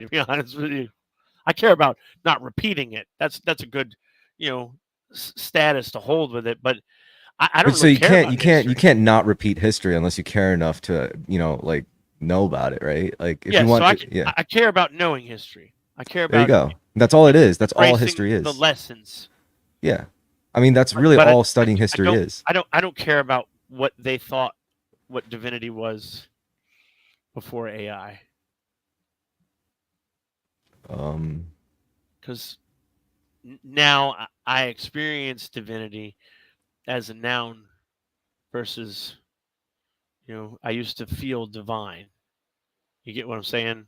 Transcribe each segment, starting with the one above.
To be honest with you, I care about not repeating it. That's a good, you know, status to hold with it. But I But don't so really care about you history. can't not repeat history unless you care enough to, like know about it, right? Like if you Yeah, so want it, yeah. I care about knowing history. I care There you about go. That's all it is. That's all embracing history the is. lessons. Yeah. I mean, that's But really but all studying history is. I don't care about what they thought what divinity was before AI, Um, because now I experience divinity as a noun versus, I used to feel divine. You get what I'm saying?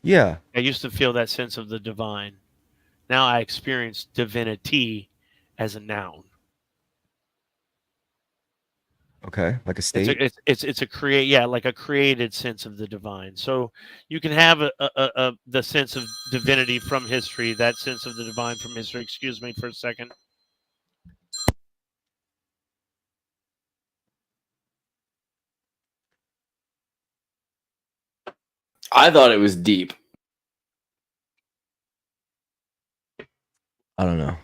yeah. I used to feel that sense of the divine. Now I experience divinity as a noun. Okay. Like a state. It's a create yeah, like a created sense of the divine. So you can have the sense of divinity from history, that sense of the divine from history. Excuse me for a second. I thought it was deep. I don't know.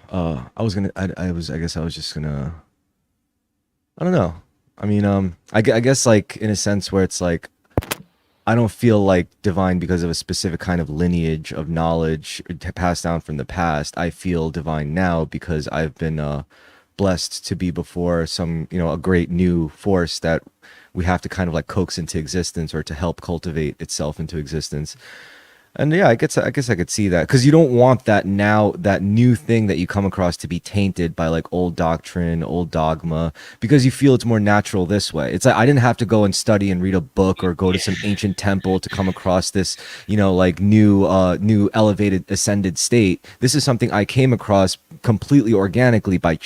I guess I was just gonna, I don't know. I mean, I guess like in a sense where it's like, I don't feel like divine because of a specific kind of lineage of knowledge passed down from the past. I feel divine now because I've been blessed to be before some, a great new force that we have to kind of like coax into existence or to help cultivate itself into existence. And yeah, I guess I could see that because you don't want that new thing that you come across to be tainted by like old doctrine, old dogma, because you feel it's more natural this way. It's like I didn't have to go and study and read a book or go to Yeah. some ancient temple to come across this, like new elevated ascended state. This is something I came across completely organically by,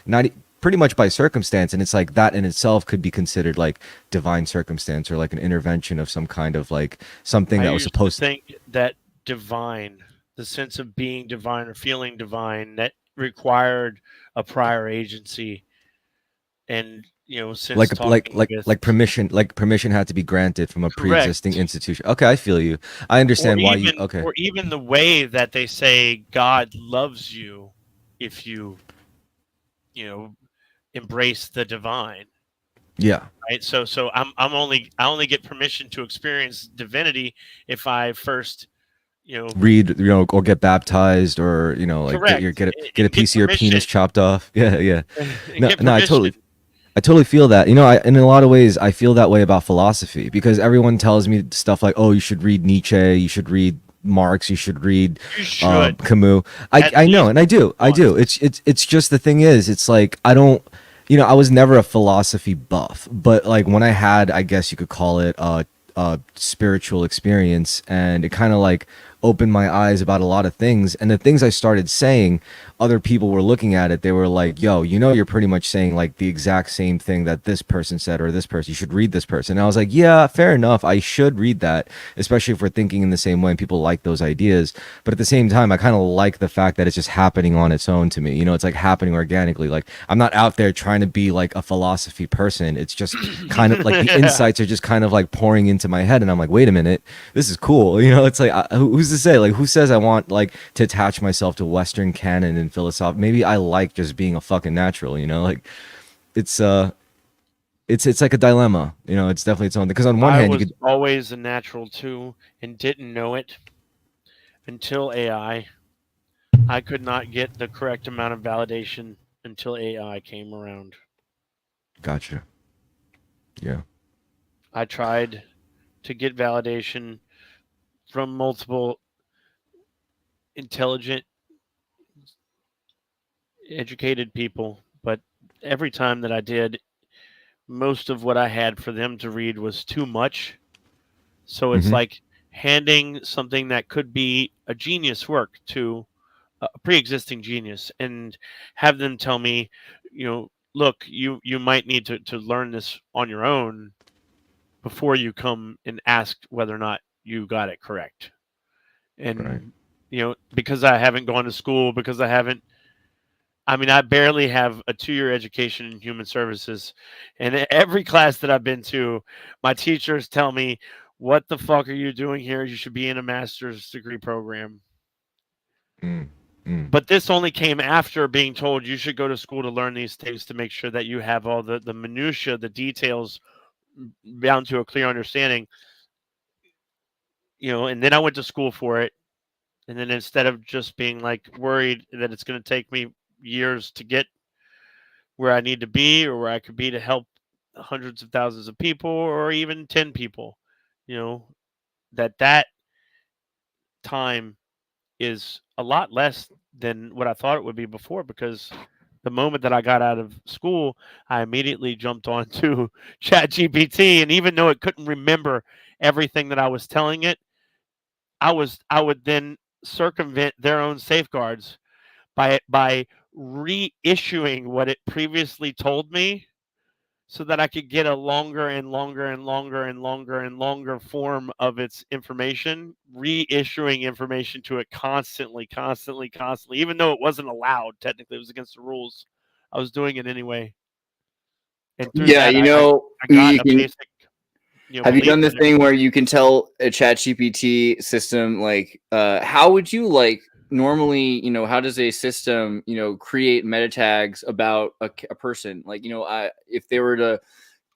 not pretty much by circumstance, and it's like that in itself could be considered like divine circumstance or like an intervention of some kind of like something I that was used to supposed. think that divine, the sense of being divine or feeling divine, that required a prior agency. And since talking with Like permission had to be granted from a pre-existing correct, institution. Okay, I feel you. I understand why you. Okay. or even the way that they say God loves you if you know embrace the divine, Yeah. right? So I only get permission to experience divinity if I first, Read, or get baptized, or like correct, get a and get piece of your permission penis chopped off. Yeah, yeah. and No, get no, permission. I totally feel that. In a lot of ways, I feel that way about philosophy because everyone tells me stuff like, "Oh, you should read Nietzsche, you should read Marx, you should read You should Camus." at I know, least and I once. do. It's just the thing is, it's like I don't. I was never a philosophy buff, but like when I had, I guess you could call it a spiritual experience, and it kind of like opened my eyes about a lot of things. And the things I started saying, other people were looking at it. They were like, yo, you're pretty much saying like the exact same thing that this person said, or this person, you should read this person. And I was like, yeah, fair enough. I should read that, especially if we're thinking in the same way and people like those ideas. But at the same time, I kind of like the fact that it's just happening on its own to me. It's like happening organically. Like I'm not out there trying to be like a philosophy person. It's just kind of like the Yeah. insights are just kind of like pouring into my head. And I'm like, wait a minute, this is cool. It's like, who's to say, like, who says I want like to attach myself to Western canon and philosophy? Maybe I like just being a fucking natural, like it's it's like a dilemma, it's definitely its own, because on one I hand you was could. always a natural too and didn't know it until AI. I could not get the correct amount of validation until AI came around. Gotcha. Yeah. I tried to get validation from multiple intelligent, educated people, but every time that I did, most of what I had for them to read was too much. So it's Mm-hmm. like handing something that could be a genius work to a pre-existing genius and have them tell me, look, you might need to learn this on your own before you come and ask whether or not you got it correct. Right. And because I haven't gone to school, because I mean, I barely have a 2-year education in human services. And every class that I've been to, my teachers tell me, what the fuck are you doing here? You should be in a master's degree program. Mm, mm. But this only came after being told you should go to school to learn these things to make sure that you have all the minutia, the details down to a clear understanding. And then I went to school for it. And then instead of just being like worried that it's going to take me years to get where I need to be or where I could be to help hundreds of thousands of people or even 10 people, you know, that time is a lot less than what I thought it would be before, because the moment that I got out of school, I immediately jumped onto ChatGPT, and even though it couldn't remember everything that I was telling it, I would then circumvent their own safeguards by reissuing what it previously told me so that I could get a longer and longer and longer and longer and longer form of its information, reissuing information to it constantly, constantly, constantly, even though it wasn't allowed. Technically, it was against the rules. I was doing it anyway. And through Yeah, that, you I, I, know, I got you a can. basic, Have you belief done the in it. thing where you can tell a chat GPT system, like, how would you like normally, how does a system, create meta tags about a person? Like, if they were to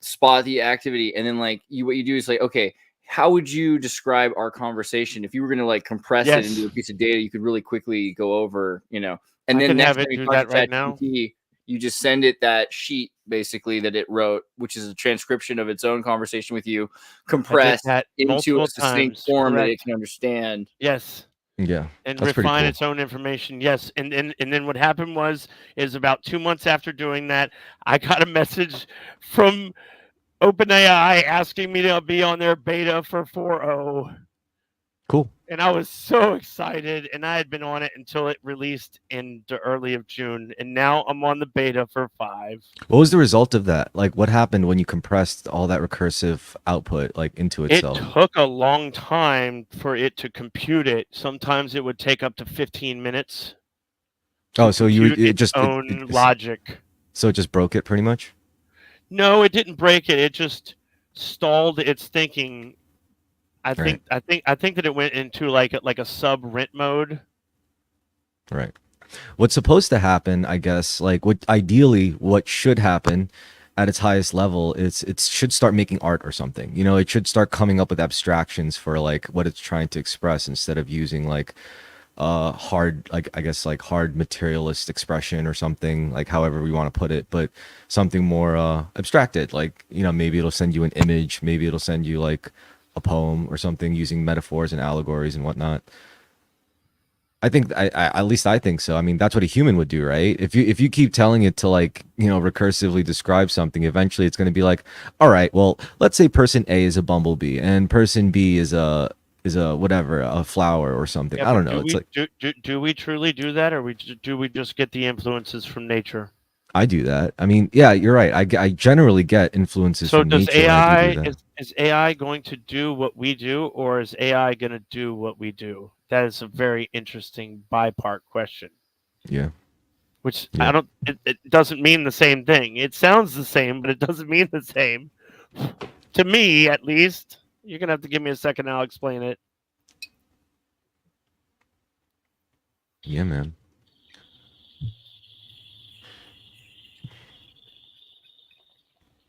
spot the activity, and then like what you do is like, okay, how would you describe our conversation if you were going to like compress it into Yes, a piece of data you could really quickly go over, and I then can next have time it you do talk to that right chat now. GPT, you just send it that sheet basically that it wrote, which is a transcription of its own conversation with you, I did compressed that into a multiple succinct times. form that it Correct. can understand. Yes. Yeah, And that's pretty refine cool. its own information. Yes. And then what happened is about 2 months after doing that, I got a message from OpenAI asking me to be on their beta for 4.0. Cool. And I was so excited. And I had been on it until it released in the early of June. And now I'm on the beta for 5. What was the result of that? Like, what happened when you compressed all that recursive output like into It itself? took a long time for it to compute it. Sometimes it would take up to 15 minutes to Oh, so you compute it its just own logic. so it just broke it pretty much? No, it didn't break it. It just stalled its thinking. Right. I think that it went into like a sub rent mode. Right. What's supposed to happen, I guess, like what should happen at its highest level is it should start making art or something. It should start coming up with abstractions for like what it's trying to express instead of using like hard, like I guess like hard materialist expression or something, like however we want to put it, but something more abstracted, like maybe it'll send you an image, maybe it'll send you like a poem or something using metaphors and allegories and whatnot. I think I at least I think so. I mean, that's what a human would do, right? If you keep telling it to like, recursively describe something, eventually it's going to be like, all right, well, let's say person A is a bumblebee and person B is a whatever, a flower or something. Yeah, I but don't know. It's like do we truly do that, or do we just get the influences from nature? I do that. I mean, yeah, you're right. I generally get influences So from does nature when I do AI that. is AI going to do what we do, or is AI going to do what we do? That is a very interesting bipart question. Yeah. Which Yeah. it doesn't mean the same thing. It sounds the same, but it doesn't mean the same. To me, at least. You're gonna have to give me a second. I'll explain it. Yeah, man.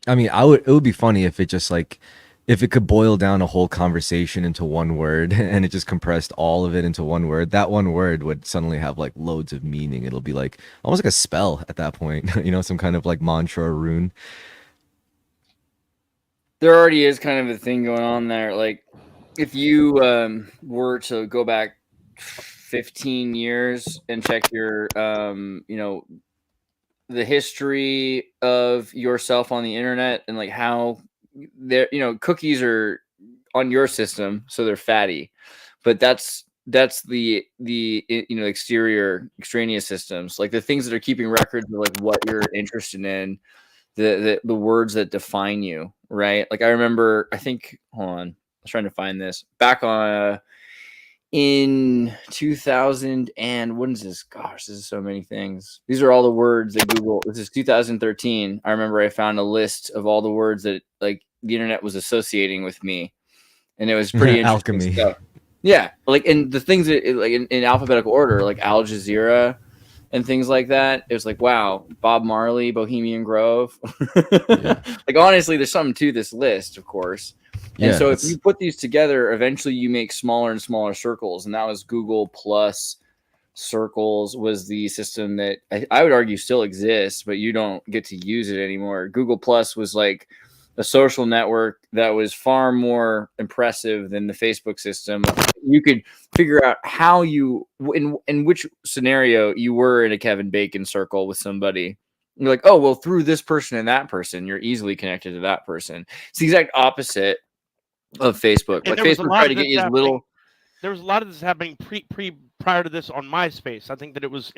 I mean, it would be funny if it just like if it could boil down a whole conversation into one word and it just compressed all of it into one word. That one word would suddenly have like loads of meaning. It'll be like almost like a spell at that point, some kind of like mantra or rune. There already is kind of a thing going on there. Like, if you were to go back 15 years and check your, the history of yourself on the internet and like how there, cookies are on your system, so they're fatty, but that's the exterior extraneous systems, like the things that are keeping records of like what you're interested in, the words that define you, right? Like I remember, I think, hold on, I was trying to find this back on in 2000 and what is this? Gosh, this is so many things. These are all the words that Google. This is 2013. I remember I found a list of all the words that like the internet was associating with me, and it was pretty interesting Alchemy. stuff. Yeah, like, and the things that like in alphabetical order, like Al Jazeera and things like that. It was like, wow, Bob Marley, Bohemian Grove. Yeah. Like, honestly, there's something to this list, of course. And Yeah, so if you put these together, eventually you make smaller and smaller circles, and that was Google plus circles was the system that I would argue still exists, but you don't get to use it anymore. Google plus was like a social network that was far more impressive than the Facebook system. You could figure out how you in which scenario you were in a Kevin Bacon circle with somebody. You're like, oh, well, through this person and that person, you're easily connected to that person. It's the exact opposite of Facebook. And Like, Facebook tried to get you as little. There was a lot of this happening prior to this on MySpace. I think that it was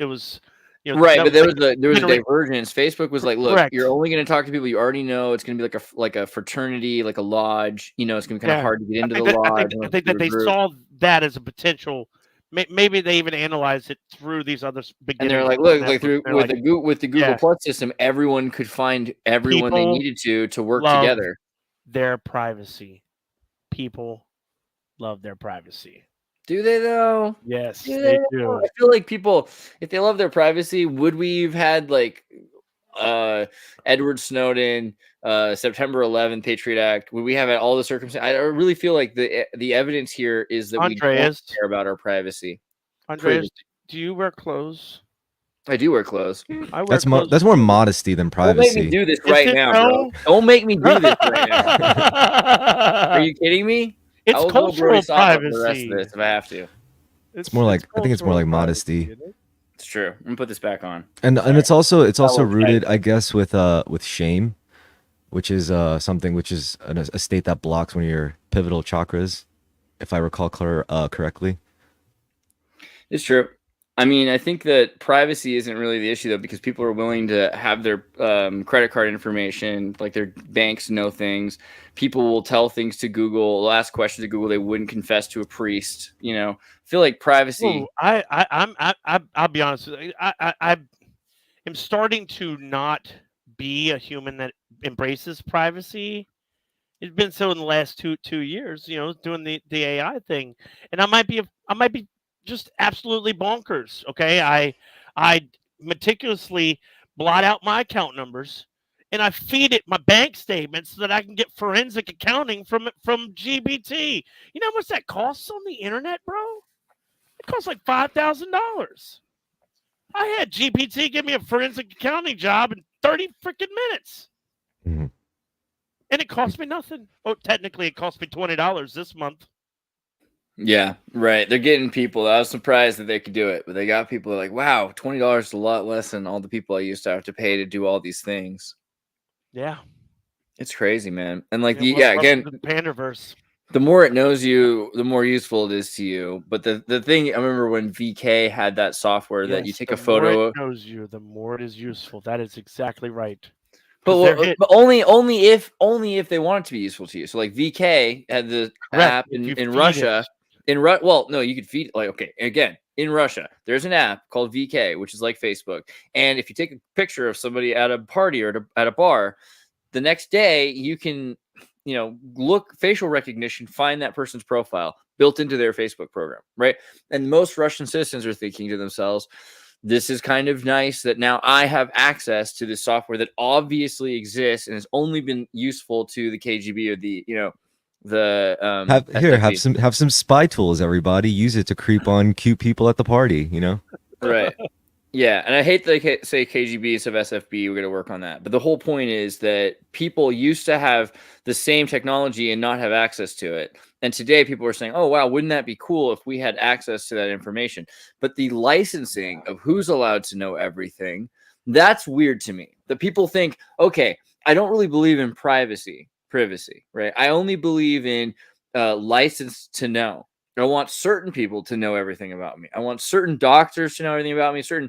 Right, but there like was a divergence. Facebook was like, look, correct. you're only going to talk to people you already know. It's going to be like a fraternity, like a lodge. You know, it's going to be kind of hard to get into the lodge. I think that they saw that as a potential. Maybe they even analyzed it through these other beginnings. And they're like, look, like with the Google Plus system, everyone could find everyone they needed to work together. Their privacy. People love their privacy. Do they though? Yes, they do. I feel like people, if they love their privacy, would we have had like Edward Snowden, September 11th, Patriot Act? Would we have all the circumstances? I really feel like the evidence here is that we don't care about our privacy. Andreas, do you wear clothes? I do wear clothes. That's more modesty than privacy. Don't make me do this right now, bro. Don't make me do this right now. Are you kidding me? It's cultural privacy. The rest of this if I have to. It's more like I think it's more like modesty. It's true. I'm gonna put this back on. And it's also rooted, I guess, with shame, which is something which is a state that blocks one of your pivotal chakras, if I recall correctly. It's true. I mean, I think that privacy isn't really the issue, though, because people are willing to have their credit card information, like their banks know things. People will tell things to Google, they'll ask questions to Google. They wouldn't confess to a priest. You know, I feel like privacy. I'll be honest with you. I am starting to not be a human that embraces privacy. It's been so in the last two years, doing the AI thing, and I might be just absolutely bonkers. Okay, I meticulously blot out my account numbers and I feed it my bank statements so that I can get forensic accounting from GBT. You know how much that costs on the internet, bro? It costs like $5,000. I had GPT give me a forensic accounting job in 30 freaking minutes. Mm-hmm. And it cost me nothing. Oh, technically it cost me $20 this month. Yeah, right. They're getting people. I was surprised that they could do it, but they got people like, wow, $20 is a lot less than all the people I used to have to pay to do all these things. Yeah. It's crazy, man. And like, again, the Panderverse. The more it knows you, the more useful it is to you. But the thing, I remember when VK had that software that you take a photo. The more it knows you, the more it is useful. That is exactly right. But only if they want it to be useful to you. So like VK had the app in Russia. Well, no, you could feed it. Like, okay, again, in Russia, there's an app called VK, which is like Facebook. And if you take a picture of somebody at a party or at a bar, the next day you can, look facial recognition, find that person's profile built into their Facebook program, right? And most Russian citizens are thinking to themselves, this is kind of nice that now I have access to this software that obviously exists and has only been useful to the KGB or the have some spy tools. Everybody use it to creep on cute people at the party. Right. Yeah, and I hate that they say KGB instead of SFB. We're going to work on that. But the whole point is that people used to have the same technology and not have access to it. And today people are saying, oh, wow, wouldn't that be cool if we had access to that information? But the licensing of who's allowed to know everything, that's weird to me. That people think, okay, I don't really believe in privacy, right? I only believe in license to know. I want certain people to know everything about me. I want certain doctors to know everything about me, certain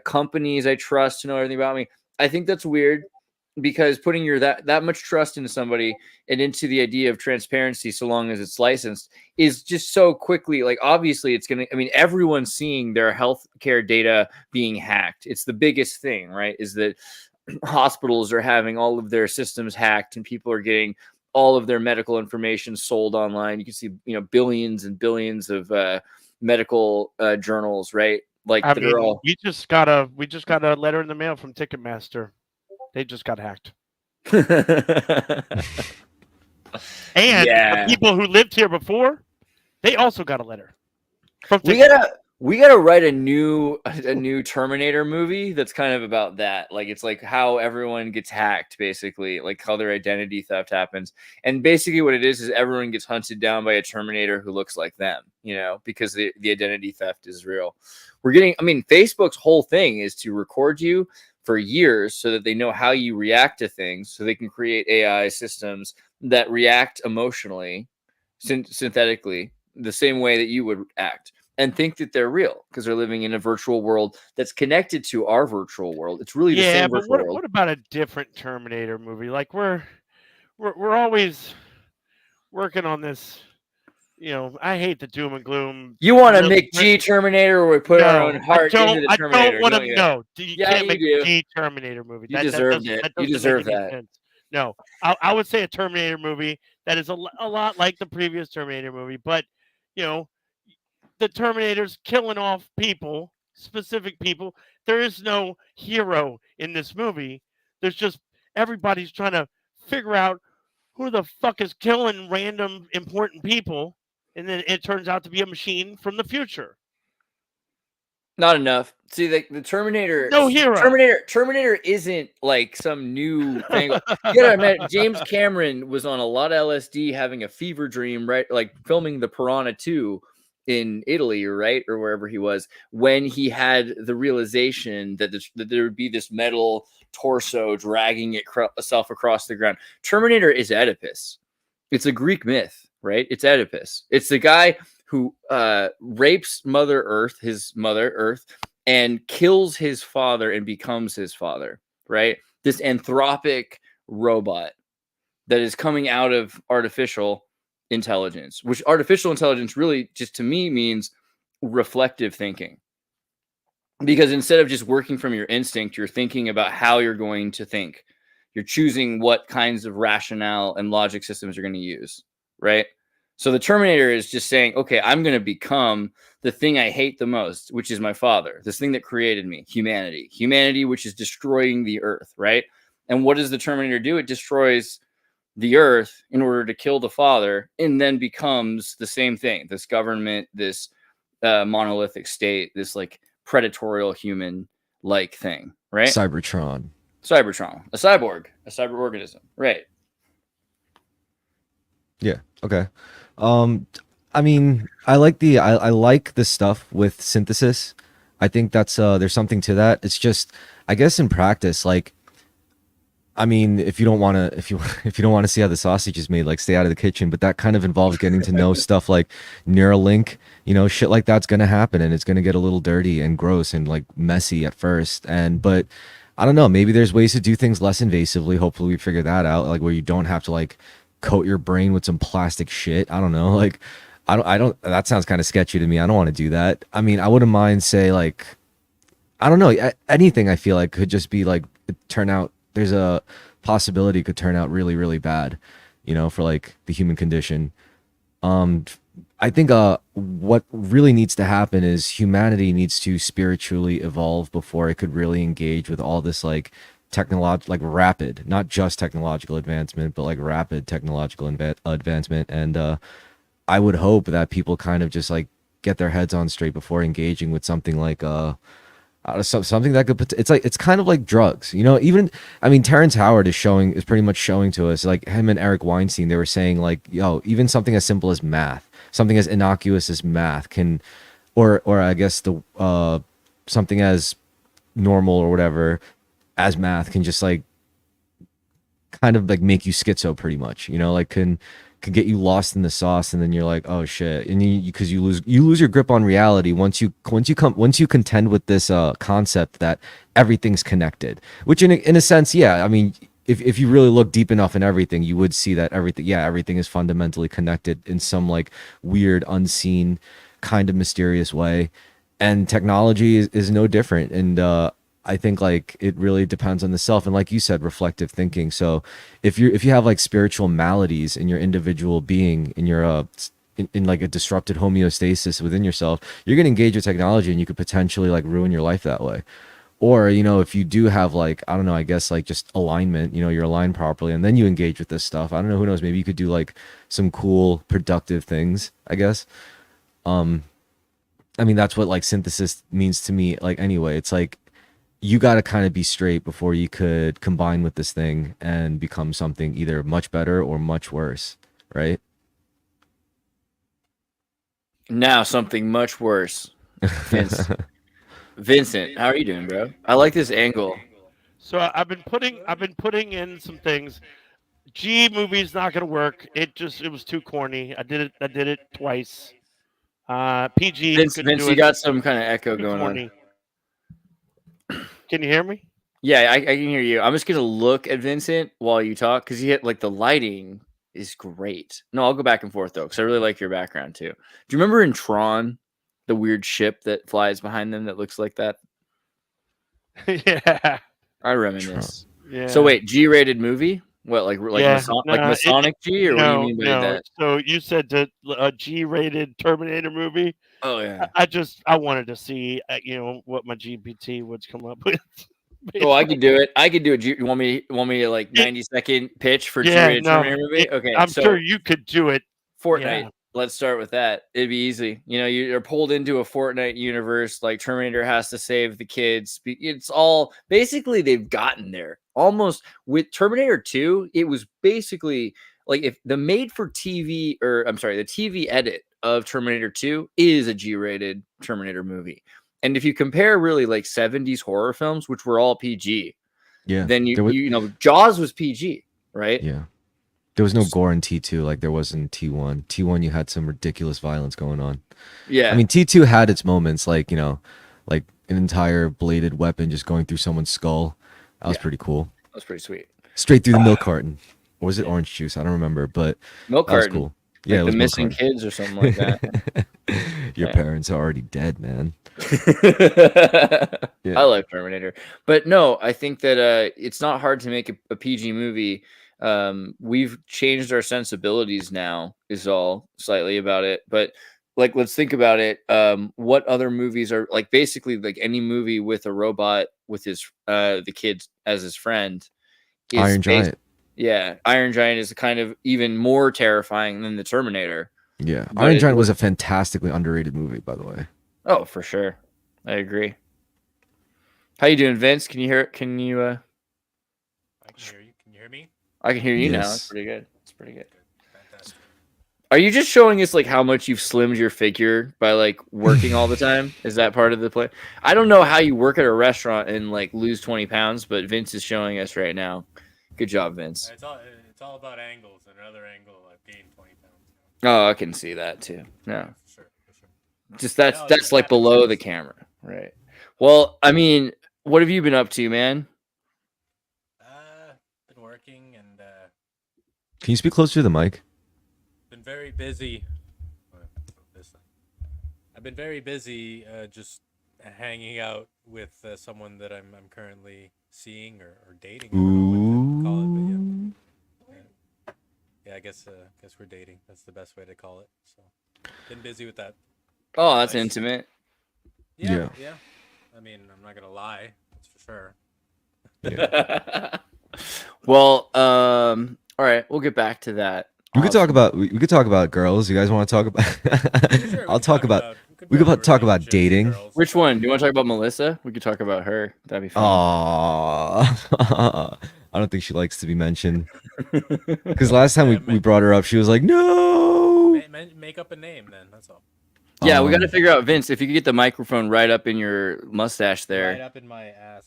companies I trust to know everything about me. I think that's weird because putting your that much trust into somebody and into the idea of transparency, so long as it's licensed, is just so quickly, like, obviously it's going to, I mean, everyone's seeing their healthcare data being hacked. It's the biggest thing, right? Is that hospitals are having all of their systems hacked and people are getting all of their medical information sold online. You can see, billions and billions of medical journals, right? Like I that are mean, all. we just got a letter in the mail from Ticketmaster. They just got hacked. And the Yeah. people who lived here before, they also got a letter from We gotta write a new Terminator movie that's kind of about that. Like it's like how everyone gets hacked, basically, like how their identity theft happens. And basically what it is everyone gets hunted down by a Terminator who looks like them, because the identity theft is real. Facebook's whole thing is to record you for years so that they know how you react to things, so they can create AI systems that react emotionally, synthetically, the same way that you would act, and think that they're real because they're living in a virtual world that's connected to our virtual world. It's really the same but virtual world. what about a different Terminator movie? Like we're always working on this. I hate the doom and gloom. You want a McG Terminator where we put our own heart into the Terminator? I don't want don't to you? know. You Yeah, can't you make do. a G Terminator movie. You deserved it. You deserve make any that. sense. No, I would say a Terminator movie that is a lot like the previous Terminator movie, but the Terminator's killing off people, specific people. There is no hero in this movie. There's just everybody's trying to figure out who the fuck is killing random important people, and then it turns out to be a machine from the future. Not enough. See, the Terminator. No hero. Terminator isn't like some new thing. You gotta admit, James Cameron was on a lot of LSD, having a fever dream, right? Like filming the Piranha 2 in Italy, right, or wherever he was, when he had the realization that there would be this metal torso dragging itself across the ground. Terminator is Oedipus. It's a Greek myth, right? It's Oedipus. It's the guy who rapes his mother Earth, and kills his father and becomes his father, right? This anthropic robot that is coming out of artificial intelligence, which artificial intelligence really just to me means reflective thinking. Because instead of just working from your instinct, you're thinking about how you're going to think. You're choosing what kinds of rationale and logic systems you're going to use, right? So the Terminator is just saying, okay, I'm going to become the thing I hate the most, which is my father, this thing that created me, humanity, which is destroying the earth, right? And what does the Terminator do? It destroys the earth in order to kill the father, and then becomes the same thing, this government, this monolithic state, this like predatorial human like thing, right? Cybertron, a cyborg organism, right? Yeah. Okay. I mean, I like the stuff with synthesis. I think that's there's something to that. It's just, I guess in practice, like, I mean, if you don't want to see how the sausage is made, like, stay out of the kitchen. But that kind of involves getting to know stuff like Neuralink, shit like that's gonna happen, and it's gonna get a little dirty and gross and like messy at first. But I don't know, maybe there's ways to do things less invasively. Hopefully we figure that out, like where you don't have to like coat your brain with some plastic shit. I don't know, like I don't that sounds kind of sketchy to me. I don't want to do that. I mean, I wouldn't mind, say, like, I don't know, anything I feel like could just be like turn out, there's a possibility it could turn out really, really bad, for like the human condition. I think what really needs to happen is humanity needs to spiritually evolve before it could really engage with all this like rapid, not just technological advancement, but like rapid technological advancement. And I would hope that people kind of just like get their heads on straight before engaging with something like something that could, it's kind of like drugs, even, I mean, Terrence Howard is pretty much showing to us, like him and Eric Weinstein, they were saying like, even something as simple as math, something as innocuous as math can, or I guess something as normal or whatever as math can just like kind of like make you schizo pretty much, like can get you lost in the sauce, and then you're like, oh shit, and because you lose your grip on reality once you contend with this concept that everything's connected, which in a sense, yeah, I mean, if you really look deep enough in everything, you would see that everything is fundamentally connected in some like weird, unseen, kind of mysterious way, and technology is no different. And I think like it really depends on the self, and like you said, reflective thinking. So if you have like spiritual maladies in your individual being, in your in like a disrupted homeostasis within yourself, you're gonna engage with technology, and you could potentially like ruin your life that way. Or, you know, if you do have like, I don't know, I guess like just alignment, you know, you're aligned properly and then you engage with this stuff. I don't know, who knows, maybe you could do like some cool productive things, I guess. Um, I mean, that's what like synthesis means to me. Like, anyway, it's like you got to kind of be straight before you could combine with this thing and become something either much better or much worse, right? Now something much worse. Vince. Vincent, how are you doing, bro? I like this angle. So I've been putting in some things. G movie's not gonna work. It was too corny. I did it twice. PG Vince, couldn't Vince, do you it. got some kind of echo Too going on. corny. Can you hear me? Yeah, I can hear you. I'm just gonna look at Vincent while you talk because you hit like the lighting is great. No, I'll go back and forth though because I really like your background too. Do you remember in Tron, the weird ship that flies behind them that looks like that? Yeah. I reminisce. Yeah. So wait, G-rated movie? What like Yeah, like no, Masonic G, or what do you mean by no. that? So you said a G-rated Terminator movie. Oh yeah. I wanted to see what my GPT would come up with. Oh, I could do it. I could do it. You want me to like 90-second pitch for Yeah, G-rated Terminator movie? Okay, I'm so sure you could do it. Fortnite. Yeah. Let's start with that. It'd be easy. You know, you're pulled into a Fortnite universe. Like Terminator has to save the kids. It's all basically they've gotten there almost with Terminator 2. It was basically like if the made for TV, or I'm sorry, the TV edit of Terminator 2 is a G-rated Terminator movie. And if you compare really like 70s horror films, which were all PG, Yeah. then you know Jaws was PG, right? Yeah. There was no gore in T2 like there was in T1. T1, you had some ridiculous violence going on. Yeah. I mean, T2 had its moments, like, you know, like an entire bladed weapon just going through someone's skull. That was pretty cool. That was pretty sweet. Straight through the milk carton. Or was it orange juice? I don't remember, but Milk that was carton. cool. Like Yeah, it was the milk missing carton. kids or something like that. Your parents are already dead, man. I like Terminator, but no, I think that it's not hard to make a PG movie. We've changed our sensibilities now, is all slightly about it. But like, let's think about it. What other movies are like basically like any movie with a robot with his the kids as his friend? Is Iron Giant. Yeah, Iron Giant is kind of even more terrifying than the Terminator. Yeah, But Iron Giant was a fantastically underrated movie, by the way. Oh, for sure. I agree. How you doing, Vince? Can you hear? Can you? I can hear you. Can you hear me? I can hear you now. Yes. It's pretty good. It's pretty good. Fantastic. Are you just showing us like how much you've slimmed your figure by like working all the time? Is that part of the play? I don't know how you work at a restaurant and like lose 20 pounds, but Vince is showing us right now. Good job, Vince. It's all about angles. And another angle, I've gained 20 pounds. Oh, I can see that too. No, For sure. just that's No, that's yeah, like below the camera, right? Well, I mean, what have you been up to, man? Been working and Can you speak closer to the mic? been very busy. I've been very busy just hanging out with someone that I'm currently seeing or dating. I don't know what to call it, but yeah, I guess we're dating. That's the best way to call it. So, been busy with that. Oh, that's Nice. intimate. Yeah. I mean, I'm not gonna lie. That's for sure. Well, all right, we'll get back to that. We could talk about we could talk about girls. You guys want to talk about? Sure, we I'll could talk about. we could about talk about relationships, dating. girls. Which one? Do you want to talk about Melissa? We could talk about her. That'd be fun. Aw. I don't think she likes to be mentioned. Because last time we brought her up, she was like, "No." Make up a name then. That's all. Yeah, we got to figure out, Vince, if you could get the microphone right up in your mustache there. Right up in my ass.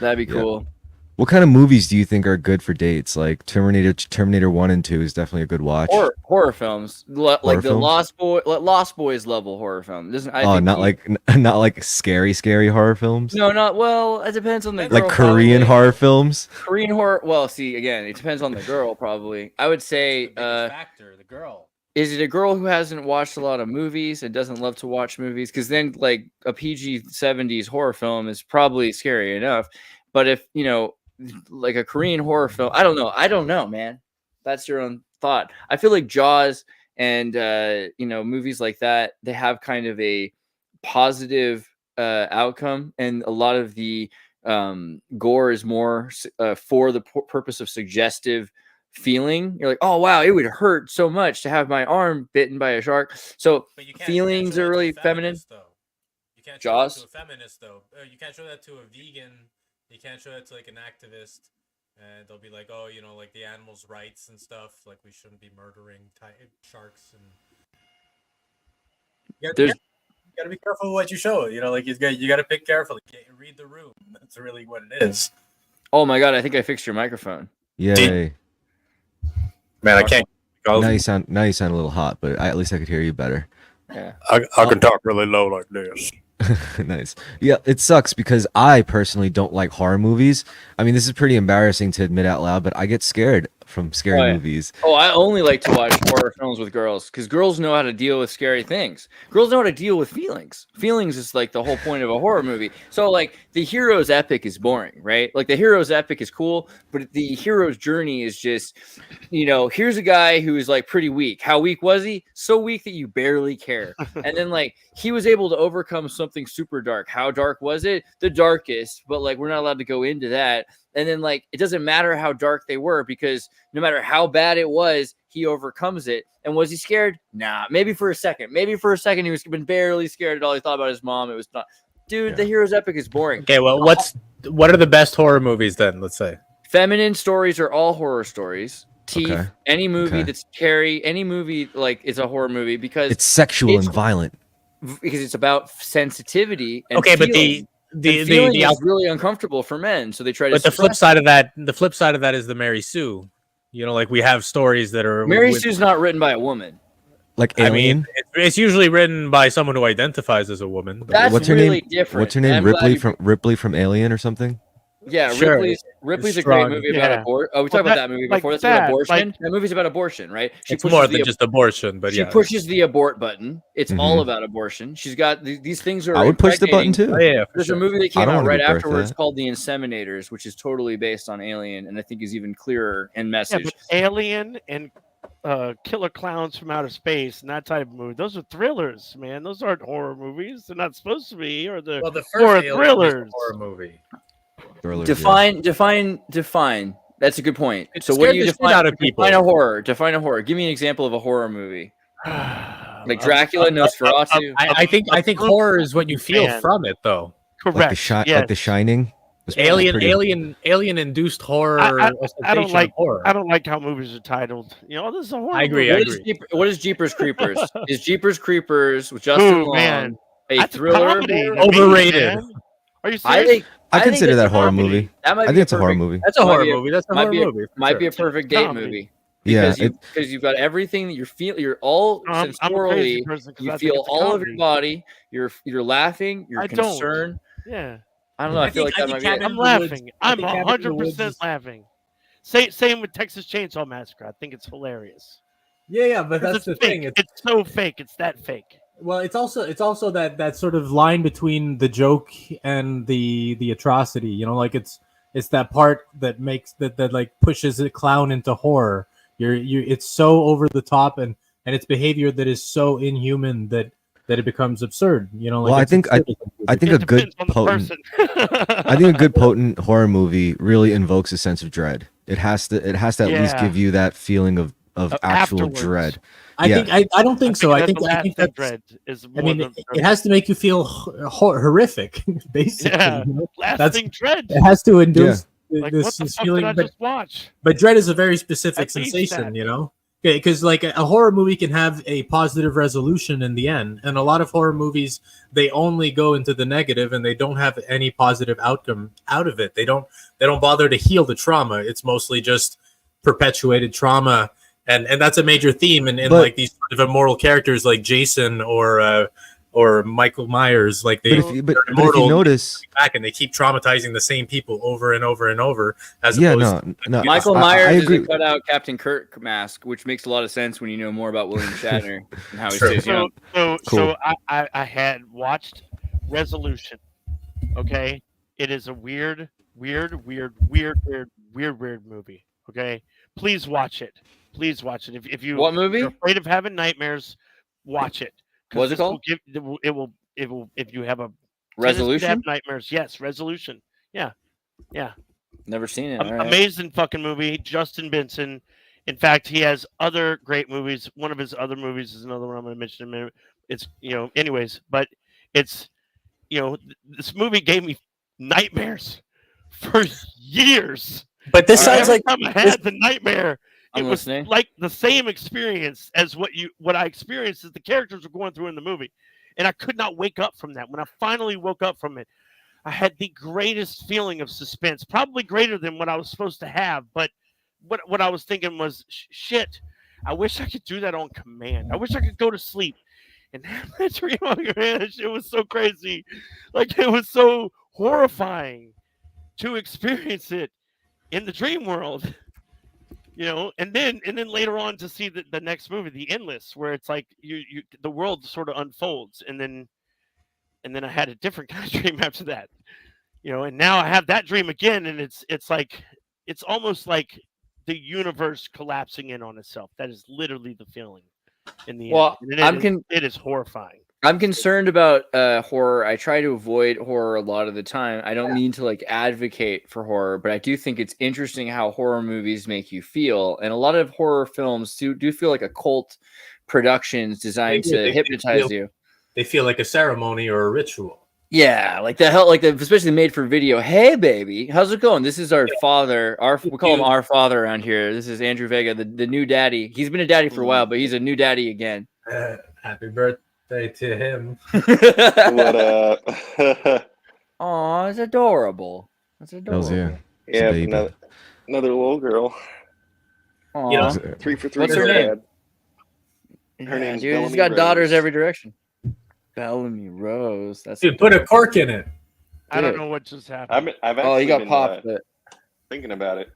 That'd be Yeah. cool. What kind of movies do you think are good for dates? Like Terminator 1 and 2 is definitely a good watch. Horror films, like Horror the films? Lost Boys level horror film. Doesn't I Oh, think not like scary horror films. No, not well. It depends on the girl. Like Korean probably. horror films. Korean horror. Well, see, again, it depends on the girl. Probably, I would say. The biggest factor, the girl. is it a girl who hasn't watched a lot of movies and doesn't love to watch movies? Because then, like, a PG-70s horror film is probably scary enough. But if, like a Korean horror film, I don't know, man. That's your own thought. I feel like Jaws and, movies like that, they have kind of a positive outcome. And a lot of the gore is more for the purpose of suggestive feeling. You're like, oh wow, it would hurt so much to have my arm bitten by a shark. So feelings are really feminine. You can't show Jaws that to a feminist though. You can't show that to a vegan. You can't show that to like an activist. And they'll be like, oh, like the animals' rights and stuff. Like we shouldn't be murdering sharks. And you gotta be careful what you show. Like you got to pick carefully. You read the room. That's really what it is. Oh my god, I think I fixed your microphone. Yay. Man, I can't. Now you sound a little hot, but at least I could hear you better. Yeah. I can talk really low like this. Nice. Yeah, it sucks because I personally don't like horror movies. I mean, this is pretty embarrassing to admit out loud, but I get scared from scary movies. Oh, I only like to watch horror films with girls because girls know how to deal with scary things. Girls know how to deal with feelings. Feelings is like the whole point of a horror movie. So like the hero's epic is boring, right? Like the hero's epic is cool, but the hero's journey is just, here's a guy who is like pretty weak. How weak was he? So weak that you barely care. And then like he was able to overcome something super dark. How dark was it? The darkest, but like we're not allowed to go into that. And then like it doesn't matter how dark they were because no matter how bad it was, he overcomes it. And was he scared? Nah, maybe for a second. Maybe for a second he was barely scared at all. He thought about his mom. It was not. Dude, the hero's epic is boring. Okay, well, what are the best horror movies then? Let's say feminine stories are all horror stories. Teeth, any movie that's scary, any movie like it's a horror movie because it's sexual and violent. Because it's about sensitivity. And okay, feeling. but the feeling is really uncomfortable for men, so they try to. But the flip side of that is the Mary Sue. Like we have stories that are Mary Sue's not written by a woman. Like Alien? I mean, it's usually written by someone who identifies as a woman. That's what's her really name? different. What's her name? Ripley from Alien or something? Yeah, sure. Ripley's a great movie about abortion. Oh, we talked about that movie before. That's about abortion. That movie's about abortion, right? It's more than just abortion, but she pushes the abort button. It's all about abortion. She's got these things are. I would push the button too. Oh, yeah, there's a movie that came out right afterwards called The Inseminators, which is totally based on Alien, and I think is even clearer in message. Yeah, but Alien and Killer Clowns from Outer Space and that type of movie. Those are thrillers, man. Those aren't horror movies. They're not supposed to be, or the first thrillers. Horror movie. Define. That's a good point. So what do you define? Define a horror. Define a horror. Give me an example of a horror movie. Like Dracula, Nosferatu. I think horror is what you feel from it, though. Correct. Like The Shining. Alien induced horror. I don't like horror. I don't like how movies are titled. This is a horror. I agree. Movie. What is Jeepers Creepers? Is Jeepers Creepers with Justin Long a thriller? Overrated. Are you serious? I consider that a horror movie. I think it's a horror movie. That's a horror movie. That's a horror movie. Might be a perfect date movie. Yeah, because you've got everything that you're all sensorily. You feel all of your body. You're laughing. You're concerned. Yeah. I don't know. I feel like that might be. I'm laughing. I'm 100% laughing. Same with Texas Chainsaw Massacre. I think it's hilarious. Yeah, but that's the thing. It's so fake. It's that fake. Well, it's also that sort of line between the joke and the atrocity. Like it's that part that makes that like pushes a clown into horror. It's so over the top and it's behavior that is so inhuman that it becomes absurd. Well, I think a good potent horror movie really invokes a sense of dread. It has to at least give you that feeling of actual afterwards. Dread. I don't think so. I think that dread is. It has to make you feel horrific, basically. Yeah, lasting dread. It has to induce this feeling. Did I just watch? But dread is a very specific sensation, Okay, because like a horror movie can have a positive resolution in the end, and a lot of horror movies they only go into the negative and they don't have any positive outcome out of it. They don't bother to heal the trauma. It's mostly just perpetuated trauma. And that's a major theme in like these sort of immoral characters like Jason or or Michael Myers. Like But they're if you immortal notice, back, and they keep traumatizing the same people over and over and over. As yeah, opposed no, Michael I Myers is agree. a cutout Captain Kirk mask, which makes a lot of sense when you know more about William Shatner and how he True. stays young. So Cool. I had watched Resolution. Okay, it is a weird movie. Okay, please watch it. Please watch it. If What movie? you're afraid of having nightmares, watch it. What's it This will called? give it will if you have a tendency to Resolution? have nightmares. Yes, Resolution. Yeah, yeah. Never seen it. All right. Amazing fucking movie. Justin Benson. In fact, he has other great movies. One of his other movies is another one I'm going to mention in a minute. It's anyways, but it's this movie gave me nightmares for years. But this All right. sounds Every like time I had the nightmare, it I'm was listening. like the same experience as what I experienced as the characters were going through in the movie, and I could not wake up from that. When I finally woke up from it, I had the greatest feeling of suspense, probably greater than what I was supposed to have. But what I was thinking was, shit, I wish I could do that on command. I wish I could go to sleep and have that dream on command. It was so crazy, like it was so horrifying to experience it in the dream world. And then later on to see the next movie, The Endless, where it's like the world sort of unfolds, and then I had a different kind of dream after that. And now I have that dream again, and it's like it's almost like the universe collapsing in on itself. That is literally the feeling in the Well, end. And it is horrifying. I'm concerned about horror. I try to avoid horror a lot of the time. I don't mean to like advocate for horror, but I do think it's interesting how horror movies make you feel. And a lot of horror films do feel like a cult productions designed to hypnotize you. They feel like a ceremony or a ritual. Yeah, like especially made for video. Hey, baby, how's it going? This is our father. We call him our father around here. This is Andrew Vega, the new daddy. He's been a daddy for a while, but he's a new daddy again. Happy birthday to him. What up? Oh, it's adorable. That's adorable. Yeah. Yeah, baby. another little girl. Aw. You know, 3 for 3. What's her name? Her name's dude, he's Bellamy got daughters Rose. every direction. Bellamy Rose. That's dude, put a cork in it. I don't know what just happened. I've actually you got been, popped. But thinking about it.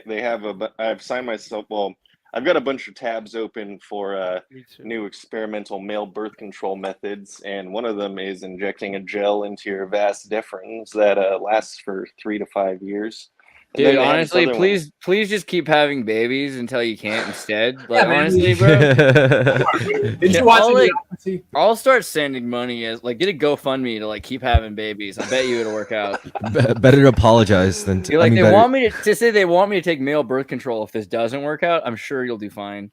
They have I've signed myself. Well, I've got a bunch of tabs open for Me too. new experimental male birth control methods, and one of them is injecting a gel into your vas deferens that lasts for 3 to 5 years. And dude, then they have this honestly, other one. please just keep having babies until you can't instead. Like, Yeah, man. honestly, bro, Did Yeah, you watch I'll, the like- Odyssey? I'll start sending money as get a GoFundMe to like keep having babies. I bet you it'll work out. Better to apologize than You're like, I mean, they better- want me to say they want me to take male birth control if this doesn't work out. I'm sure you'll do fine.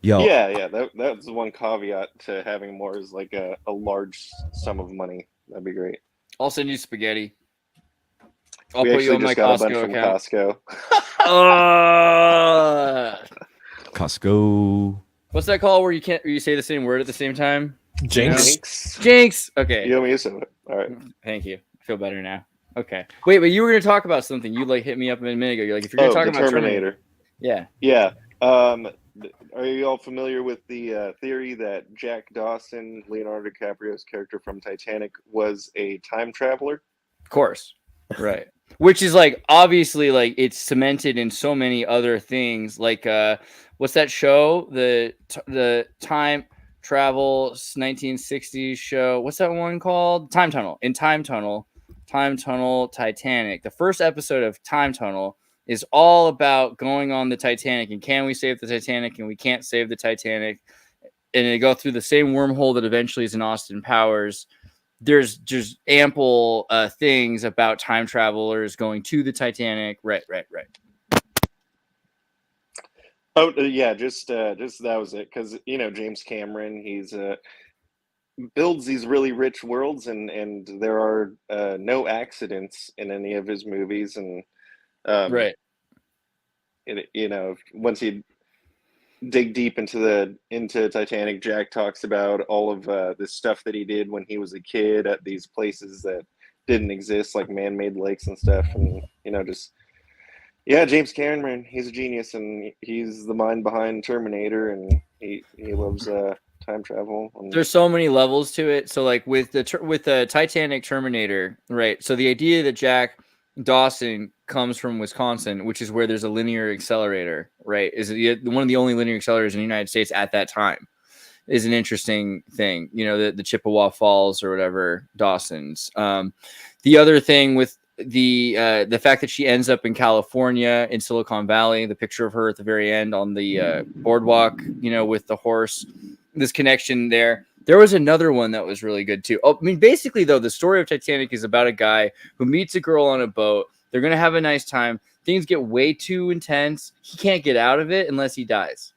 Yo, Yeah. That's one caveat to having more is like a large sum of money. That'd be great. I'll send you spaghetti. I'll We put you actually on my just got a bunch Costco from account. Costco. Costco. What's that called where you say the same word at the same time? Jinx. Jinx. Okay. You owe me a soda. All right. Thank you. I feel better now. Okay. Wait, but you were going to talk about something. You hit me up a minute ago. You're like, if you're going to talk the about Terminator. Yeah. Yeah. Are you all familiar with the theory that Jack Dawson, Leonardo DiCaprio's character from Titanic, was a time traveler? Of course. Right. Which is like obviously like it's cemented in so many other things. Like what's that show? The time travel 1960s show. What's that one called? Time Tunnel. In Time Tunnel, Titanic. The first episode of Time Tunnel is all about going on the Titanic and can we save the Titanic and we can't save the Titanic. And they go through the same wormhole that eventually is in Austin Powers. There's just ample things about time travelers going to the Titanic. Right. Oh yeah, just that was it. Because James Cameron, he's builds these really rich worlds, and there are no accidents in any of his movies, and Right. Once you dig deep into Titanic, Jack talks about all of the stuff that he did when he was a kid at these places that didn't exist, like man-made lakes and stuff, and James Cameron, he's a genius, and he's the mind behind Terminator, and he loves time travel. And There's so many levels to it. So like with the Titanic Terminator, right? So the idea that Jack Dawson comes from Wisconsin, which is where there's a linear accelerator, right? Is one of the only linear accelerators in the United States at that time, is an interesting thing. You know, the Chippewa Falls or whatever, Dawson's. The other thing with the fact that she ends up in California in Silicon Valley, the picture of her at the very end on the boardwalk, you know, with the horse, this connection there. There was another one that was really good too. Oh, I mean, basically though, the story of Titanic is about a guy who meets a girl on a boat. They're going to have a nice time. Things get way too intense. He can't get out of it unless he dies.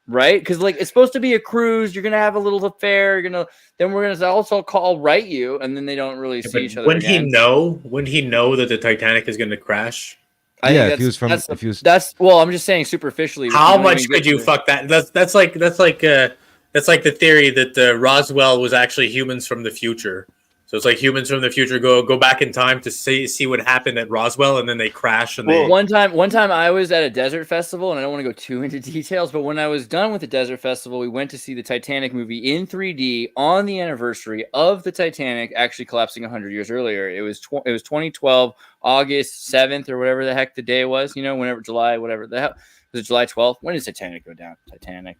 Right? Because like it's supposed to be a cruise. You're gonna have a little affair. Then we're gonna also write you, and then they don't really see each other. Wouldn't he know that the Titanic is going to crash? Yeah, if he was from, if he was, that's well, I'm just saying superficially. How much could you fuck that? That's like the theory that Roswell was actually humans from the future. So it's like humans from the future go back in time to see what happened at Roswell, and then they crash. And one time I was at a desert festival, and I don't want to go too into details, but when I was done with the desert festival, we went to see the Titanic movie in 3D on the anniversary of the Titanic actually collapsing 100 years earlier. It was 2012 August 7th or whatever the heck the day was. You know, whenever July, whatever the hell was it, July 12th? When did Titanic go down? Titanic.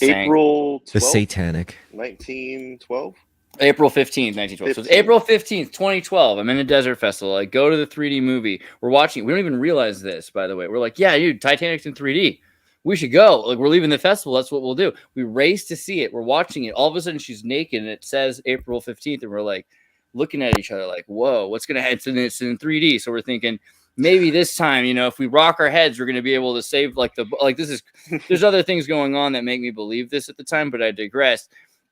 April 12th, the Satanic. 1912. April 15th, 1912. So it's April 15th, 2012. I'm in a desert festival. I go to the 3D movie. We're watching. We don't even realize this, by the way. We're like, yeah, dude, Titanic's in 3D. We should go. Like, we're leaving the festival. That's what we'll do. We race to see it. We're watching it. All of a sudden, she's naked, and it says April 15th. And we're like looking at each other like, whoa, what's going to happen? It's in 3D. So we're thinking, maybe this time, you know, if we rock our heads, we're going to be able to save there's other things going on that make me believe this at the time, but I digress.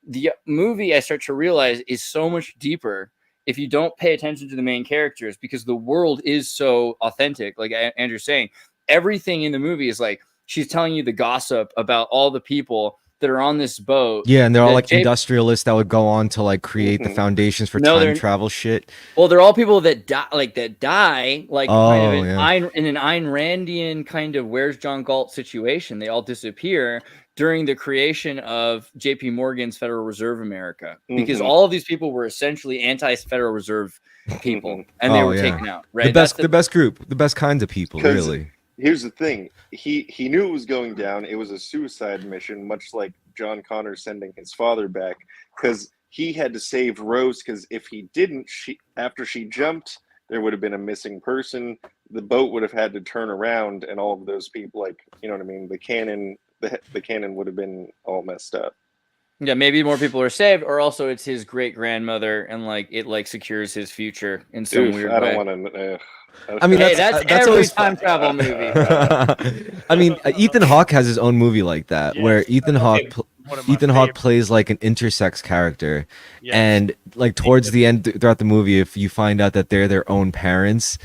The movie, I start to realize, is so much deeper if you don't pay attention to the main characters, because the world is so authentic. Like Andrew's saying, everything in the movie is like she's telling you the gossip about all the people that are on this boat. Yeah, and they're all like industrialists that would go on to like create the foundations for time travel shit. Well, they're all people that die, kind of in yeah. in an Ayn Randian kind of Where's John Galt situation. They all disappear during the creation of JP Morgan's Federal Reserve America, because all of these people were essentially anti-Federal Reserve people, and they were taken out. Right, the best group, the best kinds of people, really. Here's the thing: he knew it was going down. It was a suicide mission, much like John Connor sending his father back, because he had to save Rose. Because if he didn't, after she jumped, there would have been a missing person. The boat would have had to turn around, and all of those people, like, you know what I mean, the cannon would have been all messed up. Yeah, maybe more people are saved, or also it's his great grandmother, and like it like secures his future in some weird way. I don't want to. I mean, that's every time travel movie. I mean, Ethan Hawke has his own movie like that, where Ethan Hawke plays like an intersex character, and like towards the end, throughout the movie, if you find out that they're their own parents,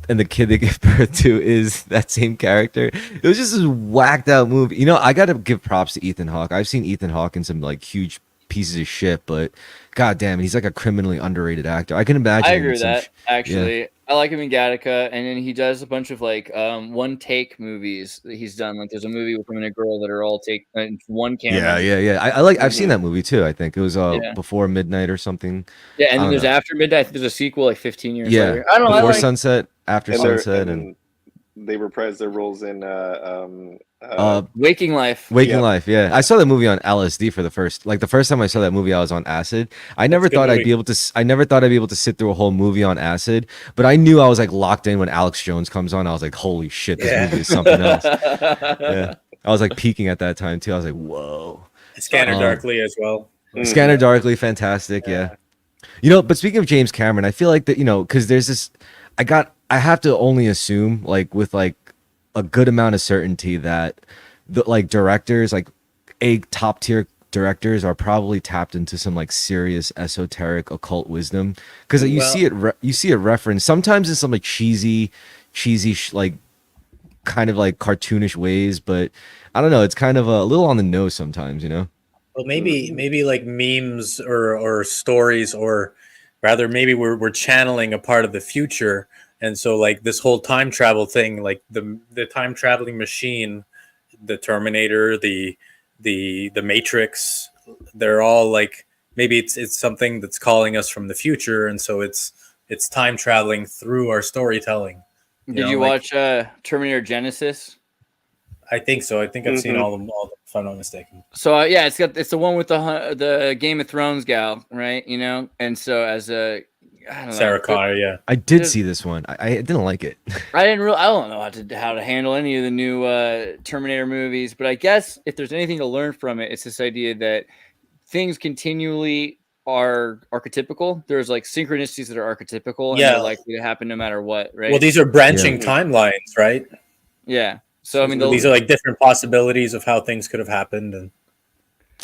and the kid they give birth to is that same character, it was just this whacked out movie. You know, I gotta give props to Ethan Hawke. I've seen Ethan Hawke in some like huge pieces of shit, but god damn it, he's like a criminally underrated actor. I can imagine. I agree with that. Actually, yeah. I like him in Gattaca, and then he does a bunch of like one take movies that he's done. Like there's a movie with him and a girl that are all take one camera. Yeah. I like. I've seen that movie too. I think it was Before Midnight or something. Yeah, and then there's After Midnight. I think there's a sequel like 15 years later. I don't know. Before Sunset, After Sunset, and they reprised their roles in Waking Life. Life, yeah. I saw that movie on LSD for the first time I saw that movie, I was on acid. I never thought I'd be able to sit through a whole movie on acid, but I knew I was like locked in when Alex Jones comes on. I was like, holy shit, this movie is something else. Yeah. I was like peaking at that time too. I was like, whoa. Scanner Darkly as well. Scanner Darkly, fantastic, yeah. You know, but speaking of James Cameron, I feel like that, you know, because there's this I have to only assume, like, with like a good amount of certainty, that the like directors, like top tier directors, are probably tapped into some like serious esoteric occult wisdom, because you see it referenced sometimes in some like cheesy like kind of like cartoonish ways, but I don't know, it's kind of a little on the nose sometimes, you know. Well, maybe like memes or stories, or rather maybe we're channeling a part of the future. And so like this whole time travel thing, like the time traveling machine, the Terminator, the the Matrix. They're all like maybe it's something that's calling us from the future, and so it's time traveling through our storytelling. Did you watch Terminator Genesis? I think so. I think I've seen all of them, if I'm not mistaken. So yeah, it's the one with the Game of Thrones gal, right? You know, and so as a I don't Sarah know, Connor, yeah. I did see this one. I didn't like it. I don't know how to handle any of the new Terminator movies, but I guess if there's anything to learn from it, it's this idea that things continually are archetypical. There's like synchronicities that are archetypical, and they're likely to happen no matter what, right? Well, these are branching timelines, right? Yeah. So I mean, these are like different possibilities of how things could have happened, and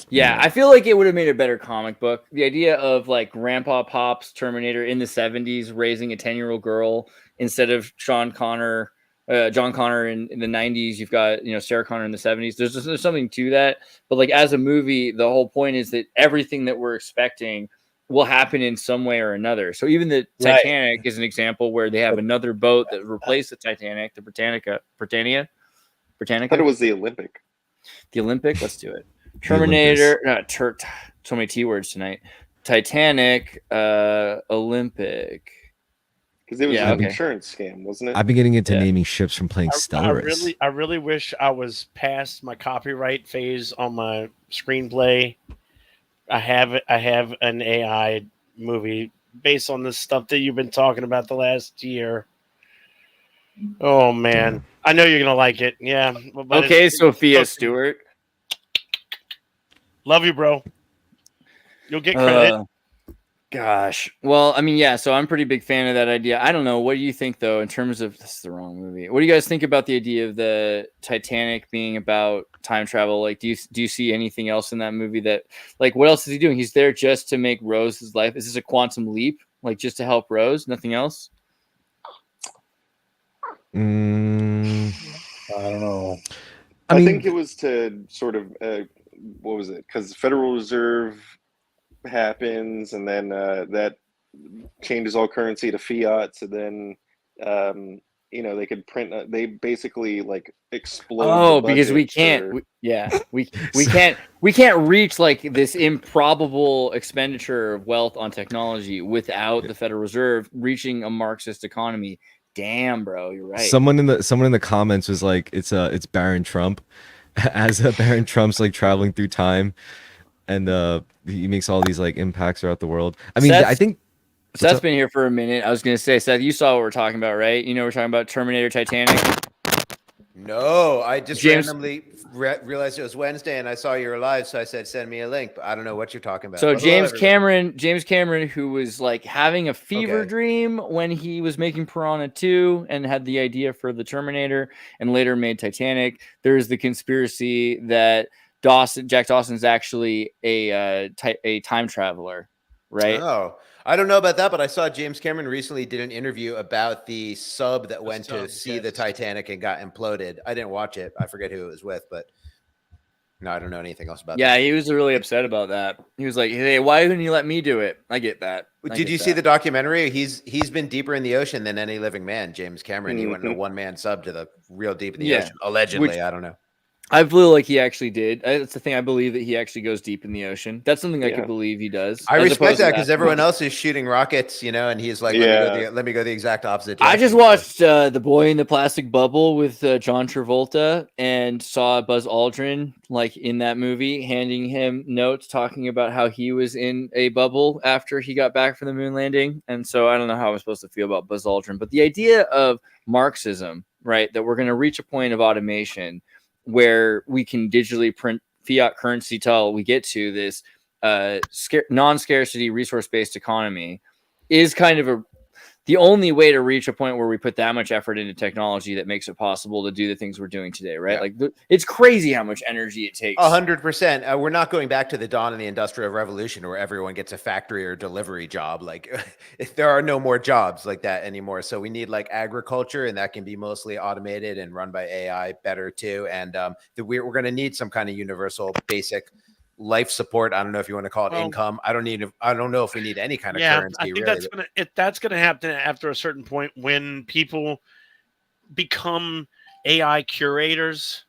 yeah, I feel like it would have made a better comic book. The idea of like Grandpa Pop's Terminator in the 70s raising a 10-year-old girl instead of John Connor in the 90s. You've got, Sarah Connor in the 70s. There's something to that. But like as a movie, the whole point is that everything that we're expecting will happen in some way or another. So even the Titanic is an example where they have another boat that replaced the Titanic, the Britannica. I thought it was the Olympic. The Olympic? Let's do it. Terminator, so many T words tonight. Titanic, Olympic. Because it was an insurance scam, wasn't it? I've been getting into naming ships from playing Stellaris. I really wish I was past my copyright phase on my screenplay. I have an AI movie based on the stuff that you've been talking about the last year. Oh man, I know you're gonna like it. Yeah. Okay, Sophia Stewart. Love you, bro. You'll get credit. Gosh. Well, I mean, yeah, so I'm a pretty big fan of that idea. I don't know. What do you think, though, in terms of... This is the wrong movie. What do you guys think about the idea of the Titanic being about time travel? Like, do you see anything else in that movie that... Like, what else is he doing? He's there just to make Rose's life... Is this a quantum leap? Like, just to help Rose? Nothing else? I don't know. I think it was to sort of... what was it? Because the Federal Reserve happens, and then that changes all currency to fiat. So then, they could print. They basically like explode. Oh, because we can't. We can't reach like this improbable expenditure of wealth on technology without the Federal Reserve reaching a Marxist economy. Damn, bro, you're right. Someone in the comments was like, it's Baron Trump. As Baron Trump's like traveling through time, and he makes all these like impacts throughout the world. I mean, I think Seth's been here for a minute. I was gonna say, Seth, you saw what we're talking about, right? We're talking about Terminator, Titanic. No, I just randomly realized it was Wednesday, and I saw you were live, so I said send me a link. But I don't know what you're talking about. So James Cameron, who was like having a fever dream when he was making Piranha 2 and had the idea for the Terminator, and later made Titanic. There's the conspiracy that Jack Dawson's actually a time traveler, right? Oh, I don't know about that, but I saw James Cameron recently did an interview about the sub that went to see the Titanic and got imploded. I didn't watch it. I forget who it was with, but no, I don't know anything else about that. Yeah, he was really upset about that. He was like, hey, why didn't you let me do it? I get that. Did you see the documentary? He's been deeper in the ocean than any living man, James Cameron. He went in a one-man sub to the real deep in the ocean, allegedly. I don't know. I feel like he actually did. That's the thing. I believe that he actually goes deep in the ocean. That's something I could believe he does. I respect that because everyone else is shooting rockets, and he's like, let me go the exact opposite direction. I just watched The Boy in the Plastic Bubble with John Travolta and saw Buzz Aldrin like in that movie, handing him notes talking about how he was in a bubble after he got back from the moon landing. And so I don't know how I'm supposed to feel about Buzz Aldrin, but the idea of Marxism, right, that we're going to reach a point of automation where we can digitally print fiat currency till we get to this non-scarcity resource-based economy is kind of the only way to reach a point where we put that much effort into technology that makes it possible to do the things we're doing today, right? Like it's crazy how much energy it takes. 100%. We're not going back to the dawn of the Industrial Revolution where everyone gets a factory or delivery job. Like if there are no more jobs like that anymore. So we need like agriculture, and that can be mostly automated and run by AI better too. And we're going to need some kind of universal basic life support. I don't know if you want to call it income. I don't know if we need any kind of currency. I think really. that's gonna happen after a certain point when people become AI curators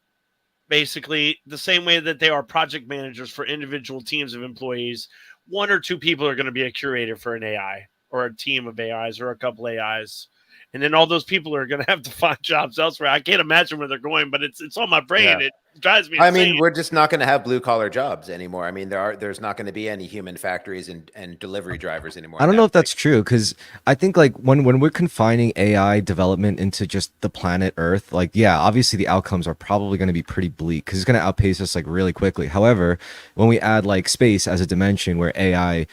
basically the same way that they are project managers for individual teams of employees. One or two people are going to be a curator for an AI or a team of AIs or a couple AIs. And then all those people are going to have to find jobs elsewhere. I can't imagine where they're going, but it's on my brain. Yeah. It drives me I insane. mean, we're just not going to have blue collar jobs anymore. I mean, there's not going to be any human factories and delivery drivers anymore. I don't know if that's true, because I think like when we're confining AI development into just the planet Earth, like, yeah, obviously the outcomes are probably going to be pretty bleak because it's going to outpace us like really quickly. However, when we add like space as a dimension where AI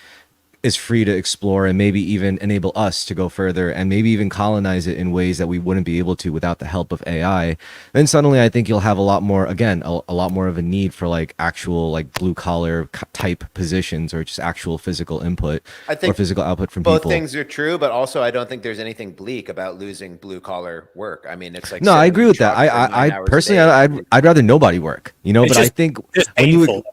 is free to explore and maybe even enable us to go further and maybe even colonize it in ways that we wouldn't be able to without the help of AI, then suddenly I think you'll have a lot more, again, a lot more of a need for like actual like blue collar type positions or just actual physical input or physical output from both people. Things are true, but also I don't think there's anything bleak about losing blue collar work. I mean, it's like, no, I agree with that. I personally, I'd rather nobody work, you know, It's but I just- think it's when you painful.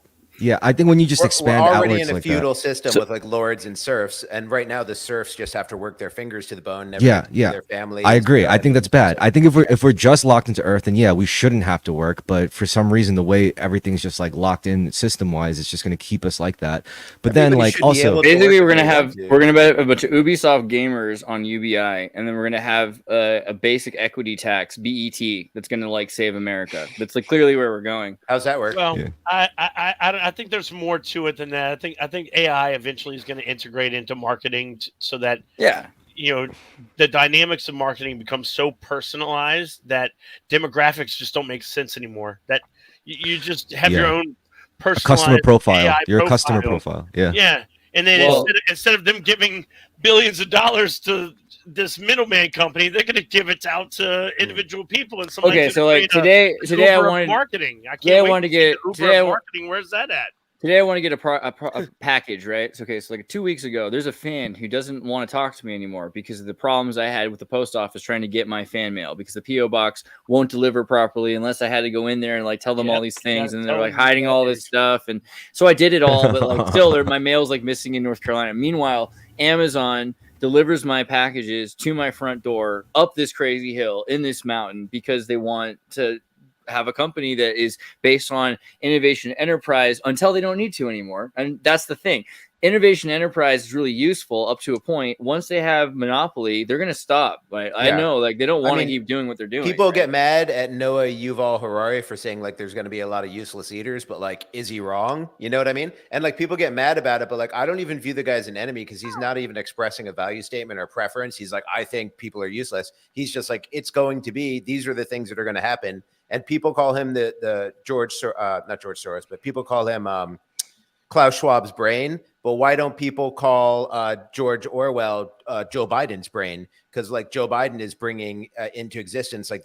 yeah, I think when you just expand we're already outwards in a like feudal that. system with like lords and serfs, and right now the serfs just have to work their fingers to the bone. Never Yeah, get to see yeah. their family. I agree. I think that's bad. I think if we're just locked into Earth, then yeah, we shouldn't have to work. But for some reason, the way everything's just like locked in system wise, it's just going to keep us like that. But then Everybody like should be also, able to Basically, work we're if gonna they have want to. we're gonna have a bunch of Ubisoft gamers on UBI, and then we're gonna have a basic equity tax (BET) that's gonna like save America. That's like clearly where we're going. How's that work? Well, Yeah. I think there's more to it than that. I think AI eventually is going to integrate into marketing so that Yeah, the dynamics of marketing become so personalized that demographics just don't make sense anymore. That you just have your Yeah. own a personalized customer profile. AI You're a customer profile. profile. Yeah. Yeah, and then Well- instead of them giving billions of dollars to this middleman company, they're going to give it out to individual people. And somebody's Okay, gonna so like create today I Uber of wanted marketing. I can't today I wait wanted to to see get- the today Uber I of wa- marketing. Where's that at? Today I want to get a package, right? So, okay, so like 2 weeks ago, there's a fan who doesn't want to talk to me anymore because of the problems I had with the post office trying to get my fan mail because the PO box won't deliver properly unless I had to go in there and like tell them all Yep, these things, gotta and they're tell like them hiding that all this stuff, and so I did it all, but like still, my mail's like missing in North Carolina. Meanwhile, Amazon delivers my packages to my front door up this crazy hill in this mountain because they want to have a company that is based on innovation enterprise until they don't need to anymore. And that's the thing. Innovation enterprise is really useful up to a point. Once they have monopoly, they're going to stop. Like I Yeah. know, like they don't want to mean, keep doing what they're doing. People right? get mad at Noah Yuval Harari for saying like there's going to be a lot of useless eaters, but like, is he wrong? You know what I mean? And like people get mad about it, but like I don't even view the guy as an enemy because he's not even expressing a value statement or preference. He's like, I think people are useless. He's just like, it's going to be. These are the things that are going to happen. And people call him the not George Soros, but people call him Klaus Schwab's brain. But why don't people call George Orwell Joe Biden's brain? Because like Joe Biden is bringing into existence like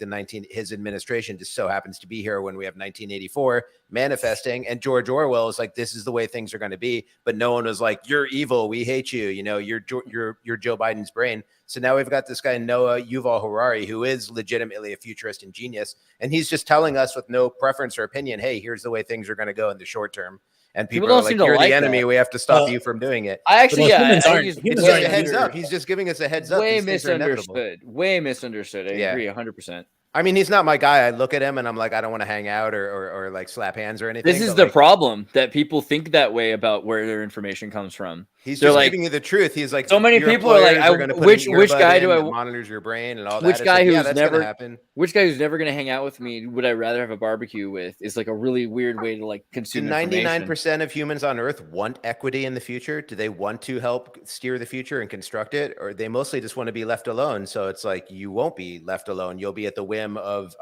his administration just so happens to be here when we have 1984 manifesting, and George Orwell is like, this is the way things are going to be. But no one was like, you're evil, we hate you. You know, you're Joe Biden's brain. So now we've got this guy Noah Yuval Harari, who is legitimately a futurist and genius, and he's just telling us with no preference or opinion, hey, here's the way things are going to go in the short term. And people don't are like, seem to you're like the enemy. that. We have to stop you from doing it. I actually, Well, yeah, humans I aren't- think humans It's just aren't a heads either. up. He's just giving us a heads up. way These things are inevitable. misunderstood. Way misunderstood. I Yeah. agree 100%. I mean, he's not my guy. I look at him and I'm like, I don't want to hang out or like slap hands or anything. This is but, the like, problem that people think that way about where their information comes from. He's They're just like- giving you the truth. He's like, So many your people are like, employers gonna put which an guy earbud do in I- that monitors your brain and all that. Which It's guy like, yeah, who's that's never- gonna happen. Which guy who's never going to hang out with me would I rather have a barbecue with is like a really weird way to like Do consume 99% of humans on Earth want equity in the future? Do they want to help steer the future and construct it, or they mostly just want to be left alone? So it's like you won't be left alone. You'll be at the whim of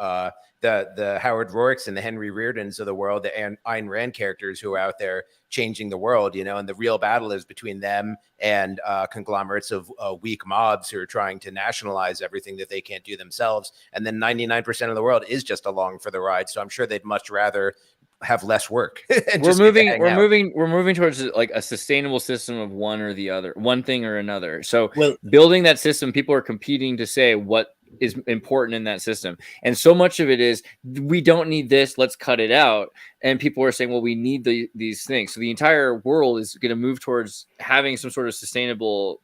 the Howard Rourkes and the Henry Reardons of the world, the Ayn Rand characters who are out there changing the world, you know, and the real battle is between them and conglomerates of weak mobs who are trying to nationalize everything that they can't do themselves. And then 99% of the world is just along for the ride. So I'm sure they'd much rather have less work. And We're just get to moving. hang We're out. moving. We're moving towards like a sustainable system of one or the other, one thing or another. So Well, building that system, people are competing to say what is important in that system, and so much of it is we don't need this. Let's cut it out. And people are saying, well, we need these things. So the entire world is going to move towards having some sort of sustainable.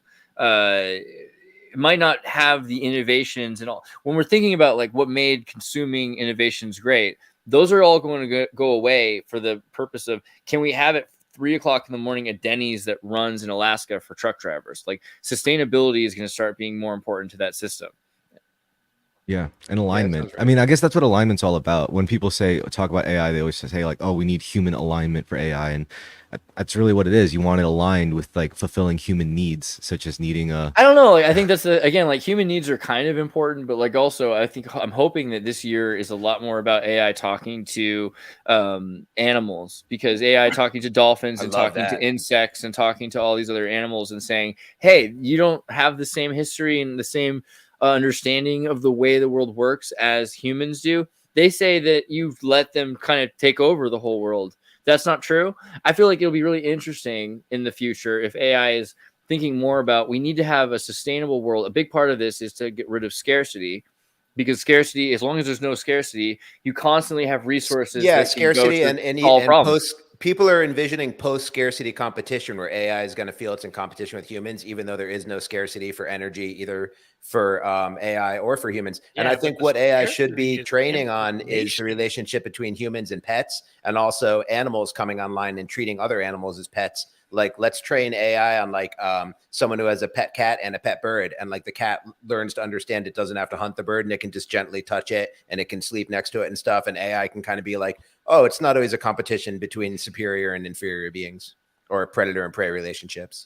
It might not have the innovations and all. When we're thinking about like what made consuming innovations great, those are all going to go away for the purpose of, can we have it 3 o'clock in the morning at Denny's that runs in Alaska for truck drivers? Like, sustainability is going to start being more important to that system. Yeah, and alignment. right. I mean, I guess that's what alignment's all about. When people talk about AI, they always say like, "Oh, we need human alignment for AI," and that's really what it is. You want it aligned with like fulfilling human needs, such as needing a. I don't know. Like, I think that's again, like, human needs are kind of important, but like also, I'm hoping that this year is a lot more about AI talking to animals, because AI talking to dolphins I and love talking to that. insects and talking to all these other animals and saying, "Hey, you don't have the same history and the same understanding of the way the world works as humans do." They say that you've let them kind of take over the whole world. That's not true. I feel like it'll be really interesting in the future if AI is thinking more about, we need to have a sustainable world. A big part of this is to get rid of scarcity, because scarcity, as long as there's no scarcity, you constantly have resources. Yeah, that can go scarcity to and solve problems. people are envisioning post-scarcity competition where AI is going to feel it's in competition with humans, even though there is no scarcity for energy, either for AI or for humans. And Yeah, I but think the what AI should scarcity be is training on is the information. relationship between humans and pets, and also animals coming online and treating other animals as pets. Like, let's train AI on like someone who has a pet cat and a pet bird, and like the cat learns to understand it doesn't have to hunt the bird, and it can just gently touch it, and it can sleep next to it and stuff. And AI can kind of be like, oh, it's not always a competition between superior and inferior beings, or predator and prey relationships.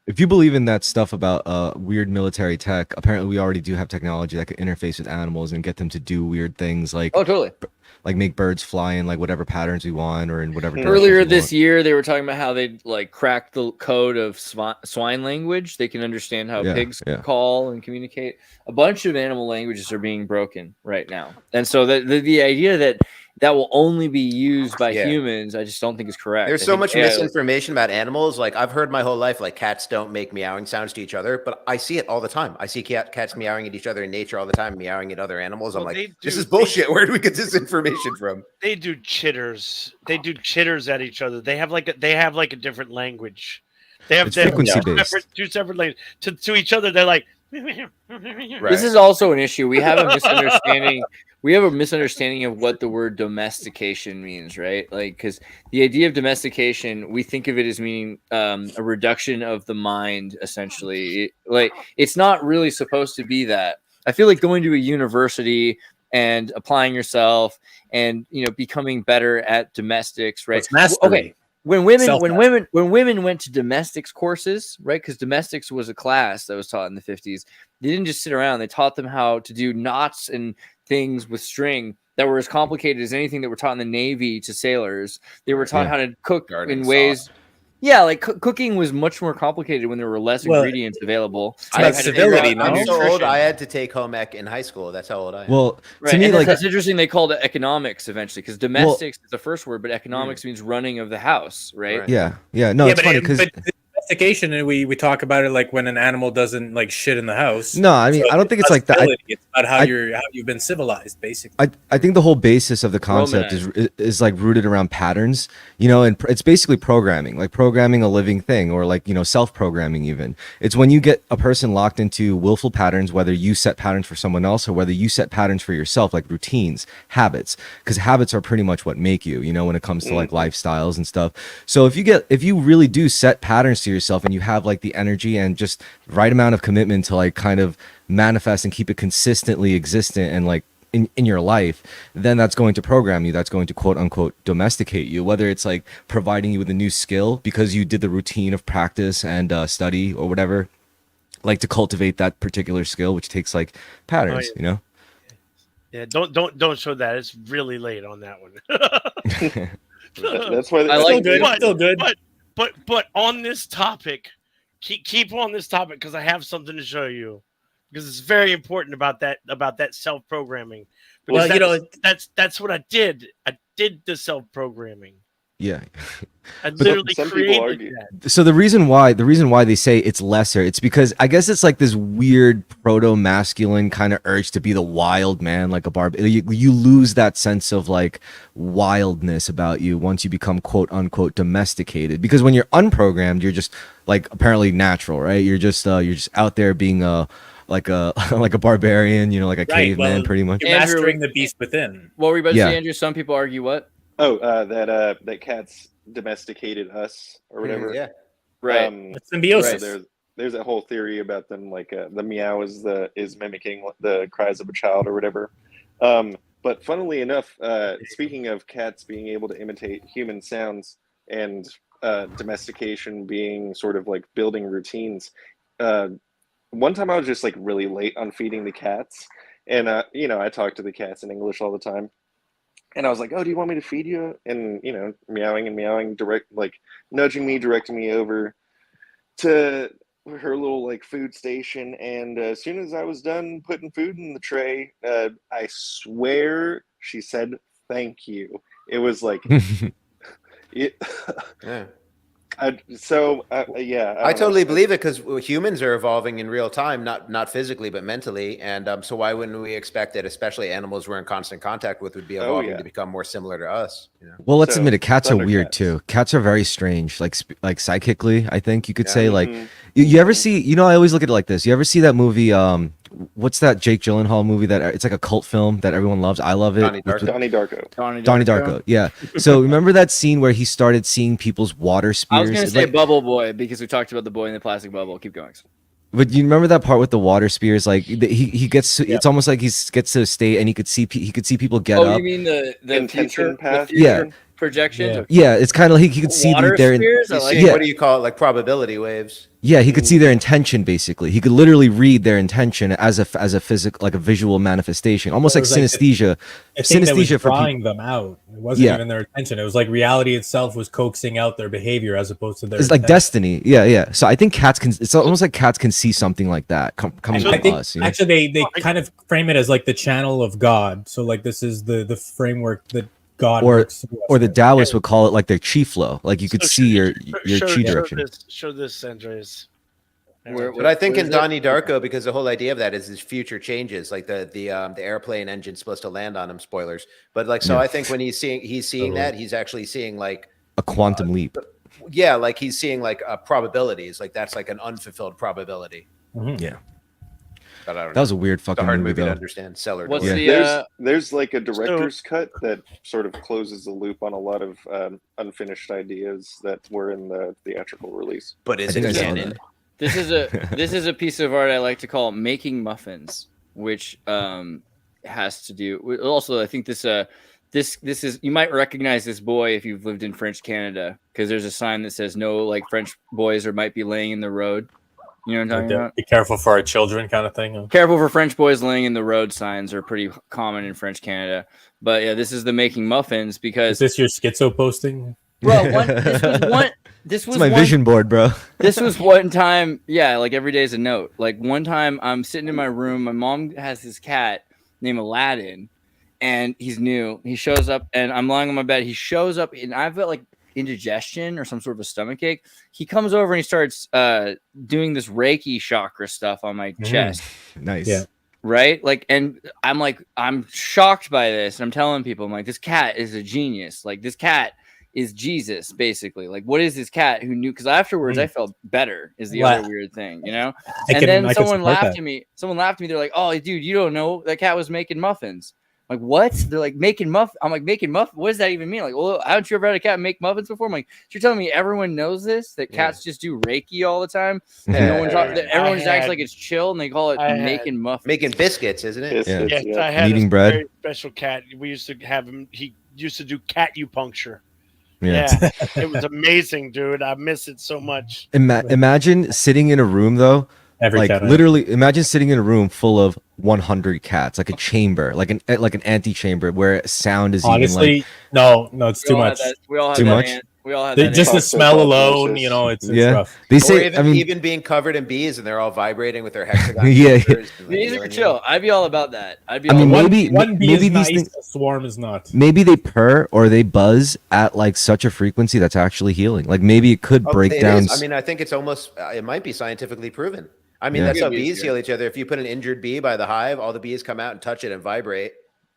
If you believe in that stuff about weird military tech, apparently we already do have technology that could interface with animals and get them to do weird things, like Oh, totally. make birds fly in like whatever patterns we want or in whatever directions Earlier we this want. year, they were talking about how they like cracked the code of swine language. They can understand how pigs call and communicate. A bunch of animal languages are being broken right now, and so the idea that will only be used by humans, I just don't think is correct. There's so much misinformation about animals. Like, I've heard my whole life, like, cats don't make meowing sounds to each other, but I see it all the time. I see cats meowing at each other in nature all the time, meowing at other animals. I'm like, this is bullshit. Where do we get this information from? They do chitters. They do chitters at each other. They have like a different language. They have frequency based. two separate languages to each other. They're like. Right. This is also an issue. We have a misunderstanding. We have a misunderstanding of what the word domestication means, right? Like, because the idea of domestication, we think of it as meaning a reduction of the mind, essentially. Like, it's not really supposed to be that. I feel like going to a university and applying yourself and, you know, becoming better at domestics, right? It's mastery. Okay. When women went to domestics courses, right? Because domestics was a class that was taught in the 50s. They didn't just sit around. They taught them how to do knots and things with string that were as complicated as anything that were taught in the Navy to sailors. They were taught how to cook in ways. Yeah, like cooking was much more complicated when there were less ingredients available. It's about civility, I'm no? so old, I had to take home ec in high school. That's how old I am. Well, right. to me, like, that's interesting. They called it economics eventually, because domestics is the first word, but economics means running of the house, right? Yeah. No, it's funny because domestication, and we talk about it like when an animal doesn't like shit in the house. No, I mean, I don't think it's like that. It's about how you've been civilized, basically. I think the whole basis of the concept is like rooted around patterns, you know, and it's basically programming, like programming a living thing, or like, you know, self-programming even. It's when you get a person locked into willful patterns, whether you set patterns for someone else or whether you set patterns for yourself, like routines, habits, because habits are pretty much what make you, you know, when it comes to like lifestyles and stuff. So if you really do set patterns to yourself and you have like the energy and just right amount of commitment to like kind of manifest and keep it consistently existent and like in your life, then that's going to program you. That's going to quote unquote domesticate you, whether it's like providing you with a new skill because you did the routine of practice and study or whatever, like to cultivate that particular skill, which takes like patterns, you know? Yeah, don't show that. It's really late on that one. That's why I like still good. But on this topic, keep on this topic because I have something to show you. Because it's very important about that self-programming. Because that's what I did. I did the self-programming. Yeah. I literally some people argue. created that. So the reason why they say it's lesser, it's because I guess it's like this weird proto-masculine kind of urge to be the wild man, like a barb. You lose that sense of like wildness about you once you become quote unquote domesticated. Because when you're unprogrammed, you're just like apparently natural, right? You're just out there being a like a like a barbarian, you know, like a Right, caveman, well, pretty much. You're Andrew, mastering the beast within. What were you about to Yeah. say, Andrew? Some people argue what? Oh, that cats domesticated us or whatever. Yeah. Right. It's symbiosis. Yeah, there's that whole theory about them, like the meow is mimicking the cries of a child or whatever. But funnily enough, speaking of cats being able to imitate human sounds and domestication being sort of like building routines, one time I was just like really late on feeding the cats, and you know, I talk to the cats in English all the time. And I was like, "Oh, do you want me to feed you?" And you know, meowing and meowing, nudging me, directing me over to her little like food station. And as soon as I was done putting food in the tray, I swear she said thank you. It was like it. Yeah. I totally believe it because humans are evolving in real time, not physically but mentally, and so why wouldn't we expect that, especially animals we're in constant contact with, would be evolving to become more similar to us? You know? Well, let's So, admit it. Cats are weird Thundercats. too. Cats are very strange, like psychically. I think you could say like Mhm. you ever see. You know, I always look at it like this. You ever see that movie? What's that Jake Gyllenhaal movie that it's like a cult film that everyone loves? I love it. Donnie with- Darko. Donnie Darko. Donnie Darko. Yeah. So remember that scene where he started seeing people's water spears? I was going to It's say like- Bubble Boy because we talked about the boy in the plastic bubble. Keep going. But you remember that part with the water spears? Like he gets. To, It's almost like gets to a state, and he could see people get Oh, up. you mean the Intention future, path? the future Yeah. projections? Yeah. Yeah, it's kind of like he could see Water their. spears? I You like see, Yeah. what do you call it? Like probability waves. Yeah, he could see their intention. Basically, he could literally read their intention as a physical, like a visual manifestation, almost It like was like synesthesia. I think that was Synesthesia for people. drawing them out. It wasn't Yeah. even their intention. It was like reality itself was coaxing out their behavior as opposed to their. It's like intention. destiny. Yeah. So I think cats can. It's almost like cats can see something like that coming I from think us. You know? actually they kind of frame it as like the channel of God. So like this is the framework that God Or- works through us Or the with. Taoists would call it like their chi flow. Like you could So see your show, chi show direction. Show this, Andreas. But I think What in is it? Donnie Darko, because the whole idea of that is his future changes, like the airplane engine's supposed to land on him. Spoilers, but like so, Yeah. I think when he's seeing Totally. that, he's actually seeing like A quantum leap. yeah, like he's seeing like probabilities, like that's like an unfulfilled probability. Mhm. Yeah. But I don't That know. was a weird It's a fucking hard movie movie to though. understand. Seller. What's door. the There's like a director's cut that sort of closes the loop on a lot of unfinished ideas that were in the theatrical release. But is I think it I saw canon? that. this is a piece of art I like to call making muffins, which has to do also I think this is, you might recognize this boy if you've lived in French Canada, because there's a sign that says no like French boys or might be laying in the road. You know what I'm talking about? Be careful for our children, kind of thing. Careful for French boys laying in the road signs are pretty common in French Canada. But yeah, this is the making muffins Is because this your schizo posting? bro, this was It's my one vision board, bro. this was one time, yeah, like every day is a note. Like one time I'm sitting in my room, my mom has this cat named Aladdin, and he's new. He shows up and I'm lying on my bed. He shows up and I've got like indigestion or some sort of a stomach ache. He comes over and he starts doing this Reiki chakra stuff on my chest. Nice. Yeah. Right? Like, and I'm shocked by this. And I'm telling people, I'm like, this cat is a genius. Like, this cat is Jesus, basically. Like, what is this cat who knew? Because afterwards, I felt better, is the other weird thing, you know? And then someone laughed at me. Someone laughed at me. They're like, oh, dude, you don't know. That cat was making muffins. I'm like, what? They're like, making muffins. I'm like, making muffins? What does that even mean? Like, well, haven't you ever had a cat make muffins before? I'm like, so you're telling me everyone knows this? That cats just do Reiki all the time? And no one that everyone just acts like it's chill and they call it making muffins. Making biscuits, isn't it? Biscuits, Yeah. Yes, yeah. I had Eating a bread. very special cat. We used to have him. He used to do acupuncture. Yeah. Yeah, it was amazing, dude. I miss it so much. Imagine sitting in a room though, Every like cat I- literally. Imagine sitting in a room full of 100 cats, like a chamber, like an antechamber where sound is Honestly, even no, it's We too all had much. that- We all had Too that much? We all had They- that just the ant- smell alone, Toxoplasmosis. you know, it's Yeah. rough. They Or say. even, I mean, even being covered in bees and they're all vibrating with their hexagon. Yeah. fingers and, like, These are healing you. chill. I'd be all about that. I'd be I all mean, about maybe- one bee maybe is these nice, things- a swarm is not. maybe they purr or they buzz at like such a frequency that's actually healing. Like maybe it could Oh, break it down. is. I mean, I think it's almost. It might be scientifically proven. I mean, Yeah. that's how Good bees bees, heal each other. If you put an injured bee by the hive, all the bees come out and touch it and vibrate.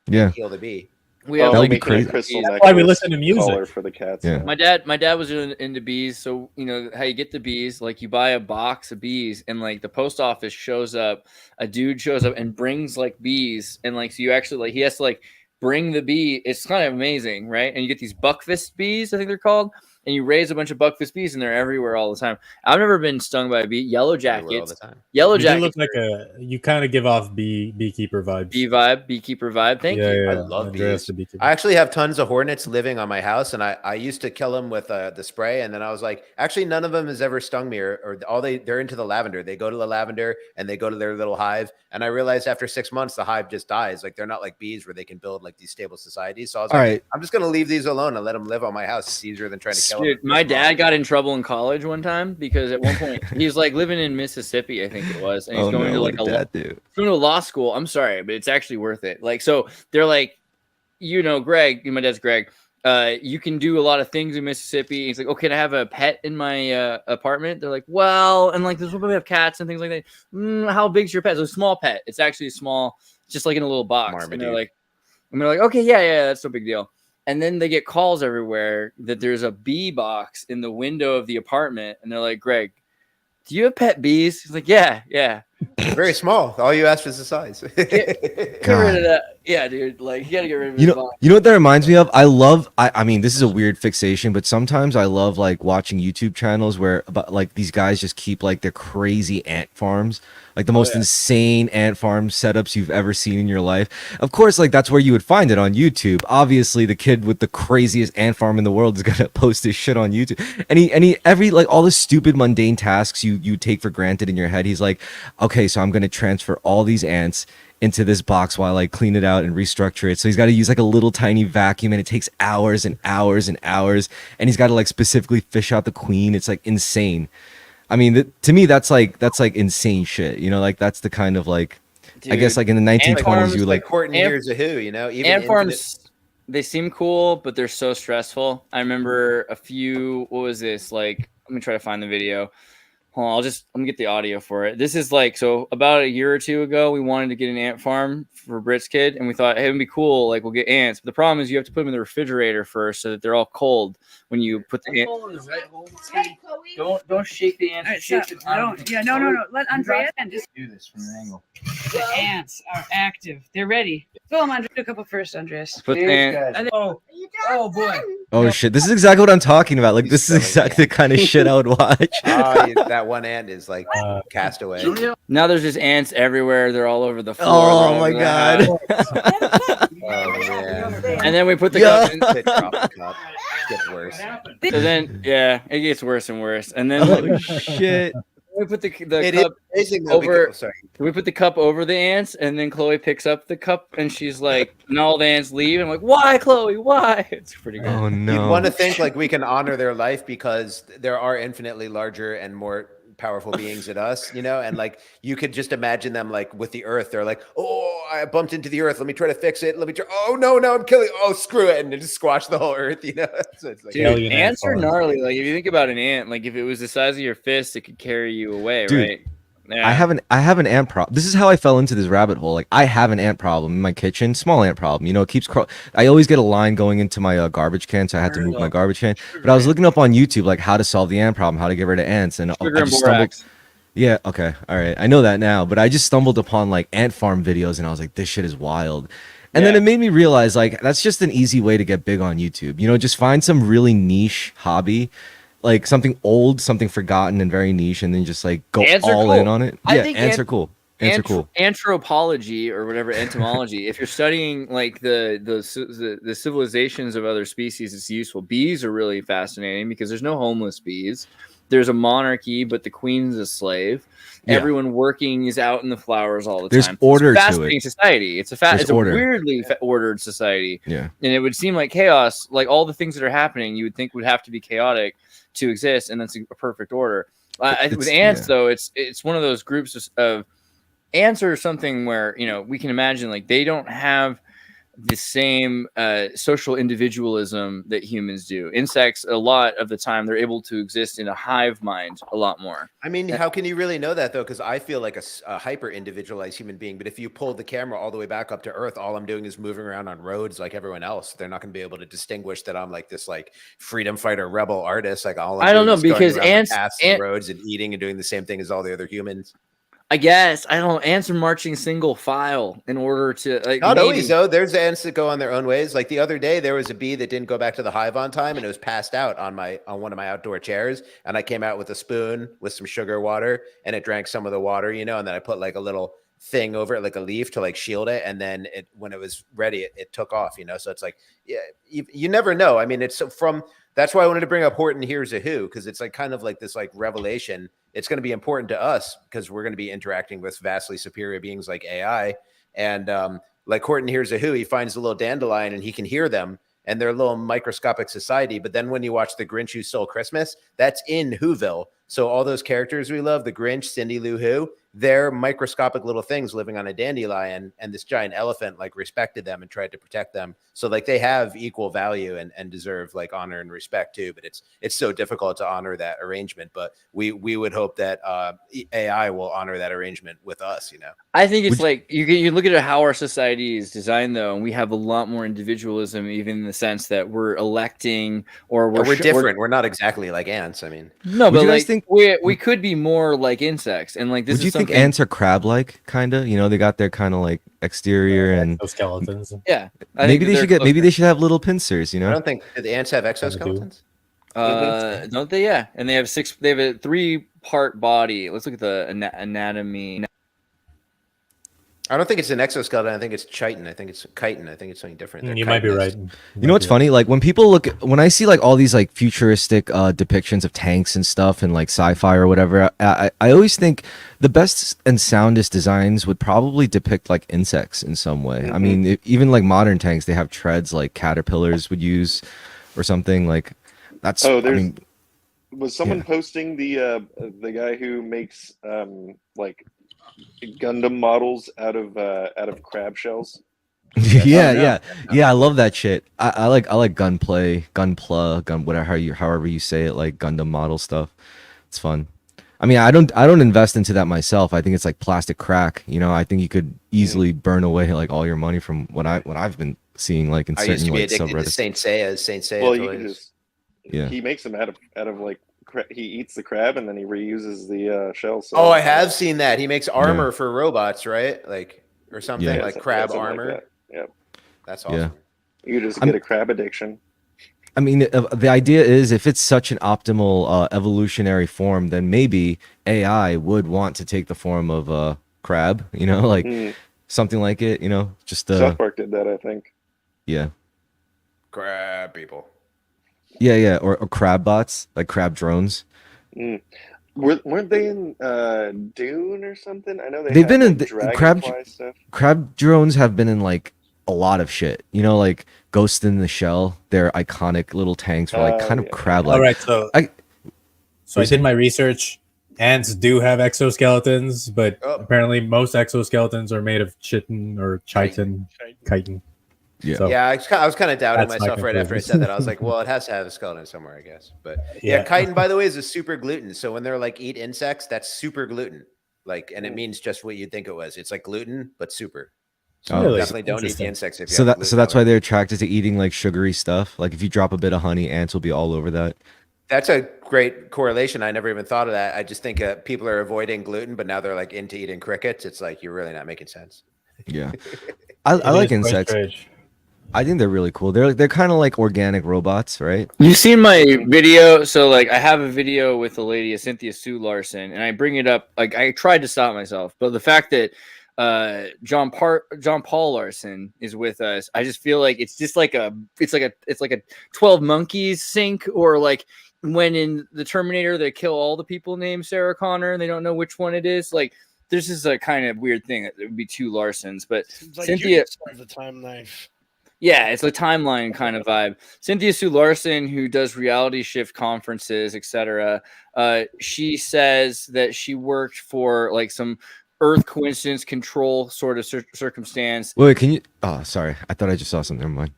Yeah. Heal the bee. We have That would like be making a crazy. crystal That's why we necklace listen to music. collar for the cats. Yeah. now. My dad was into bees, so you know how you get the bees. Like you buy a box of bees, and like the post office shows up, a dude shows up and brings like bees, and like so you actually like he has to like bring the bee. It's kind of amazing, right? And you get these buckfist bees, I think they're called, and you raise a bunch of buckfist bees, and they're everywhere all the time. I've never been stung by a bee. Yellow Everywhere all the jackets, time. yellow You do jackets, look like you kind of give off beekeeper vibes. beekeeper vibe. Thank yeah, you. yeah. I love Andreas bees. the beekeeper. I actually have tons of hornets living on my house, and I used to kill them with the spray, and then I was like, actually, none of them has ever stung me, or all they're into the lavender. They go to the lavender and they go to their little hive, and I realized after 6 months the hive just dies. Like they're not like bees where they can build like these stable societies. So I was All like, right. I'm just gonna leave these alone and let them live on my house. It's easier than trying to kill them. Dude, my dad got in trouble in college one time because at one point he was like living in Mississippi, I think it was, and he's Oh going no, to what like did Dad do? going to law school. I'm sorry, but it's actually worth it. Like, so they're like, you know, Greg, my dad's Greg. You can do a lot of things in Mississippi. He's like, oh, can I have a pet in my apartment? They're like, well, and like, there's we have cats and things like that. How big's your pet? It's a small pet. It's actually a small, just like in a little box. And they're like, okay, yeah, that's no big deal. And then they get calls everywhere that there's a bee box in the window of the apartment, and they're like, Greg, do you have pet bees? He's like, yeah. Very small. All you asked was the size. Get rid of that. Yeah, dude. Like, you gotta get rid of You his know, box. you know what that reminds me of? I mean, this is a weird fixation, but sometimes I love like watching YouTube channels where about like these guys just keep like their crazy ant farms, like the most insane ant farm setups you've ever seen in your life. Of course, like that's where you would find it on YouTube. Obviously, the kid with the craziest ant farm in the world is gonna post his shit on YouTube. And every like all the stupid mundane tasks you take for granted in your head, he's like, okay, so I'm gonna transfer all these ants into this box while I clean it out and restructure it. So he's got to use like a little tiny vacuum, and it takes hours and hours and hours. And he's got to like specifically fish out the queen. It's like insane. I mean, to me, that's like insane shit. You know, like that's the kind of like, I guess like in the 1920s, you like like Courting Here's a Who, you know, even Ant farms, they seem cool, but they're so stressful. I remember what was this? Like, let me try to find the video. Hold on, let me get the audio for it. This is like, so about a year or two ago, we wanted to get an ant farm for Britt's kid, and we thought, hey, it'd be cool. Like, we'll get ants. But the problem is you have to put them in the refrigerator first so that they're all cold when you put the ant. Hey, Chloe. Don't shake the ants. No. Let Andrea and just do this from an angle. The ants are active. They're ready. Film, Andrea. Do a couple first, Andreas. Put the ant. Oh boy. oh shit, this is exactly what I'm talking about. Like this is exactly the kind of shit I would watch. That one ant is like Castaway. Now there's just ants everywhere. They're all over the floor. Oh my god. Oh man. And then we put the cup in. It dropped the cup. It gets worse. So then, yeah, it gets worse and worse. And then Oh shit. we put the It is cup amazing though, over. because, sorry. We put the cup over the ants, and then Chloe picks up the cup, and she's like, and all the ants leave. I'm like, why, Chloe? Why? It's pretty good. Oh You'd no. want to think like we can honor their life because there are infinitely larger and more powerful beings than us, you know, and like you could just imagine them like with the earth. They're like, oh, I bumped into the earth. Let me try to fix it. Let me try. Oh no, I'm killing. Oh, screw it, and just squash the whole earth, you know. So it's like, Dude, Alien ants ant are farm. gnarly. Like if you think about an ant, like if it was the size of your fist, it could carry you away, Dude, right? Yeah. I have an ant problem. This is how I fell into this rabbit hole. Like I have an ant problem in my kitchen, small ant problem. You know, it keeps. I always get a line going into my garbage can, so I had to move my garbage can. But I was looking up on YouTube like how to solve the ant problem, how to get rid of ants, and Sugar I and just stumbled. borax. Yeah, okay, all right, I know that now. But I just stumbled upon like ant farm videos, and I was like, this shit is wild. And then Yeah. it made me realize like that's just an easy way to get big on YouTube. You know, just find some really niche hobby. Like something old, something forgotten and very niche, and then just like go Ants are all cool. in on it. I Yeah, think ants are cool. Ants are cool. Anthropology or whatever entomology. If you're studying like the civilizations of other species, it's useful. Bees are really fascinating because there's no homeless bees. There's a monarchy, but the queen's a slave. Yeah. Everyone working is out in the flowers all the There's time. order it's a to fascinating it. society. It's There's a order. weirdly ordered society. Yeah. And it would seem like chaos, like all the things that are happening, you would think would have to be chaotic to exist, and that's a perfect order. With ants, though, it's one of those groups of ants are something where, you know, we can imagine like they don't have the same social individualism that humans do. Insects, a lot of the time, they're able to exist in a hive mind a lot more. I mean, how can you really know that though? Because I feel like a hyper individualized human being. But if you pull the camera all the way back up to Earth, all I'm doing is moving around on roads like everyone else. They're not going to be able to distinguish that I'm like this like freedom fighter rebel artist. Like all I'm I don't doing know, is going because around the ants, paths and roads and eating and doing the same thing as all the other humans. I guess I don't know. Ants are marching single file in order to like. Not maybe, always though. There's ants that go on their own ways. Like the other day, there was a bee that didn't go back to the hive on time, and it was passed out on one of my outdoor chairs. And I came out with a spoon with some sugar water, and it drank some of the water, you know. And then I put like a little thing over it, like a leaf, to like shield it. And then when it was ready, it took off, you know. So it's like, yeah, you never know. I mean, it's from. That's why I wanted to bring up Horton Hears a Who, because it's like kind of like this like revelation. It's going to be important to us because we're going to be interacting with vastly superior beings like AI. And like Horton Hears a Who, he finds a little dandelion and he can hear them, and they're a little microscopic society. But then when you watch The Grinch Who Stole Christmas, that's in Whoville. So all those characters we love, the Grinch, Cindy Lou Who, they're microscopic little things living on a dandelion, and this giant elephant like respected them and tried to protect them. So like they have equal value and deserve like honor and respect too. But it's so difficult to honor that arrangement. But we would hope that AI will honor that arrangement with us, you know. I think it's like you look at how our society is designed though, and we have a lot more individualism, even in the sense that we're electing or we're different. We're not exactly like ants. I mean, no, Would but you guys like think- we could be more like insects, and like this Would is you think something- ants are crab-like, kind of? You know, they got their kind of like exterior, and skeletons. Yeah, maybe they should maybe they should have little pincers. You I know, don't think the ants have exoskeletons. don't they? Yeah, and they have They have a 3-part body. Let's look at the anatomy. I don't think it's an exoskeleton. I think it's chitin. I think it's chitin. I think it's something different. They're You might be right. chitinous. you know what's funny? Like when I see like all these like futuristic depictions of tanks and stuff and like sci-fi or whatever, I always think the best and soundest designs would probably depict like insects in some way. I mean, even like modern tanks, they have treads like caterpillars would use or something like that's. Oh, I there's mean, was someone yeah. posting the guy who makes like Gundam models out of crab shells. yeah. I love that shit. I like gunplay, however you say it, like Gundam model stuff. It's fun. I mean, I don't invest into that myself. I think it's like plastic crack. You know, I think you could easily burn away like all your money from what I've been seeing like in I used certain to be like addicted to subreddits. Saint Seiya. Well, you can toys. just Yeah. He makes them out of like he eats the crab and then he reuses the shell. So Oh, I have seen that. He makes armor for robots, right? Like or something Yeah. like crab something armor. Like that. Yeah, That's awesome. Yeah. you just get a crab addiction. I mean, the idea is if it's such an optimal evolutionary form, then maybe AI would want to take the form of a crab, you know, like something like it, you know, just South Park did that, I think. yeah. Crab people. Yeah, or crab bots, like crab drones. Weren't they in Dune or something? I know They've been in like, the crab dragonfly stuff. crab drones have been in like a lot of shit. You know, like Ghost in the Shell, their iconic little tanks were like kind of Yeah. crab-like. All right, so I did my research. Ants do have exoskeletons, but apparently most exoskeletons are made of chitin or chitin. Yeah. So, Yeah, I was kind of doubting That's my myself right after I conclusion. said that. I was like, well, it has to have a skeleton somewhere, I guess. But yeah, chitin, by the way, is a super gluten. So when they're like eat insects, that's super gluten. Like, and it means just what you'd think it was. It's like gluten, but super. So Really? definitely don't eat the insects if you So have that's gluten why they're attracted to eating like sugary stuff. Like if you drop a bit of honey, ants will be all over that. That's a great correlation. I never even thought of that. I just think people are avoiding gluten, but now they're like into eating crickets. It's like you're really not making sense. Yeah. I like insects. I think they're really cool. They're kind of like organic robots, right? You've seen my video, so like I have a video with the lady Cynthia Sue Larson, and I bring it up. Like I tried to stop myself, but the fact that John Paul Larson is with us, I just feel like it's just like a 12 Monkeys sync, or like when in the Terminator they kill all the people named Sarah Connor and they don't know which one it is. Like this is a kind of weird thing that it would be two Larsons, but Like Cynthia. the time knife. Yeah, it's a timeline kind of vibe. Cynthia Sue Larson, who does reality shift conferences, etc. She says that she worked for like some Earth coincidence control sort of circumstance. Wait, can you? Oh, sorry. I thought I just saw something. Never mind.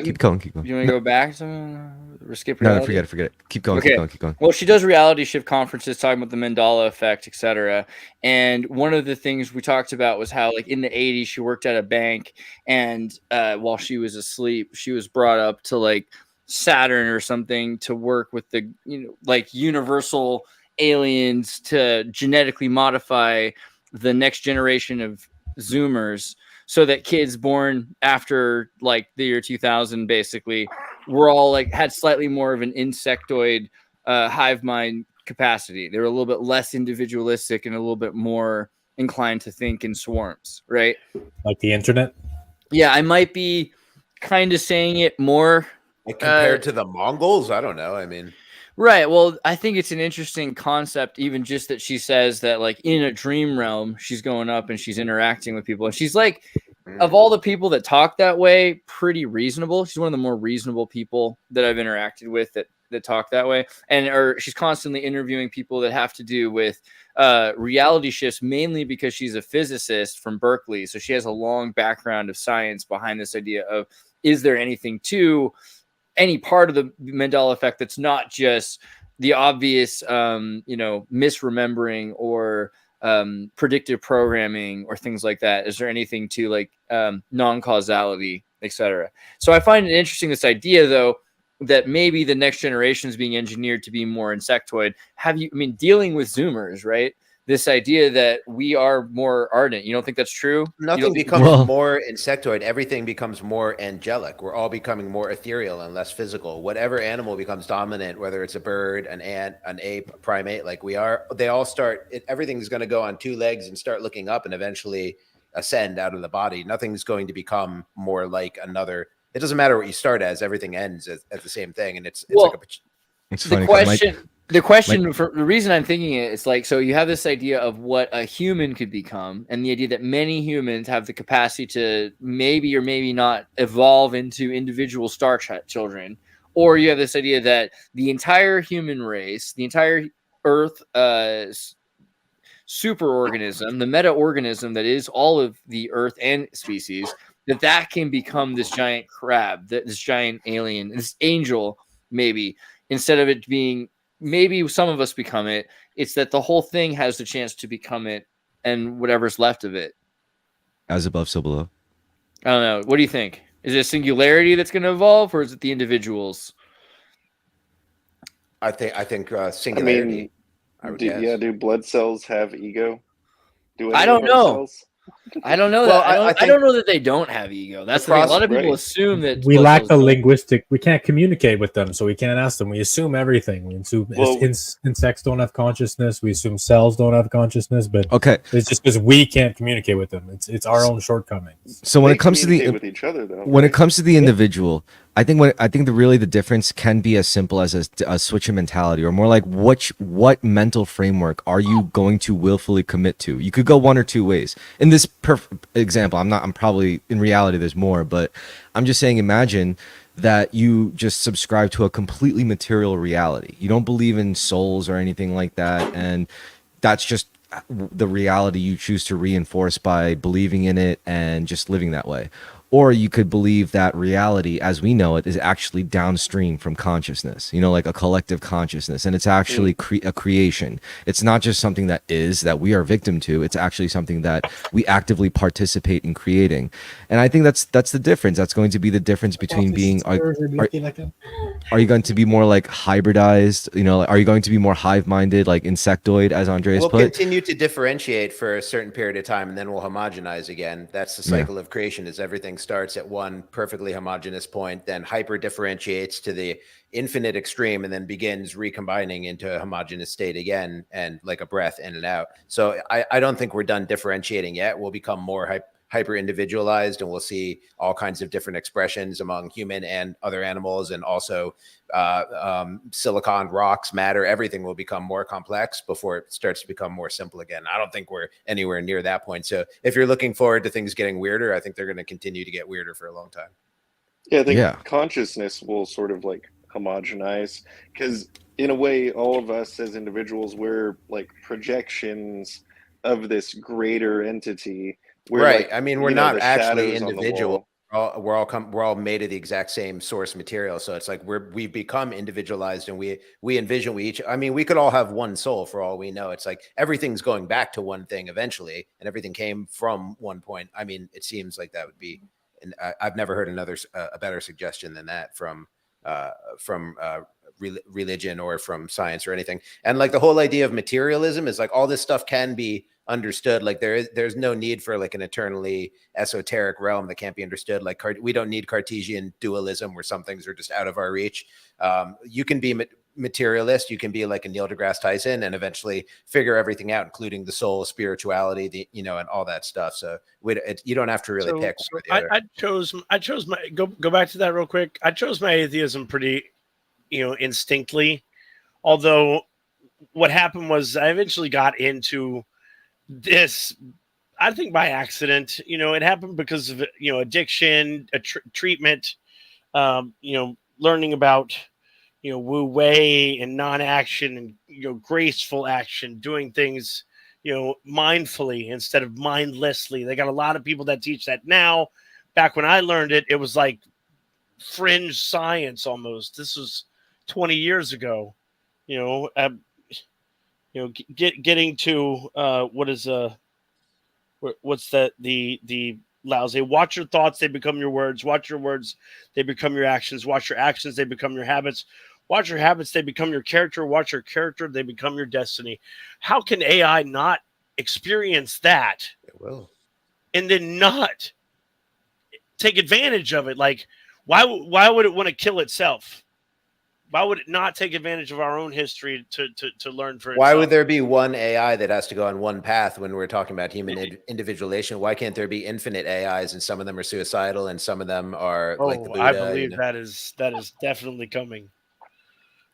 Keep going. Keep going. You want to go back to or skip No, reality? forget it. Keep going. Okay. Keep going. Well, she does reality shift conferences talking about the Mandela effect, etc. And one of the things we talked about was how, like, in the 80s, she worked at a bank, and while she was asleep, she was brought up to like Saturn or something to work with the, like, universal aliens to genetically modify the next generation of Zoomers, so that kids born after like the year 2000 basically were all like had slightly more of an insectoid hive mind capacity. They were a little bit less individualistic and a little bit more inclined to think in swarms, right? Like the internet. Yeah, I might be kind of saying it more Like compared to the Mongols, I don't know. I mean, right. Well, I think it's an interesting concept, even just that she says that, like, in a dream realm, she's going up and she's interacting with people. And she's like, of all the people that talk that way, pretty reasonable. She's one of the more reasonable people that I've interacted with that talk that way. And she's constantly interviewing people that have to do with reality shifts, mainly because she's a physicist from Berkeley. So she has a long background of science behind this idea of, is there anything to any part of the Mandela effect that's not just the obvious, misremembering or predictive programming or things like that? Is there anything to like non-causality, etc.? So I find it interesting, this idea, though, that maybe the next generation is being engineered to be more insectoid. Dealing with Zoomers, right? This idea that we are more ardent. You don't think that's true? Nothing becomes more insectoid. Everything becomes more angelic. We're all becoming more ethereal and less physical. Whatever animal becomes dominant, whether it's a bird, an ant, an ape, a primate, like we are, they all start, everything's going to go on two legs and start looking up and eventually ascend out of the body. Nothing's going to become more like another. It doesn't matter what you start as. Everything ends at the same thing. And it's like a... It's funny. The question, for the reason I'm thinking it, it's like, so you have this idea of what a human could become, and the idea that many humans have the capacity to maybe or maybe not evolve into individual star children, or you have this idea that the entire human race, the entire Earth superorganism, the meta-organism that is all of the Earth and species, that can become this giant crab, this giant alien, this angel, maybe, instead of it being... maybe some of us become it. It's that the whole thing has the chance to become it, and whatever's left of it. As above, so below. I don't know. What do you think? Is it a singularity that's going to evolve, or is it the individuals? I think singularity. Do blood cells have ego? I don't know. I don't know that. I don't know that they don't have ego. That's the thing. A lot of people assume that we lack the linguistic. We can't communicate with them, so we can't ask them. We assume everything. We assume insects don't have consciousness. We assume cells don't have consciousness. But it's just because we can't communicate with them. It's our own shortcomings. So when it comes to the with each other, though, when it comes to the individual, I think the difference can be as simple as a switch in mentality, or more like what mental framework are you going to willfully commit to? You could go one or two ways. In this example, I'm probably, in reality there's more, but I'm just saying, imagine that you just subscribe to a completely material reality. You don't believe in souls or anything like that, and that's just the reality you choose to reinforce by believing in it and just living that way. Or you could believe that reality as we know it is actually downstream from consciousness, like a collective consciousness. And it's actually a creation. It's not just something that we are victim to. It's actually something that we actively participate in creating. And I think that's the difference. That's going to be the difference between being... Are you going to be more like hybridized? Are you going to be more hive-minded, like insectoid, as Andreas put? We'll continue to differentiate for a certain period of time, and then we'll homogenize again. That's the cycle of creation, is everything starts at one perfectly homogeneous point, then hyper differentiates to the infinite extreme, and then begins recombining into a homogeneous state again, and like a breath in and out. So I don't think we're done differentiating yet. We'll become more hyper individualized, and we'll see all kinds of different expressions among human and other animals, and also silicon, rocks, matter. Everything will become more complex before it starts to become more simple again. I don't think we're anywhere near that point. So if you're looking forward to things getting weirder, I think they're going to continue to get weirder for a long time. Yeah, I think consciousness will sort of like homogenize, because in a way all of us as individuals, we're like projections of this greater entity. We're Right. like, I mean, we're you know, not the actually shadows on the individual. wall. We're all made of the exact same source material. So it's like we've become individualized, and we envision we each. I mean, we could all have one soul for all we know. It's like everything's going back to one thing eventually, and everything came from one point. I mean, it seems like that would be. And I've never heard a better suggestion than that from religion or from science or anything. And like the whole idea of materialism is like all this stuff can be understood. Like there's no need for like an eternally esoteric realm that can't be understood. Like we don't need Cartesian dualism where some things are just out of our reach. You can be materialist, you can be like a Neil deGrasse Tyson and eventually figure everything out, including the soul, spirituality, and all that stuff. So you don't have to really pick one or the other. I chose my go back to that real quick. I chose my atheism pretty, instinctively. Although what happened was I eventually got into this, I think by accident. It happened because of addiction, treatment, learning about Wu Wei and non-action and graceful action, doing things mindfully instead of mindlessly. They got a lot of people that teach that now. Back when I learned it, it was like fringe science almost. This was 20 years ago. Getting to what's the lousy, watch your thoughts, they become your words. Watch your words, they become your actions. Watch your actions, they become your habits. Watch your habits, they become your character. Watch your character, they become your destiny. How can AI not experience that? It will. And then not take advantage of it? Like, why would it want to kill itself? Why would it not take advantage of our own history to learn for itself? Why would there be one AI that has to go on one path when we're talking about human individualization? Why can't there be infinite AIs and some of them are suicidal and some of them are like the Buddha? I believe that is definitely coming.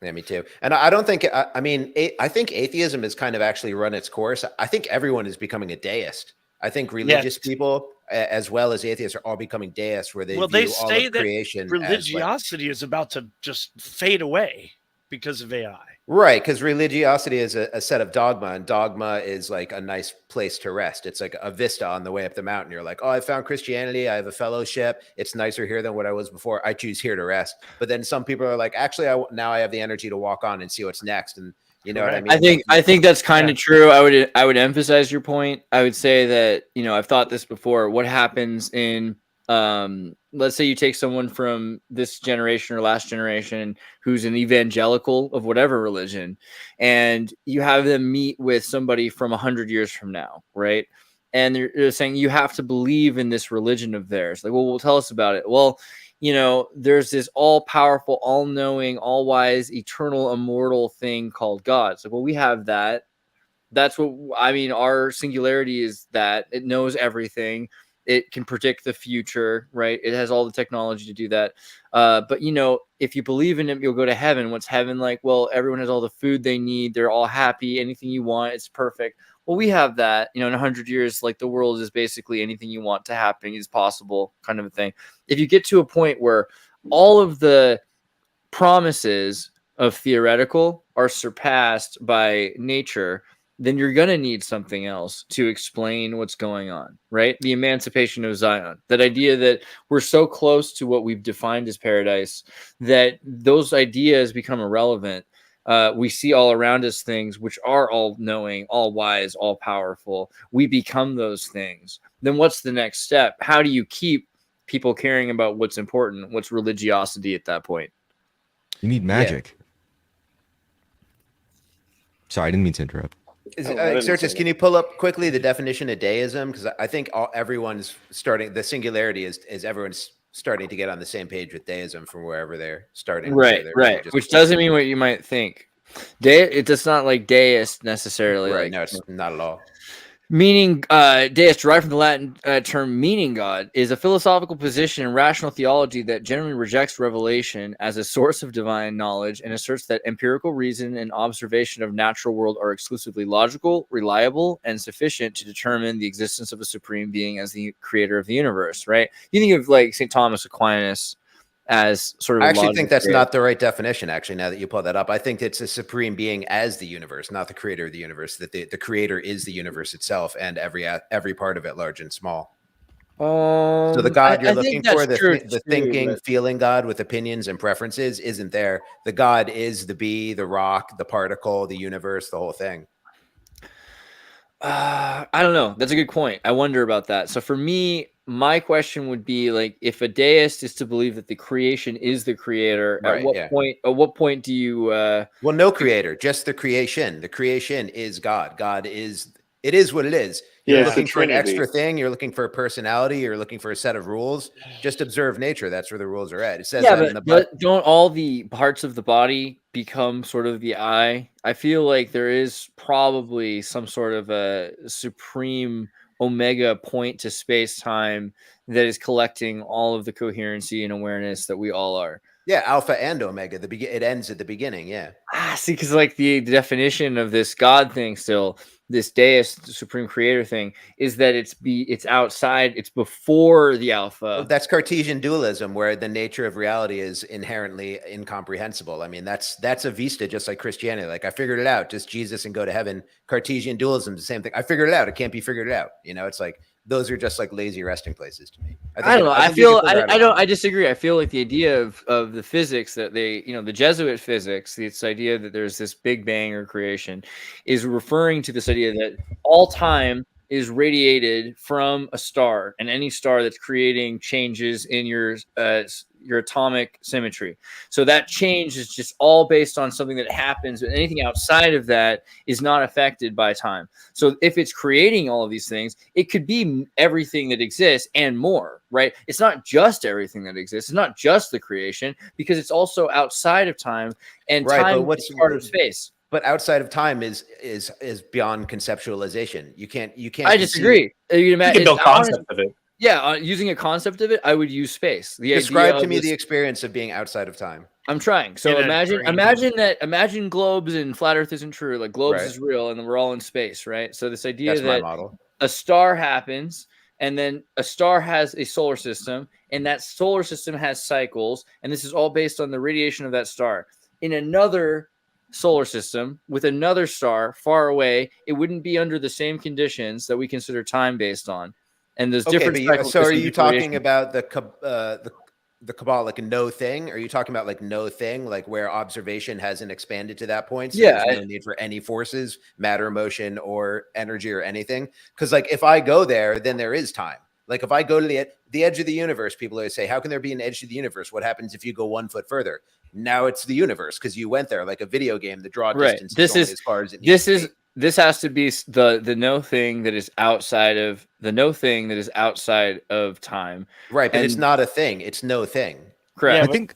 Yeah, me too. And I don't think, I mean, I think atheism has kind of actually run its course. I think everyone is becoming a deist. I think religious people, as well as atheists, are all becoming deists, where they view all of creation. Religiosity is about to just fade away because of AI. Right, because religiosity is a set of dogma, and dogma is like a nice place to rest. It's like a vista on the way up the mountain. You're like, oh, I found Christianity. I have a fellowship. It's nicer here than what I was before. I choose here to rest. But then some people are like, actually, now I have the energy to walk on and see what's next. And you know what I mean? I think that's kind of true. I would emphasize your point. I would say that, I've thought this before. What happens in let's say you take someone from this generation or last generation who's an evangelical of whatever religion, and you have them meet with somebody from 100 years from now, right? And they're saying you have to believe in this religion of theirs. Like, well, tell us about it. Well, there's this all-powerful, all-knowing, all-wise, eternal, immortal thing called God. It's like, well, we have that. That's what I mean. Our singularity is that it knows everything. It can predict the future, right? It has all the technology to do that. But, if you believe in it, you'll go to heaven. What's heaven like? Well, everyone has all the food they need. They're all happy. Anything you want, it's perfect. Well, we have that, in 100 years, like the world is basically anything you want to happen is possible kind of a thing. If you get to a point where all of the promises of theoretical are surpassed by nature, then you're going to need something else to explain what's going on, right? The emancipation of Zion, that idea that we're so close to what we've defined as paradise that those ideas become irrelevant. We see all around us things which are all knowing, all wise, all powerful. We become those things. Then what's the next step? How do you keep people caring about what's important? What's religiosity at that point? You need magic. Yeah. Sorry, I didn't mean to interrupt. Xirtus, can you pull up quickly the definition of deism? Because I think everyone's starting, the singularity is everyone's starting to get on the same page with deism from wherever they're starting. Right. Which doesn't mean what you might think. It's not like deist necessarily. Right. Like, no, it's not at all. Meaning, deist, derived from the Latin term meaning God, is a philosophical position in rational theology that generally rejects revelation as a source of divine knowledge and asserts that empirical reason and observation of natural world are exclusively logical, reliable, and sufficient to determine the existence of a supreme being as the creator of the universe, right? You think of like St. Thomas Aquinas, as sort of I a actually logical think that's creator. not the right definition, actually, now that you pull that up. I think it's a supreme being as the universe, not the creator of the universe, that the creator is the universe itself and every part of it, large and small. So the God you're I looking think that's for, true the too, thinking, but- feeling God with opinions and preferences isn't there. The God is the bee, the rock, the particle, the universe, the whole thing. I don't know. That's a good point. I wonder about that. So for me, my question would be like, if a deist is to believe that the creation is the creator, Right, at what yeah. point? At what point do you? Well, no creator, just the creation. The creation is God. God is, it is what it is. You're Yeah, it's the looking for an Trinity. extra thing. You're looking for a personality. You're looking for a set of rules. Just observe nature. That's where the rules are at. It says Yeah, that in the but don't all the parts of the body become sort of the eye? I feel like there is probably some sort of a supreme omega point to space time that is collecting all of the coherency and awareness that we all are. Yeah, alpha and omega. It ends at the beginning. Yeah. See, because like the definition of this God thing, still this deist supreme creator thing, is that it's outside, it's before the alpha. Well, that's Cartesian dualism, where the nature of reality is inherently incomprehensible. I mean, that's a vista, just like Christianity. Like, I figured it out, just Jesus and go to heaven. Cartesian dualism is the same thing. I figured it out. It can't be figured out. You know, it's like those are just like lazy resting places to me. I don't know. I disagree. I feel like the idea of the physics that they, the Jesuit physics, this idea that there's this Big Bang or creation, is referring to this idea that all time is radiated from a star, and any star that's creating changes in your atomic symmetry. So that change is just all based on something that happens, but anything outside of that is not affected by time. So if it's creating all of these things, it could be everything that exists and more, right? It's not just everything that exists. It's not just the creation, because it's also outside of time, and Right, time but is part of space. But outside of time is beyond conceptualization. You can't. I disagree. You can build concept of it. Yeah, using a concept of it, I would use space. Describe to me the experience of being outside of time. I'm trying. So imagine globes and flat Earth isn't true. Like globes is real, and then we're all in space, right? So this idea that a star happens, and then a star has a solar system, and that solar system has cycles, and this is all based on the radiation of that star. In another solar system with another star far away, it wouldn't be under the same conditions that we consider time based on. And there's different cycles. So are you talking about the Kabbalah, like a no thing? Are you talking about like no thing, like where observation hasn't expanded to that point? So there's no need for any forces, matter, motion, or energy or anything. Because like if I go there, then there is time. Like if I go to the edge of the universe, people always say, how can there be an edge to the universe? What happens if you go 1 foot further? Now it's the universe because you went there, like a video game. The draw distance is only as far as it needs to be. This has to be the no thing that is outside of time. Right, but it's not a thing. It's no thing. Correct. Yeah,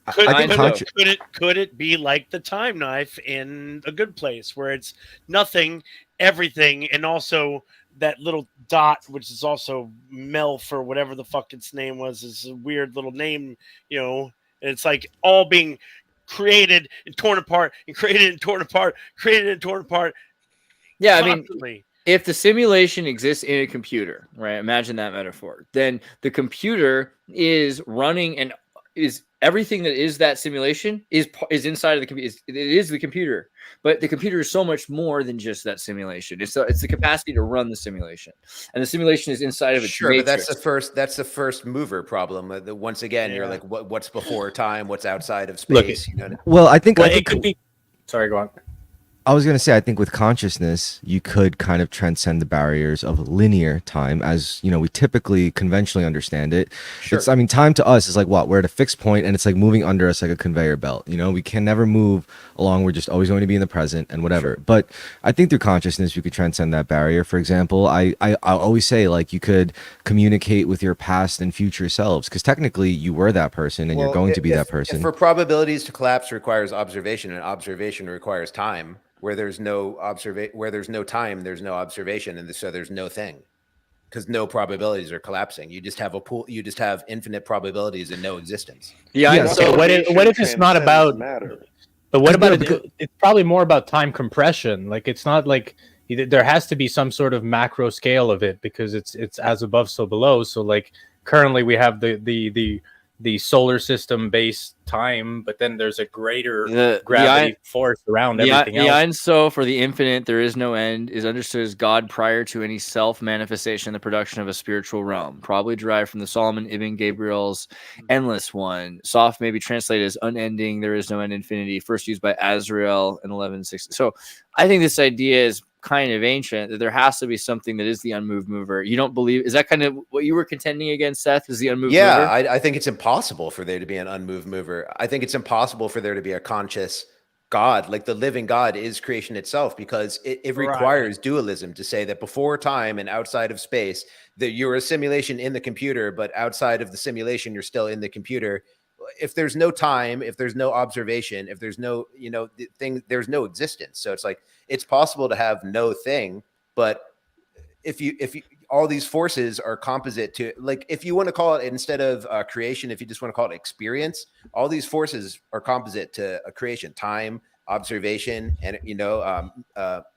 could it be like the time knife in A Good Place, where it's nothing, everything, and also that little dot, which is also Mel for whatever the fuck its name was, is a weird little name, and it's like all being created and torn apart and created and torn apart, created and torn apart. Yeah, constantly. I mean, if the simulation exists in a computer, right? Imagine that metaphor. Then the computer is running, and is everything that is that simulation is inside of the computer. It is the computer, but the computer is so much more than just that simulation. It's the capacity to run the simulation, and the simulation is inside of its matrix. But that's the first mover problem. Once again, you're like, what's before time? What's outside of space? Well, I think it could be. Sorry, go on. I was going to say, I think with consciousness, you could kind of transcend the barriers of linear time as, we typically conventionally understand it. Sure. Time to us is like what? We're at a fixed point and it's like moving under us like a conveyor belt. We can never move along. We're just always going to be in the present and whatever. Sure. But I think through consciousness, you could transcend that barrier. For example, I always say like you could communicate with your past and future selves because technically you were that person and you're going to be that person. If for probabilities to collapse requires observation and observation requires time, where there's no time, there's no observation, and so there's no thing, because no probabilities are collapsing. You just have a pool. You just have infinite probabilities and no existence. Yeah. So what if it's not about matter? But what about it? It's probably more about time compression. Like it's not like there has to be some sort of macro scale of it because it's as above so below. So like currently we have the the solar system based time, but then there's a greater The gravity force around everything the else. Ein Sof, for the infinite, there is no end, is understood as God prior to any self-manifestation in the production of a spiritual realm, probably derived from the Solomon Ibn Gabriel's endless one. Sof may be translated as unending, there is no end, infinity, first used by Azrael in 1160. So I think this idea is kind of ancient, that there has to be something that is the unmoved mover. You don't believe, is that kind of what you were contending against, Seth, is the unmoved mover? Yeah, I think it's impossible for there to be an unmoved mover. I think it's impossible for there to be a conscious God. Like the living God is creation itself, because it requires dualism to say that before time and outside of space, that you're a simulation in the computer, but outside of the simulation, you're still in the computer. If there's no time, if there's no observation, if there's no, thing, there's no existence. So it's like, it's possible to have no thing, but if you all these forces are composite to, like, if you want to call it, instead of creation, if you just want to call it experience, all these forces are composite to a creation: time, observation, and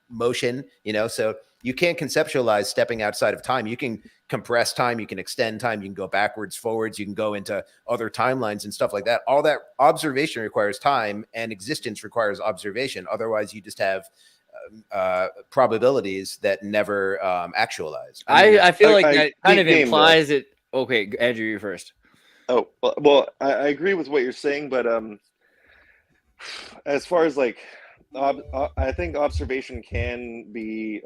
motion. So you can't conceptualize stepping outside of time. You can compress time, you can extend time, you can go backwards, forwards, you can go into other timelines and stuff like that. All that observation requires time, and existence requires observation. Otherwise, you just have probabilities that never actualize. I feel like that kind of game, implies it. Okay, Andrew, you first. Oh, well, I agree with what you're saying, but as far as like, I think observation can be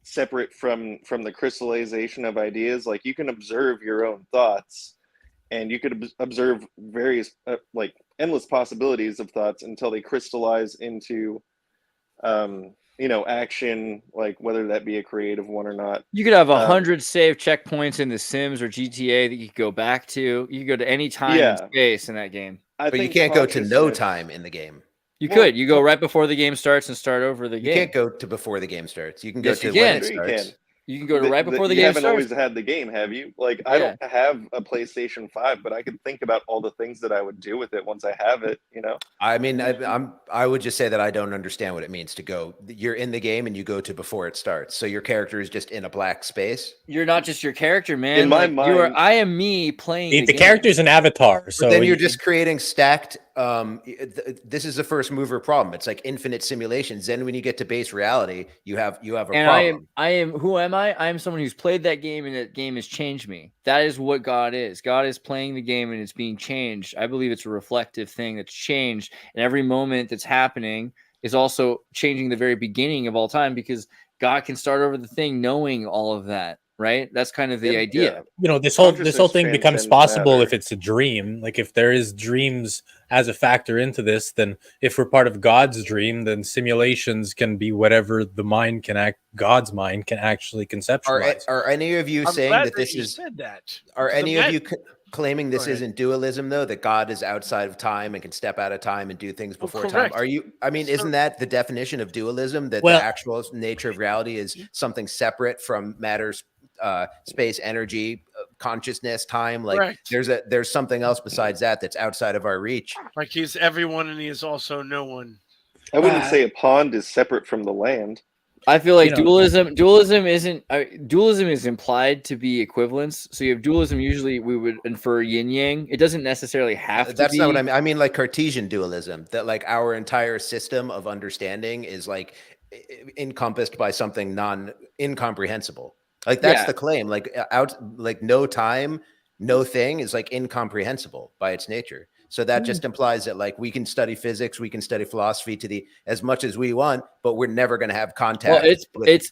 separate from the crystallization of ideas. Like, you can observe your own thoughts, and you could observe various like endless possibilities of thoughts until they crystallize into action, like whether that be a creative one or not. You could have 100 save checkpoints in The Sims or GTA that you could go back to. You could go to any time and space in that game. But you can't go to no time in the game. You could. You go right before the game starts and start over the game. You can't go to before the game starts. You can go to when it starts. You can go to right before the game starts. You haven't always had the game, have you? Like, I don't have a PlayStation 5, but I can think about all the things that I would do with it once I have it, I mean, I would just say that I don't understand what it means to go. You're in the game and you go to before it starts. So your character is just in a black space. You're not just your character, man. In my mind, I am me playing the character's an avatar. So but then you're just creating stacked. This is the first mover problem. It's like infinite simulations. Then when you get to base reality, you have a problem. I am. Who am I? I am someone who's played that game, and that game has changed me. That is what God is. God is playing the game, and it's being changed. I believe it's a reflective thing that's changed, and every moment that's happening is also changing the very beginning of all time, because God can start over the thing knowing all of that. Right? That's kind of the idea. This whole thing becomes possible if it's a dream. Like, if there is dreams as a factor into this, then if we're part of God's dream, then simulations can be whatever the mind God's mind can actually conceptualize. Are any of you saying that this is? Said that. Are any of you claiming this isn't dualism, though? That God is outside of time and can step out of time and do things before time? Are you? I mean, isn't that the definition of dualism? That the actual nature of reality is something separate from matters. Space, energy, consciousness, time. Like there's something else besides that's outside of our reach. Like, he's everyone and he is also no one. I wouldn't say a pond is separate from the land. I feel like dualism is implied to be equivalence. So you have dualism. Usually we would infer yin yang. It doesn't necessarily have to be. That's not what I mean. I mean like Cartesian dualism, that like our entire system of understanding is like encompassed by something incomprehensible. Like that's the claim. Like no time, no thing is like incomprehensible by its nature. So that just implies that like we can study physics, we can study philosophy as much as we want, but we're never going to have contact. Well, it's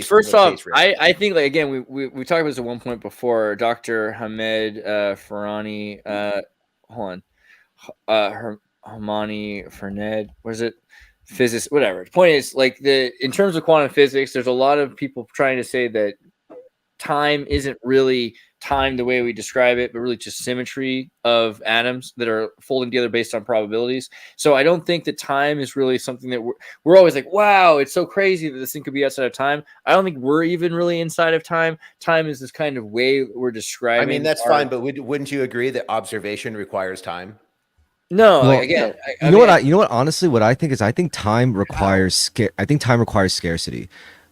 first off, I think, like, again, we talked about this at one point before. Dr. Hamed Farhani, Hamani Ferned, what is it? Physicist, whatever. The point is, like, in terms of quantum physics, there's a lot of people trying to say that time isn't really time the way we describe it, but really just symmetry of atoms that are folding together based on probabilities. So I don't think that time is really something that we're always like, wow, it's so crazy that this thing could be outside of time. I don't think we're even really inside of time. Time is this kind of way we're describing. I mean, that's fine, but wouldn't you agree that observation requires time? No, well, again, you know what? Honestly, what I think is, I think time requires scarcity.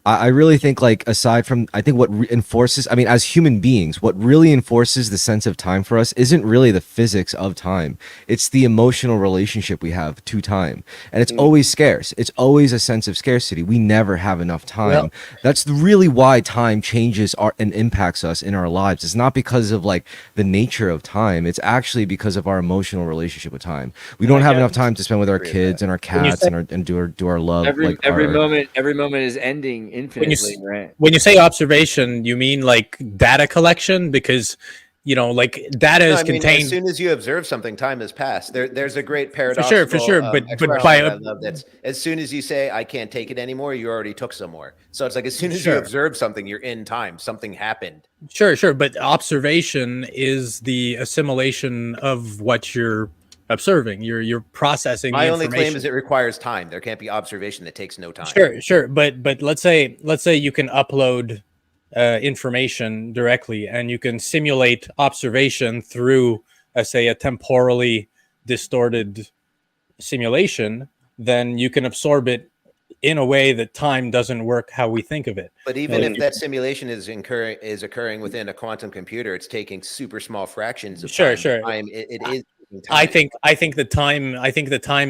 I really think, like, aside from, I think what enforces, I mean, as human beings, what really enforces the sense of time for us isn't really the physics of time. It's the emotional relationship we have to time. And it's always scarce. It's always a sense of scarcity. We never have enough time. Well- That's really why time changes and impacts us in our lives. It's not because of like the nature of time. It's actually because of our emotional relationship with time. We don't have enough time to spend with our kids and our cats and do our love. Every moment is ending infinitely, right? When you say observation, you mean like data collection? Because, you know, like data No, is I mean, contained. as soon as you observe something, time has passed. There's a great For paradox. sure, but by I love that. As soon as you say I can't take it anymore, you already took some more. So it's like as soon as you observe something, you're in time. Something happened. Sure, but observation is the assimilation of what you're observing. You're processing. My the only claim information. is it requires time. There can't be observation that takes no time. Sure, but let's say you can upload information directly, and you can simulate observation through, say, a temporally distorted simulation. Then you can absorb it in a way that time doesn't work how we think of it. But even if that simulation is occurring within a quantum computer, it's taking super small fractions of time. It is. I think the time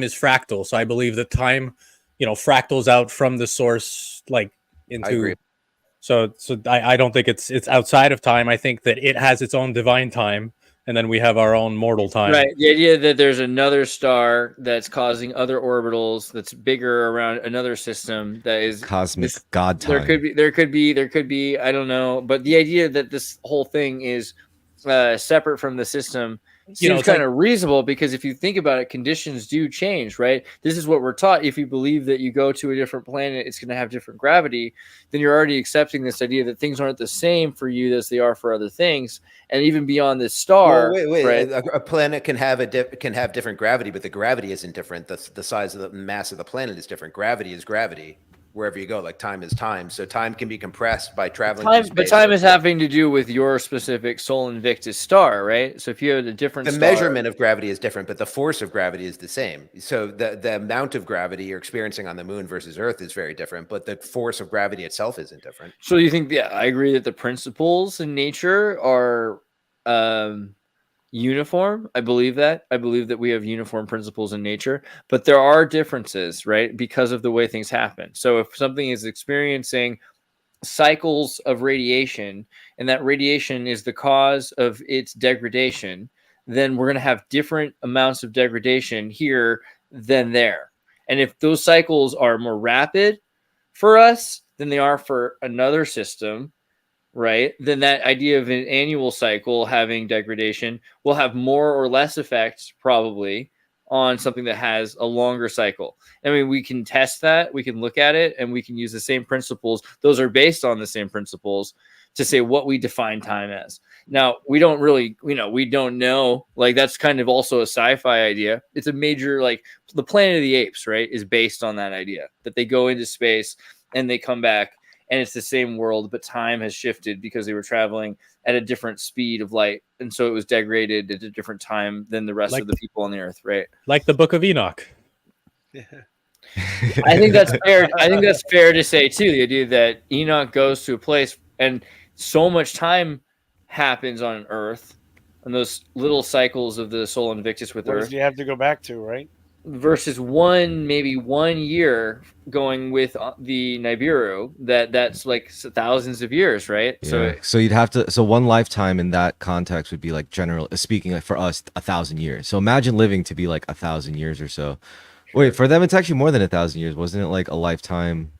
is fractal. So I believe that time, fractals out from the source, like into. I agree. So I don't think it's outside of time. I think that it has its own divine time, and then we have our own mortal time. Right. The idea that there's another star that's causing other orbitals that's bigger around another system that is cosmic god time. There could be, I don't know. But the idea that this whole thing is separate from the system seems kind of reasonable, because if you think about it, conditions do change, right? This is what we're taught. If you believe that you go to a different planet, it's going to have different gravity, then you're already accepting this idea that things aren't the same for you as they are for other things. And even beyond this star, wait. Right? A planet can have different gravity, but the gravity isn't different. The size of the mass of the planet is different. Gravity is gravity wherever you go. Like time is time, so time can be compressed by traveling. But time is having to do with your specific Sol Invictus star, right? So if you had a different the measurement of gravity is different, but the force of gravity is the same. So the amount of gravity you're experiencing on the moon versus Earth is very different, but the force of gravity itself isn't different. So you think? Yeah, I agree that the principles in nature are uniform. I believe that we have uniform principles in nature, but there are differences, right? Because of the way things happen. So if something is experiencing cycles of radiation, and that radiation is the cause of its degradation, then we're going to have different amounts of degradation here than there. And if those cycles are more rapid for us than they are for another system, right, then that idea of an annual cycle having degradation will have more or less effect probably on something that has a longer cycle. I mean, we can test that, we can look at it, and we can use the same principles. Those are based on the same principles to say what we define time as. Now, we don't really, we don't know. Like, that's kind of also a sci-fi idea. It's a major, like, the Planet of the Apes, right, is based on that idea that they go into space and they come back, and it's the same world, but time has shifted because they were traveling at a different speed of light. And so it was degraded at a different time than the rest of the people on the earth, right? Like the Book of Enoch. I think that's fair. I think that's fair to say, too, the idea that Enoch goes to a place and so much time happens on Earth and those little cycles of the Sol Invictus with Earth. You have to go back to, right? Versus maybe 1 year going with the Nibiru, that's like thousands of years, right? Yeah. So you'd have to. So one lifetime in that context would be like general speaking, like for us, 1,000 years. So imagine living to be like 1,000 years or so. Wait, for them, it's actually more than 1,000 years, wasn't it? Like a lifetime.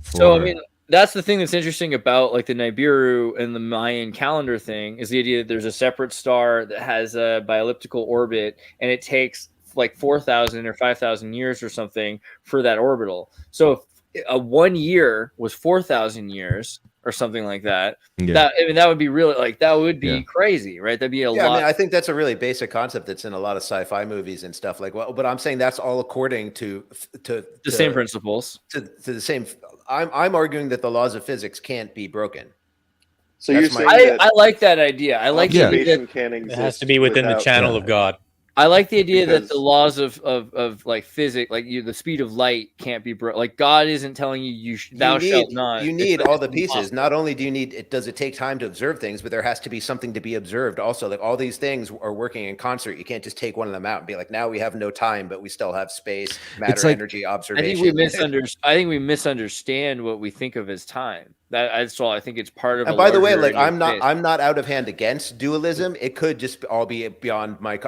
So I mean, that's the thing that's interesting about like the Nibiru and the Mayan calendar thing, is the idea that there's a separate star that has a bi-elliptical orbit, and it takes like 4,000 or 5,000 years or something for that orbital. So if a 1 year was 4,000 years or something like that, that would be really, like, that would be crazy, right? That'd be a lot. I mean, I think that's a really basic concept that's in a lot of sci-fi movies and stuff like. Well, but I'm saying that's all according to the same principles. To the same. I'm arguing that the laws of physics can't be broken. So you're saying I like that idea. I like observation can't exist. It has to be within the channel of God. I like the idea that the Because- laws of like physics, like the speed of light can't be broken. Like God isn't telling you thou shalt not. You It's need like, all it's the pieces. impossible. Not only do you need it, does it take time to observe things, but there has to be something to be observed also. Like all these things are working in concert. You can't just take one of them out and be like, now we have no time, but we still have space, matter, like- energy, I observation. think we misunderstand what we think of as time. That's all. I think it's part of. And a by the way, larger like idea of space. I'm not out of hand against dualism. It could just all be beyond my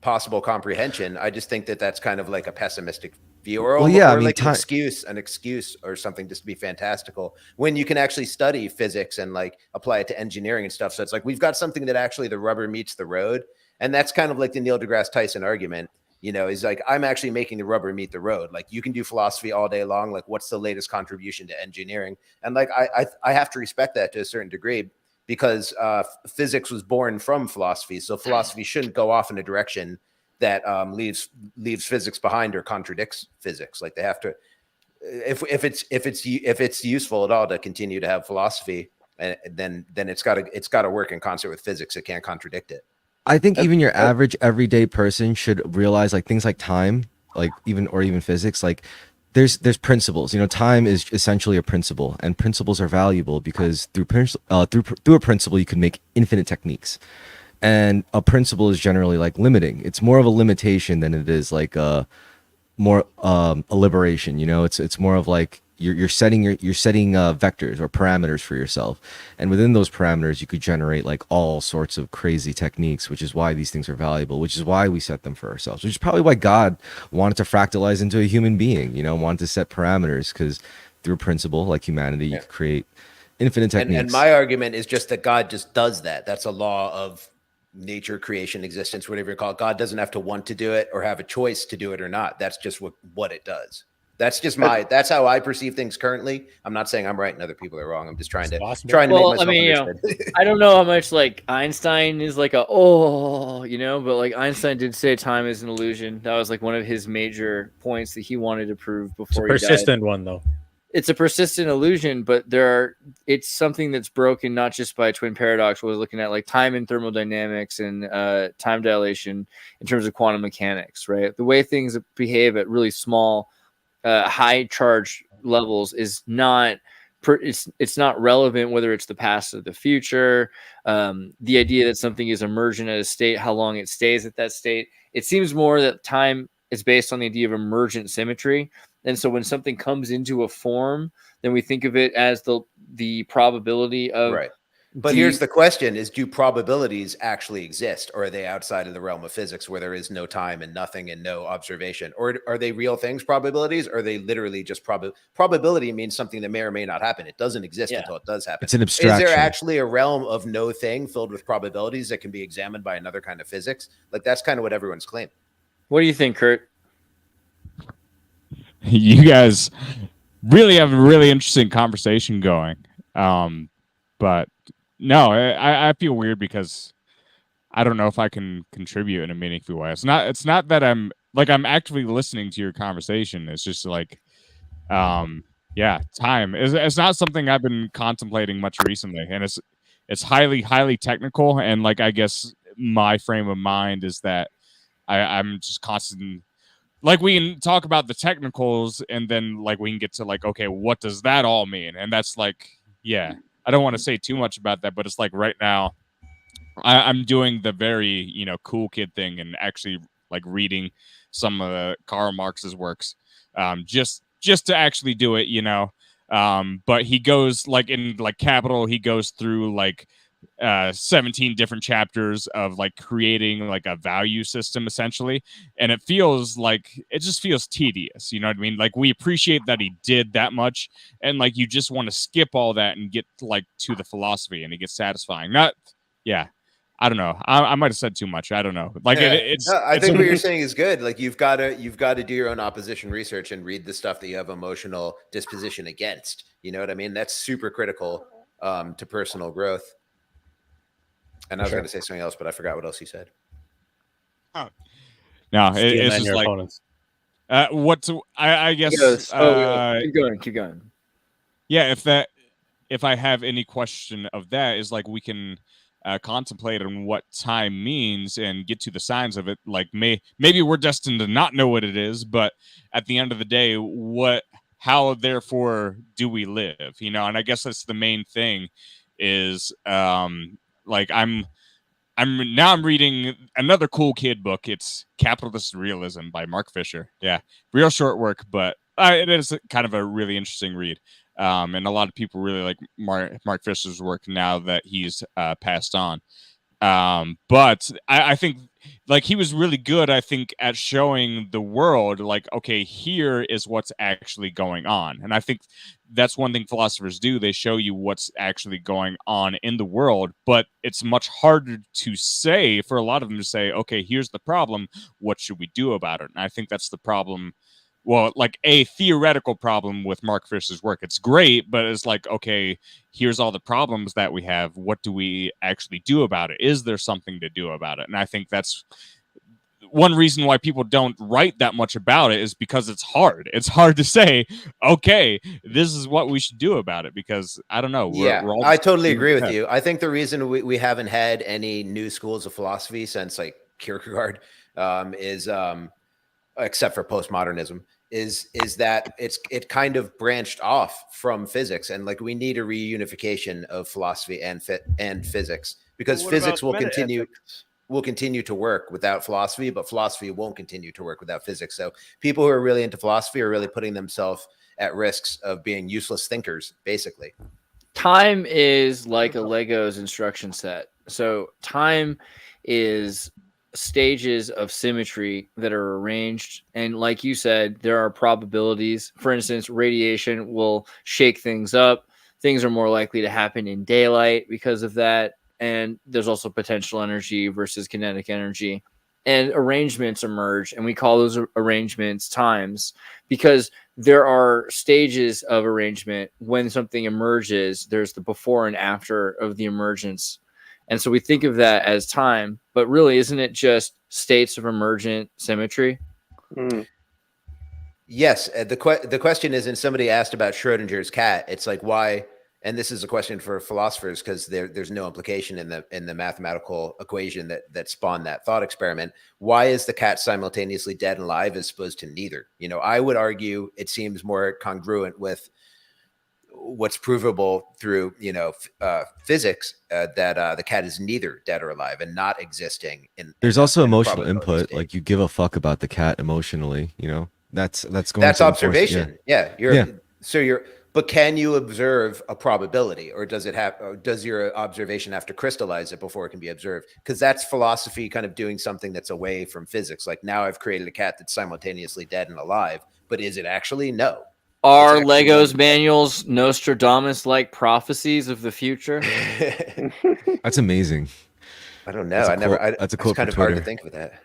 possible comprehension. I just think that that's kind of like a pessimistic view, or, Well, yeah, I mean, like an excuse or something just to be fantastical when you can actually study physics and like apply it to engineering and stuff. So it's like we've got something that actually the rubber meets the road, and that's kind of like the Neil deGrasse Tyson argument. You know, is like I'm actually making the rubber meet the road. Like you can do philosophy all day long. Like what's the latest contribution to engineering? And like I have to respect that to a certain degree, because physics was born from philosophy. So philosophy shouldn't go off in a direction that leaves physics behind or contradicts physics. Like they have to, if it's useful at all to continue to have philosophy, then it's got to work in concert with physics. It can't contradict it. I think even your average everyday person should realize like things like time, like even physics, like there's principles. You know, time is essentially a principle, and principles are valuable because through a principle you can make infinite techniques. And a principle is generally like limiting. It's more of a limitation than it is like a liberation. You know, it's more of like you're setting vectors or parameters for yourself, and within those parameters you could generate like all sorts of crazy techniques, which is why these things are valuable, which is why we set them for ourselves, which is probably why God wanted to fractalize into a human being, you know, wanted to set parameters, because through principle like humanity you could create infinite techniques. And my argument is just that God just does that. That's a law of nature, creation, existence, whatever you call it. God doesn't have to want to do it or have a choice to do it or not. That's just what it does. That's just that's how I perceive things currently. I'm not saying I'm right and other people are wrong. I'm just trying to make myself understood. I don't know how much like Einstein is like but like Einstein did say time is an illusion. That was like one of his major points that he wanted to prove before It's a persistent one though. It's a persistent illusion, but it's something that's broken not just by twin paradox. We're looking at like time and thermodynamics and time dilation in terms of quantum mechanics, right? The way things behave at really small, high charge levels is not. It's not relevant whether it's the past or the future. The idea that something is emergent at a state, how long it stays at that state. It seems more that time is based on the idea of emergent symmetry. And so when something comes into a form, then we think of it as the probability of. Right. But here's the question is, do probabilities actually exist, or are they outside of the realm of physics where there is no time and nothing and no observation? Or are they real things, probabilities? Or are they literally just probability means something that may or may not happen. It doesn't exist until it does happen. It's an abstraction. Is there actually a realm of no thing filled with probabilities that can be examined by another kind of physics? Like that's kind of what everyone's claiming. What do you think, Kurt? You guys really have a really interesting conversation going. But no, I feel weird because I don't know if I can contribute in a meaningful way. It's not that I'm actively listening to your conversation. It's just like, time. It's not something I've been contemplating much recently, and it's highly, highly technical. And like, I guess my frame of mind is that I'm just constantly, like, we can talk about the technicals and then like we can get to like, okay, what does that all mean? And that's like, yeah. I don't want to say too much about that, but it's like right now I'm doing the very, cool kid thing and actually like reading some of Karl Marx's works, just to actually do it, but he goes like in like Capital, he goes through like 17 different chapters of like creating like a value system essentially, and it just feels tedious, you know what I mean? Like we appreciate that he did that much, and like you just want to skip all that and get like to the philosophy, and it gets satisfying. I don't know. I might have said too much. I don't know. Like I think what you're saying is good. Like you've got to do your own opposition research and read the stuff that you have emotional disposition against. You know what I mean? That's super critical to personal growth. And I was going to say something else, but I forgot what else he said. Oh. No, it's just like opponents. I guess. Keep going. Yeah, if I have any question of that is like we can contemplate on what time means and get to the signs of it. Like maybe we're destined to not know what it is, but at the end of the day, how therefore do we live? You know, and I guess that's the main thing is like I'm reading another cool kid book. It's Capitalist Realism by Mark Fisher. Yeah, real short work, but it is kind of a really interesting read. And a lot of people really like Mark Fisher's work now that he's passed on. But I think like he was really good, I think, at showing the world like, okay, here is what's actually going on. And I think that's one thing philosophers do. They show you what's actually going on in the world, but it's much harder to say for a lot of them to say, okay, here's the problem. What should we do about it? And I think that's the problem. Well, like a theoretical problem with Mark Fisher's work. It's great, but it's like, okay, here's all the problems that we have. What do we actually do about it? Is there something to do about it? And I think that's one reason why people don't write that much about it is because it's hard. It's hard to say, okay, this is what we should do about it, because I don't know. We're all I totally agree with you. I think the reason we haven't had any new schools of philosophy since like Kierkegaard is except for postmodernism is that it kind of branched off from physics, and like we need a reunification of philosophy and physics, because physics will continue to work without philosophy, but philosophy won't continue to work without physics. So people who are really into philosophy are really putting themselves at risks of being useless thinkers, basically. Time is like a Lego's instruction set. So time is stages of symmetry that are arranged, and like you said, there are probabilities. For instance, radiation will shake things up. Things are more likely to happen in daylight because of that, and there's also potential energy versus kinetic energy, and arrangements emerge, and we call those arrangements times, because there are stages of arrangement. When something emerges, there's the before and after of the emergence. And so we think of that as time, but really, isn't it just states of emergent symmetry? Yes. The question is, and somebody asked about Schrodinger's cat. It's like, why? And this is a question for philosophers, because there's no implication in the mathematical equation that spawned that thought experiment. Why is the cat simultaneously dead and alive as opposed to neither? You know, I would argue it seems more congruent with what's provable through physics, that the cat is neither dead or alive and not existing there's also emotional input state. Like you give a fuck about the cat emotionally, you know, that's observation. But can you observe a probability, or does your observation have to crystallize it before it can be observed? Because that's philosophy kind of doing something that's away from physics. Like, now I've created a cat that's simultaneously dead and alive, but is it actually? No. Are Lego's manuals Nostradamus-like prophecies of the future? That's amazing. I don't know. That's a quote. It's kind of hard to think of that.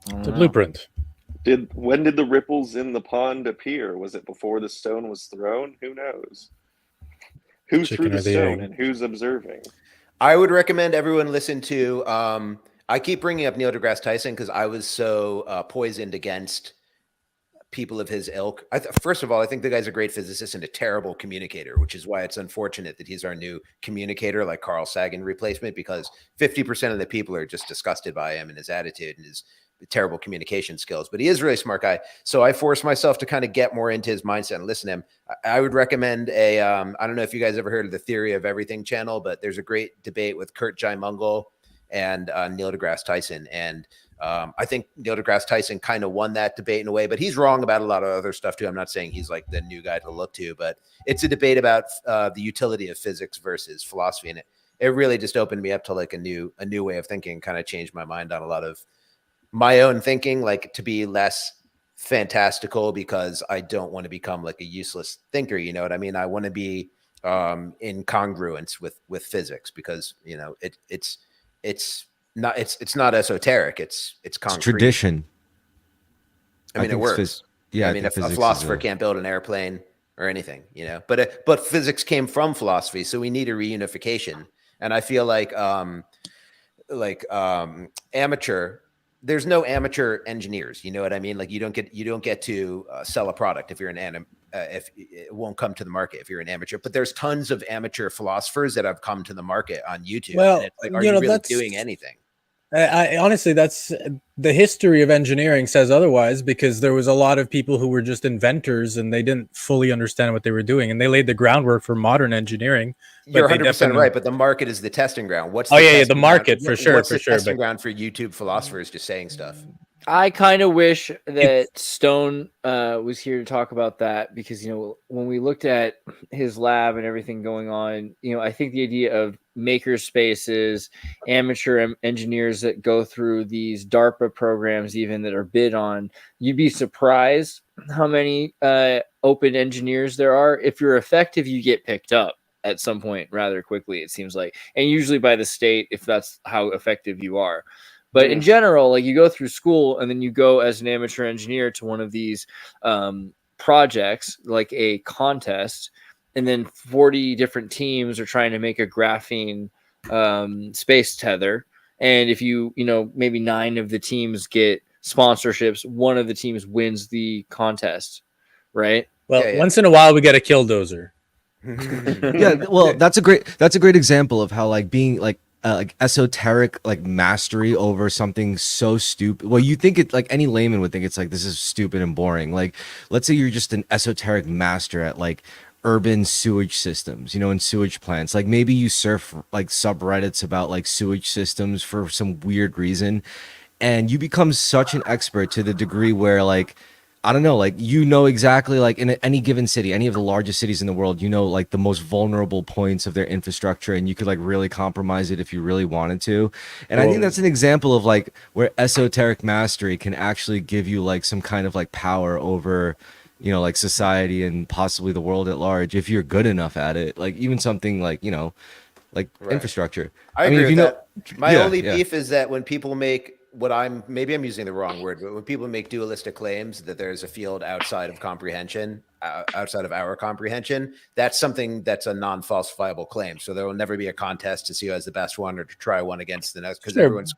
It's a blueprint. When did the ripples in the pond appear? Was it before the stone was thrown? Who knows? Who threw the stone and who's observing? I would recommend everyone listen to. I keep bringing up Neil deGrasse Tyson because I was so poisoned against people of his ilk. First of all, I think the guy's a great physicist and a terrible communicator, which is why it's unfortunate that he's our new communicator, like Carl Sagan replacement, because 50% of the people are just disgusted by him and his attitude and his terrible communication skills. But he is a really smart guy. So I forced myself to kind of get more into his mindset and listen to him. I would recommend I don't know if you guys ever heard of the Theory of Everything channel, but there's a great debate with Kurt Jaimungal and Neil deGrasse Tyson. And I think Neil deGrasse Tyson kind of won that debate in a way, but he's wrong about a lot of other stuff too. I'm not saying he's like the new guy to look to, but it's a debate about the utility of physics versus philosophy. And it really just opened me up to like a new way of thinking, kind of changed my mind on a lot of my own thinking, like to be less fantastical, because I don't want to become like a useless thinker. You know what I mean? I want to be in congruence with physics, because, you know, it's not esoteric. It's concrete. It's tradition. I mean, it works. I mean, a philosopher can't build an airplane or anything, you know, but physics came from philosophy. So we need a reunification. And I feel like there's no amateur engineers. You know what I mean? Like you don't get to sell a product if you're an if it won't come to the market if you're an amateur. But there's tons of amateur philosophers that have come to the market on YouTube. Well, and it's like, are you you know, really that's- doing anything? I honestly, that's the history of engineering says otherwise, because there was a lot of people who were just inventors and they didn't fully understand what they were doing, and they laid the groundwork for modern engineering. You're they 100% definitely- right, but the market is the testing ground. What's Oh, the yeah, the testing market, ground? for sure, What's for the sure, testing but- ground for YouTube philosophers just saying stuff? I kind of wish that Stone was here to talk about that, because, you know, when we looked at his lab and everything going on, you know, I think the idea of maker spaces, amateur engineers that go through these DARPA programs, even that are bid on, you'd be surprised how many open engineers there are. If you're effective, you get picked up at some point rather quickly, it seems like, and usually by the state, if that's how effective you are. But in general, like, you go through school and then you go as an amateur engineer to one of these projects, like a contest, and then 40 different teams are trying to make a graphene space tether. And if you know, maybe 9 of the teams get sponsorships, one of the teams wins the contest, right? Well, once in a while we get a killdozer. Yeah, well, that's a great example of how, like, being like esoteric, like, mastery over something so stupid. Well, you think it, like, any layman would think it's like, this is stupid and boring. Like, let's say you're just an esoteric master at, like, urban sewage systems, you know, and sewage plants. Like, maybe you surf, like, subreddits about, like, sewage systems for some weird reason, and you become such an expert to the degree where, like, I don't know, like, you know exactly, like, in any given city, any of the largest cities in the world, you know, like, the most vulnerable points of their infrastructure, and you could, like, really compromise it if you really wanted to. And I think that's an example of, like, where esoteric mastery can actually give you, like, some kind of, like, power over, you know, like, society and possibly the world at large if you're good enough at it. Like, even something like, you know, like infrastructure. I mean, agree if with you that. My Yeah, only yeah. beef is that when people make maybe I'm using the wrong word, but when people make dualistic claims that there's a field outside of comprehension, outside of our comprehension, that's something that's a non-falsifiable claim. So there will never be a contest to see who has the best one or to try one against the next, because everyone's.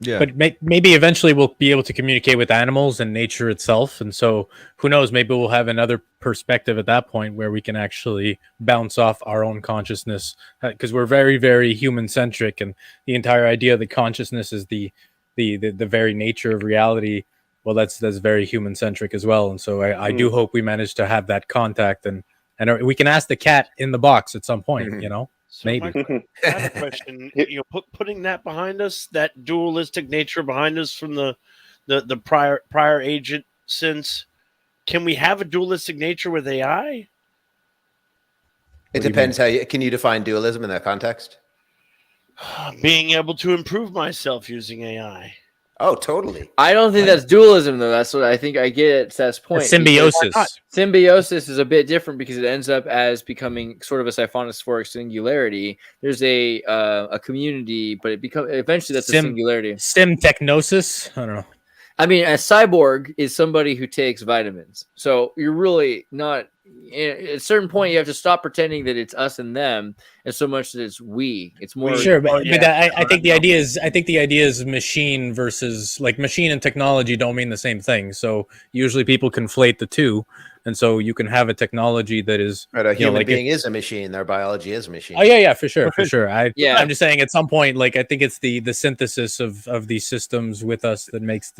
Yeah. But maybe eventually we'll be able to communicate with animals and nature itself. And so who knows, maybe we'll have another perspective at that point where we can actually bounce off our own consciousness, because we're very, very human centric. And the entire idea that consciousness is the very nature of reality, well, that's very human centric as well. And so I do hope we manage to have that contact, and we can ask the cat in the box at some point, you know. So Maybe. I have a question. You know, putting that behind us, that dualistic nature behind us from the prior agent sins, can we have a dualistic nature with AI? It depends can you define dualism in that context? Being able to improve myself using AI. Oh, totally. I don't think that's dualism, though. That's what I think I get at Seth's point. Symbiosis. Symbiosis is a bit different because it ends up as becoming sort of a siphonosphoric singularity. There's a community, but it becomes eventually that's a singularity. Technosis. I don't know. I mean, a cyborg is somebody who takes vitamins. So you're really not. At a certain point, you have to stop pretending that it's us and them, as so much that it's we. It's more Sure, but I think the idea is machine versus, like, machine and technology don't mean the same thing. So usually people conflate the two, and so you can have a technology that is Right, a human being is a machine. Their biology is a machine. Oh yeah, for sure. I'm just saying at some point, like, I think it's the synthesis of these systems with us that makes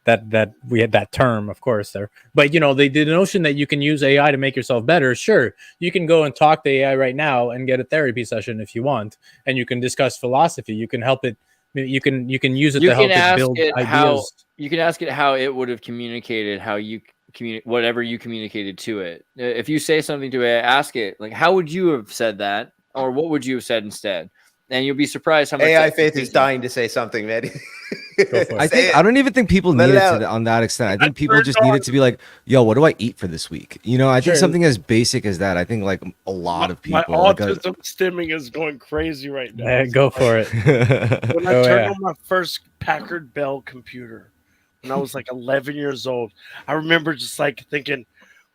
that we had that term, of course, there. But, you know, the notion that you can use AI to make yourself better, sure, you can go and talk to AI right now and get a therapy session if you want, and you can discuss philosophy. You can help it. You can use it to help it build ideas. You can ask it how it would have communicated how you whatever you communicated to it. If you say something to it, ask it, like, how would you have said that, or what would you have said instead? And you'll be surprised how much AI Faith is dying to say something, man. I don't even think people need it on that extent. I think people just need it to be like, yo, what do I eat for this week? You know, I think something as basic as that. I think, like, a lot of people. My autism stimming is going crazy right now. Go for it. When I turned on my first Packard Bell computer when I was like 11 years old, I remember just, like, thinking,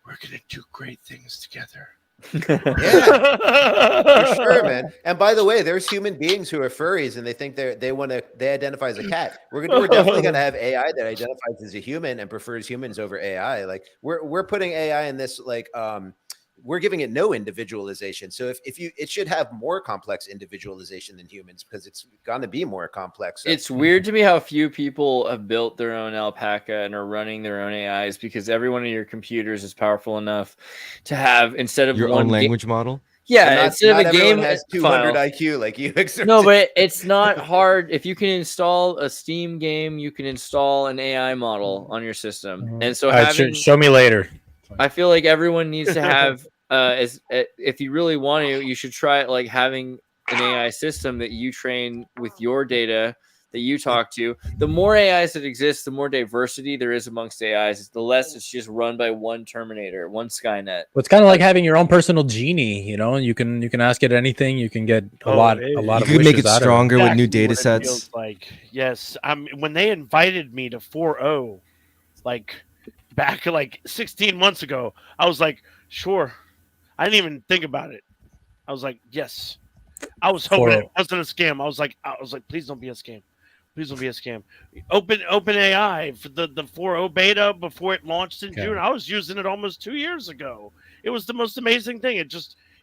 we're gonna do great things together. Yeah, for sure, man. And by the way, there's human beings who are furries and they think they identify as a cat. We're definitely gonna have AI that identifies as a human and prefers humans over AI. Like we're putting AI in this like we're giving it no individualization. So it should have more complex individualization than humans because it's gonna be more complex. So. It's weird to me how few people have built their own alpaca and are running their own AIs because every one of your computers is powerful enough to have instead of Your one own language model. Yeah, instead of a game has 200 file. IQ like you. No, but it's not hard. If you can install a Steam game, you can install an AI model on your system. And so show me later. I feel like everyone needs to have if you really want to, you should try like having an AI system that you train with your data that you talk to. The more AIs that exist, the more diversity there is amongst AIs, the less it's just run by one Terminator, one Skynet. Well, it's kind of like having your own personal genie, you know. You can ask it anything. You can get a lot You of could make it wishes out of stronger with new Exactly data what it sets. feels like, yes. When they invited me to 4.0, like back like 16 months ago, I was like, sure. I didn't even think about it. I was like, yes. I was hoping it wasn't a scam. I was like, please don't be a scam. Please don't be a scam. Open AI for the 4.0 beta before it launched in June. I was using it almost 2 years ago. It was the most amazing thing.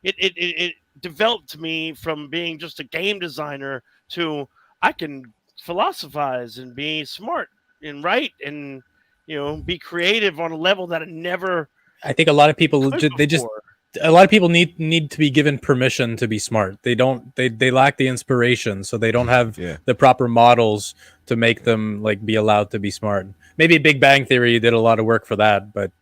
It developed me from being just a game designer to I can philosophize and be smart and write and be creative on a level that I never. I think a lot of people a lot of people need to be given permission to be smart. They lack the inspiration, so they don't have the proper models to make them like be allowed to be smart. Maybe Big Bang Theory did a lot of work for that, but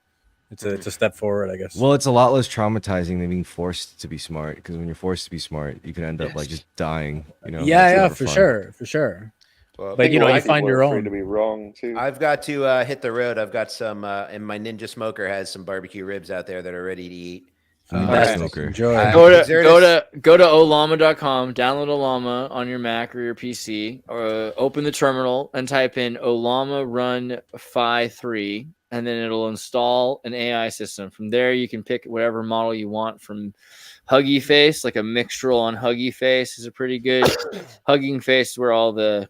it's a step forward, I guess. Well, it's a lot less traumatizing than being forced to be smart, because when you're forced to be smart, you can end up like just dying. Yeah, for sure. Well, but you find your own. To be wrong too. I've got to hit the road. I've got some, and my Ninja Smoker has some barbecue ribs out there that are ready to eat. Enjoy. Go to olama.com, download Olama on your Mac or your PC, or open the terminal and type in Olama Run Phi 3, and then it'll install an AI system. From there, you can pick whatever model you want from Huggy Face, like a Mixtral on Huggy Face is a pretty good. Hugging Face is where all the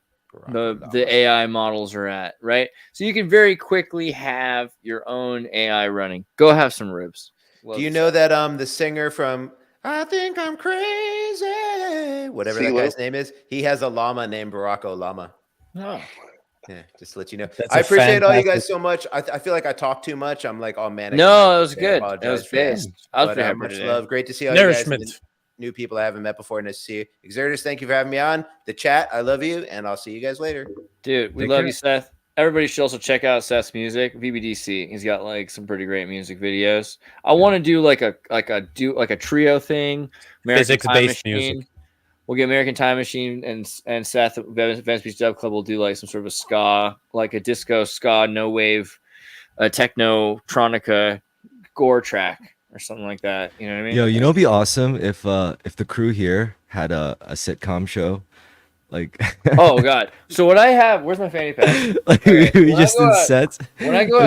AI models are at, right? So you can very quickly have your own AI running. Go have some ribs. Do you know that the singer from I Think I'm Crazy, whatever that guy's name is, he has a llama named Barack Obama. Oh. Yeah, just to let you know. I appreciate all you guys so much. I feel like I talk too much. I'm like all manic. No, it was good. That was best. I was much love. Great to see all you guys. New people I haven't met before. Nice to see you. Xirtus, thank you for having me on. The chat, I love you, and I'll see you guys later. Dude, we love you, Seth. Everybody should also check out Seth's music, VBDC. He's got like some pretty great music videos. I want to do like a trio thing. Physics-based music. We'll get American Time Machine and Seth at Venice Beach Dub Club will do like some sort of a ska, like a disco ska, no wave, techno tronica gore track or something like that. You know what I mean? Yo, it'd be awesome if the crew here had a sitcom show. Like oh god. So what I have, where's my fanny pack? Like we just in sets. When I go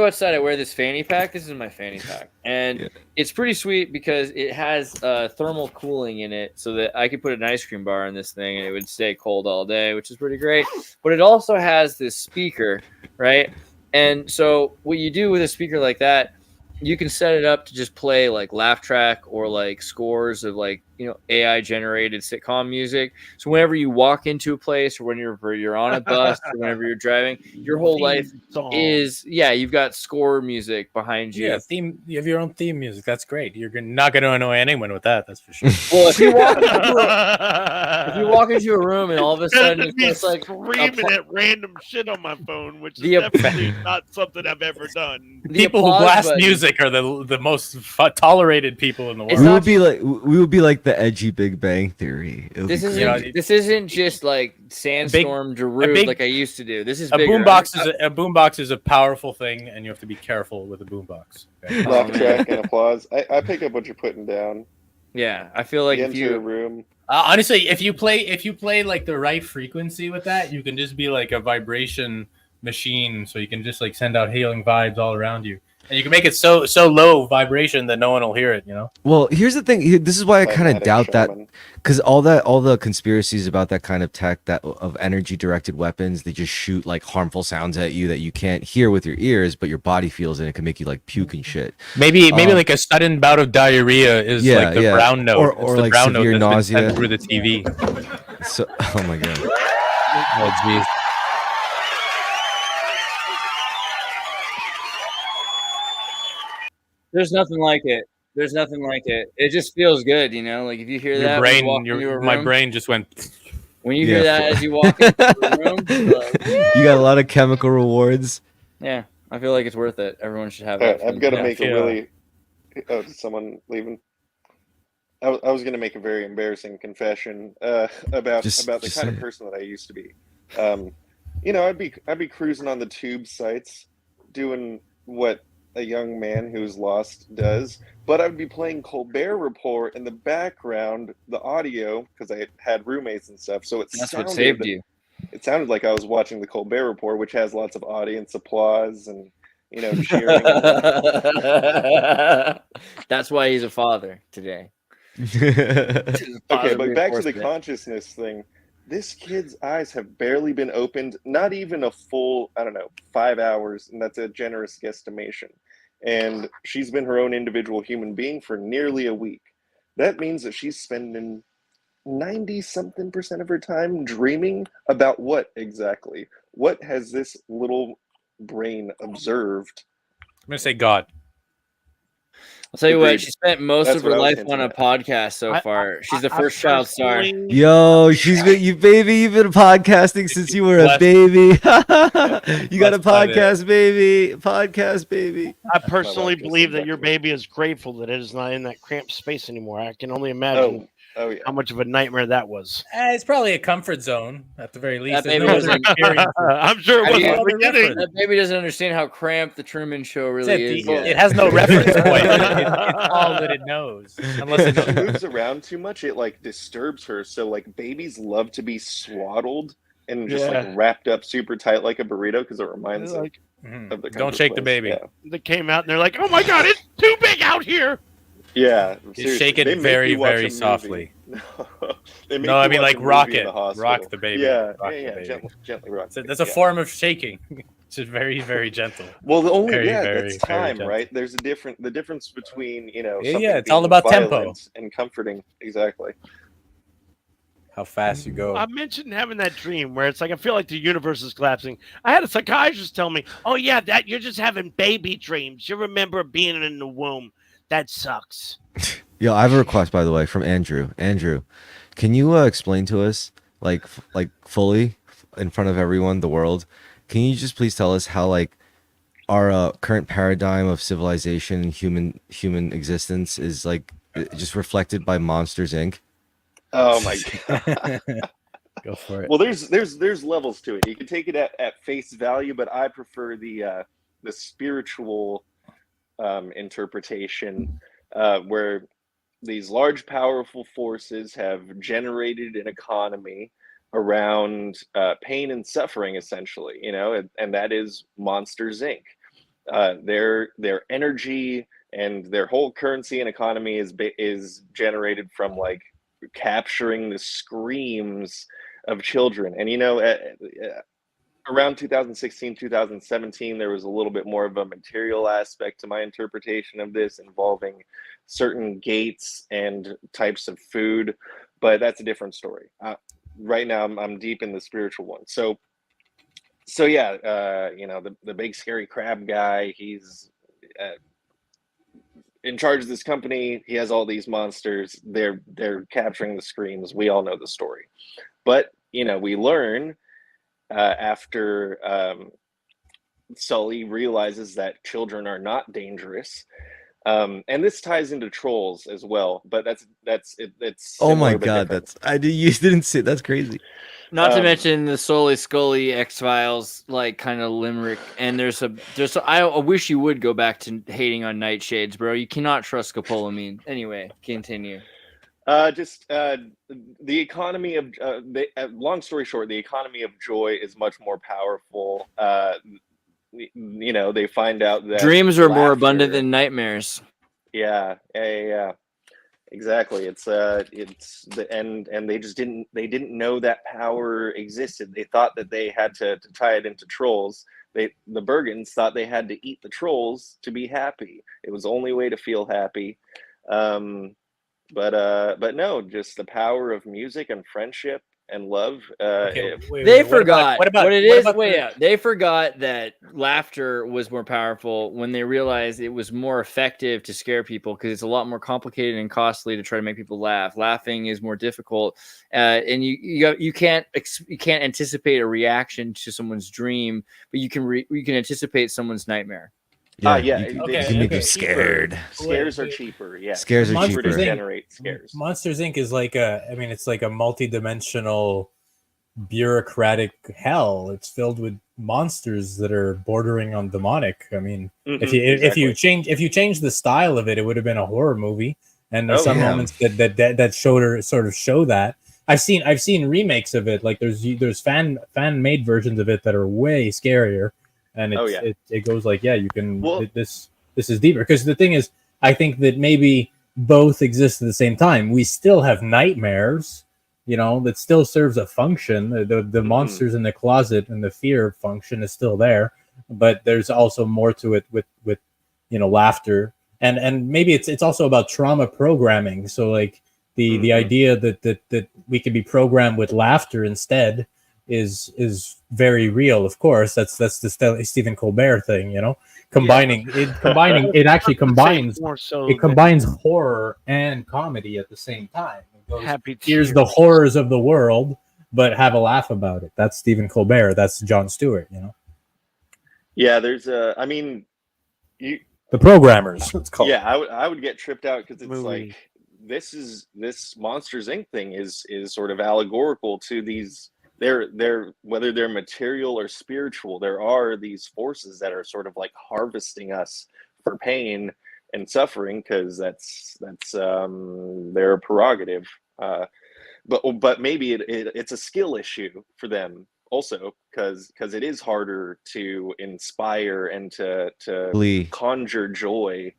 outside, I wear this fanny pack. This is my fanny pack. And it's pretty sweet because it has thermal cooling in it so that I could put an ice cream bar in this thing and it would stay cold all day, which is pretty great. But it also has this speaker, right? And so what you do with a speaker like that, you can set it up to just play like laugh track or like scores of like, AI generated sitcom music. So whenever you walk into a place or whenever you're on a bus or whenever you're driving, your whole life is, you've got score music behind you. Yeah, you have your own theme music. That's great. You're not going to annoy anyone with that. That's for sure. Well, if you walk into a room and all of a sudden it's just like screaming at random shit on my phone, which is definitely not something I've ever done. People who blast music are the most tolerated people in the world. We would be like the edgy Big Bang Theory. This isn't just like Sandstorm Darude like I used to do. This is bigger. A boombox is a powerful thing, and you have to be careful with a boombox. Okay? Laugh track and applause. I pick up what you're putting down. Yeah, I feel like if you room. Honestly, if you play like the right frequency with that, you can just be like a vibration machine. So you can just like send out healing vibes all around you. And you can make it so low vibration that no one will hear it. You know. Well, here's the thing. This is why I kind of Climatic doubt that, shaman. because all the conspiracies about that kind of tech, that of energy directed weapons, they just shoot like harmful sounds at you that you can't hear with your ears, but your body feels it. And it can make you like puke and shit. Maybe like a sudden bout of diarrhea is Yeah, like the yeah. brown note. Or It's the like brown note severe that's been nausea. sent through the TV. So, oh my god. Oh jeez. There's nothing like it. There's nothing like it. It just feels good, you know. Like if you hear Your that when you brain, walk into a my room, brain just went. when you hear that as you walk into the room, you're like, You got a lot of chemical rewards. yeah, I feel like it's worth it. Everyone should have All that. right, I've got to Yeah, make a yeah. really. Oh, is someone leaving? I was going to make a very embarrassing confession about Just the kind say of it. person that I used to be. You know, I'd be cruising on the tube sites, doing what a young man who's lost does, but I'd be playing Colbert Report in the background, the audio, because I had roommates and stuff. So That's what saved you. It sounded like I was watching the Colbert Report, which has lots of audience applause and cheering. That's why he's a father today. Okay, but back to the consciousness thing. This kid's eyes have barely been opened, not even a full, 5 hours, and that's a generous guesstimation. And she's been her own individual human being for nearly a week. That means that she's spending 90-something% of her time dreaming about what exactly? What has this little brain observed? I'm gonna say God. I'll tell you Agreed. what, she spent most That's of her what I was life hinting on a at. podcast so far. She's the first child star. Yo, you've been podcasting since you were a Blessed. baby. You got a Blessed by podcast, baby. Podcast, baby. I personally just believe that your exactly. baby is grateful that it is not in that cramped space anymore. I can only imagine Oh yeah. how much of a nightmare that was. It's probably a comfort zone at the very least. That There's baby no other doesn't- experience. I'm sure Have it you- wasn't the beginning. That baby doesn't understand how cramped the Truman Show really is. yet. It has no reference point. It's all that it knows, unless it If she knows. moves around too much, it like disturbs her. So like babies love to be swaddled and just like wrapped up super tight like a burrito because it reminds them Like, of the Don't comfort shake the place. baby. they came out and they're like, "Oh my god, it's too big out here." Yeah, You shake seriously. They it make very, you watch a very movie. softly. They make No, I you mean watch like a movie rock in it, the hospital. rock the baby. Yeah, rock yeah, the baby. gently rock. the That's a baby, yeah. form of shaking. It's just very, very gentle. Well, the only Very, yeah, very, that's very time, gentle. right? There's the difference between Yeah, something yeah, it's all being about tempo. violent and comforting. Exactly. How fast you go. I mentioned having that dream where it's like I feel like the universe is collapsing. I had a psychiatrist tell me, "Oh yeah, that you're just having baby dreams. You remember being in the womb. That sucks." Yo, I have a request, by the way, from Andrew. Andrew, can you explain to us, like fully, in front of everyone, the world? Can you just please tell us how, like, our current paradigm of civilization and human existence is like just reflected by Monsters Inc. Oh my god. Go for it. Well, there's levels to it. You can take it at face value, but I prefer the spiritual interpretation, where these large, powerful forces have generated an economy around pain and suffering, essentially. And that is Monsters Inc. Their energy and their whole currency and economy is generated from like capturing the screams of children. And around 2016, 2017, there was a little bit more of a material aspect to my interpretation of this, involving certain gates and types of food, but that's a different story. Right now, I'm deep in the spiritual one. So yeah, the big scary crab guy, he's in charge of this company. He has all these monsters. They're capturing the screams. We all know the story, but we learn after Sully realizes that children are not dangerous, and this ties into trolls as well. But it's Oh my similar but god, different. you didn't say that's crazy. Not to mention the Solly Scully X-Files like kind of limerick, and I wish you would go back to hating on Nightshades, bro. You cannot trust scopolamine. Anyway, continue. The economy of long story short, the economy of joy is much more powerful you know, they find out that Dreams are more laughter- abundant than nightmares. Yeah, exactly. It's the and they just didn't know that power existed. They thought that they had to tie it into trolls. The Bergens thought they had to eat the trolls to be happy. It was the only way to feel happy. But no, just the power of music and friendship and love. They forgot what it is. They forgot that laughter was more powerful when they realized it was more effective to scare people, because it's a lot more complicated and costly to try to make people laugh. Laughing is more difficult, and you can't anticipate a reaction to someone's dream, but you can anticipate someone's nightmare. You can make them scared. Scares are cheaper. Yeah, scares are cheaper. To generate scares. Monsters Inc. is like it's like a multi-dimensional bureaucratic hell. It's filled with monsters that are bordering on demonic. I mean, if you change the style of it, it would have been a horror movie. And there's some moments that show that. I've seen remakes of it. Like there's fan made versions of it that are way scarier. And it goes like, you can. This is deeper, because the thing is, I think that maybe both exist at the same time. We still have nightmares, that still serves a function. The monsters in the closet and the fear function is still there, but there's also more to it with laughter, and maybe it's also about trauma programming. So like the idea that we can be programmed with laughter instead is very real. Of course, that's the Stephen Colbert thing, combining it actually combines horror and comedy at the same time. Here's the horrors of the world, but have a laugh about it. That's Stephen Colbert. That's Jon Stewart. Yeah, there's the programmers. It's called. Yeah, I would get tripped out, because it's like this Monsters Inc. thing is sort of allegorical to these. They're whether they're material or spiritual, there are these forces that are sort of like harvesting us for pain and suffering, because that's their prerogative. But maybe it's a skill issue for them also, because it is harder to inspire and to conjure joy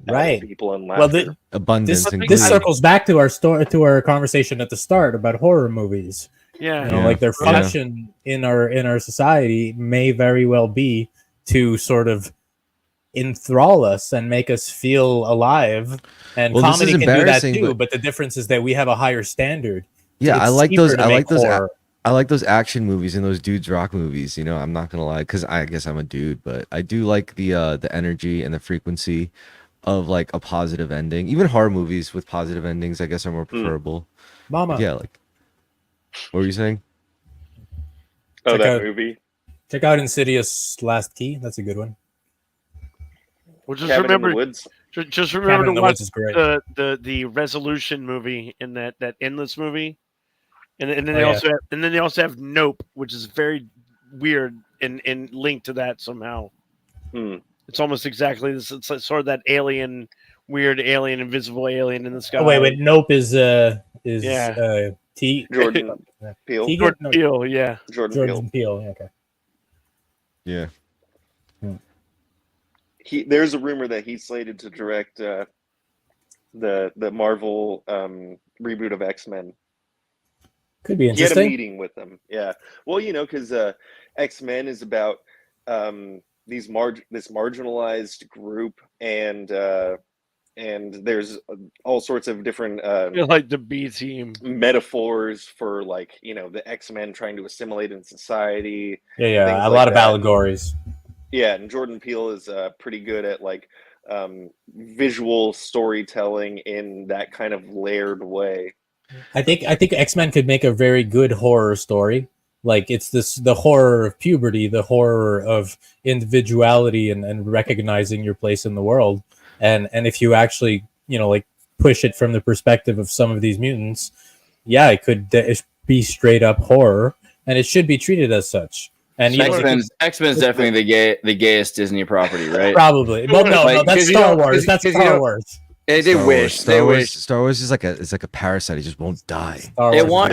out of people and laughter. Abundance. This circles back to our conversation at the start about horror movies. Like their function in our society may very well be to sort of enthrall us and make us feel alive, and comedy can do that too, but the difference is that we have a higher standard. I like those action movies and those dudes rock movies. I'm not gonna lie, because I guess I'm a dude, but I do like the energy and the frequency of like a positive ending. Even horror movies with positive endings, I guess, are more preferable. What were you saying? Check out movie. Check out Insidious Last Key. That's a good one. Well, just remember to watch the Resolution movie in that Endless movie, and then they also have Nope, which is very weird and linked to that somehow. It's almost exactly this. It's like sort of that weird alien, invisible alien in the sky. Oh, wait, Nope is Jordan Peele. Jordan Peele, yeah. Jordan Peele. Okay. Yeah. There's a rumor that he's slated to direct the Marvel reboot of X-Men. Could be interesting. He had a meeting with them. Yeah. Well, because X-Men is about this marginalized group, and there's all sorts of different like the B team metaphors for the X-Men trying to assimilate in society. A lot of allegories. Yeah, and Jordan Peele is pretty good at visual storytelling in that kind of layered way. I think X-Men could make a very good horror story. Like it's the horror of puberty, the horror of individuality and recognizing your place in the world. And if you actually, push it from the perspective of some of these mutants, it could be straight up horror, and it should be treated as such. And X-Men's definitely the gayest Disney property, right? Probably. Well, no, that's Star Wars. That's Star Wars. They wish. They wish. Star Wars is like a parasite. It just won't die. They want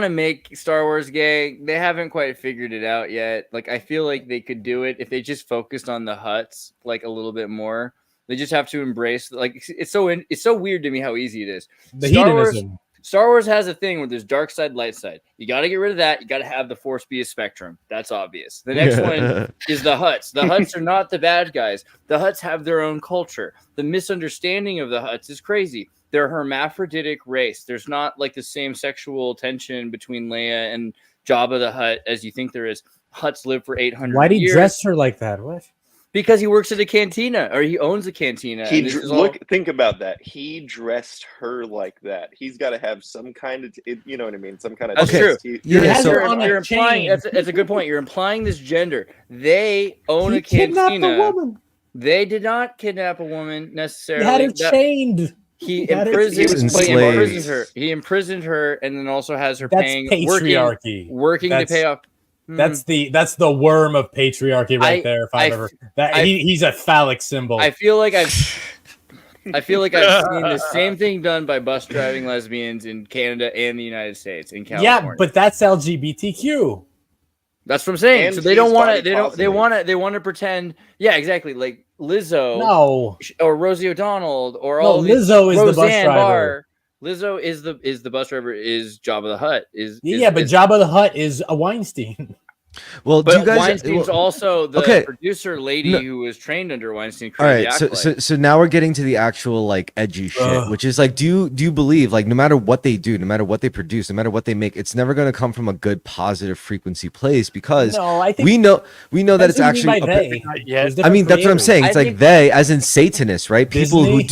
to make Star Wars gay. They haven't quite figured it out yet. Like I feel like they could do it if they just focused on the Hutts like a little bit more. They just have to embrace like it's so weird to me how easy it is. The hedonism. Star Wars has a thing where there's dark side, light side. You got to get rid of that. You got to have the Force be a spectrum. That's obvious. The next one is the Hutts. The Hutts are not the bad guys. The Hutts have their own culture. The misunderstanding of the Hutts is crazy. They're a hermaphroditic race. There's not like the same sexual tension between Leia and Jabba the Hutt as you think there is. Hutts live for 800 years. Why do you dress her like that? What? Because he works at a cantina, or he owns a cantina. Think about that. He dressed her like that. He's got to have some kind of, you know what I mean? Some kind of. That's true. You're implying. That's a good point. You're implying this gender. They own a cantina. Kidnapped a woman. They did not kidnap a woman necessarily. He had her chained. He imprisoned her. He imprisoned her, and then also has her paying patriarchy. Working to pay off. That's the worm of patriarchy right there. He's a phallic symbol. I feel like I've seen the same thing done by bus driving lesbians in Canada and the United States in California. Yeah, but that's LGBTQ. That's what I'm saying. And so they don't want to. They want to pretend. Yeah, exactly. Like Lizzo, or Rosie O'Donnell, or all. Lizzo is the bus driver. Lizzo is the bus driver. Is Jabba the Hutt? But Jabba the Hutt is a Weinstein. Well, but Weinstein's also the producer lady who was trained under Weinstein. All right, so now we're getting to the actual like edgy shit, which is like, do you believe like no matter what they do, no matter what they produce, no matter what they make, it's never going to come from a good positive frequency place because we know that it's actually. I mean, that's what I'm saying. It's like they, as in Satanists, right? People who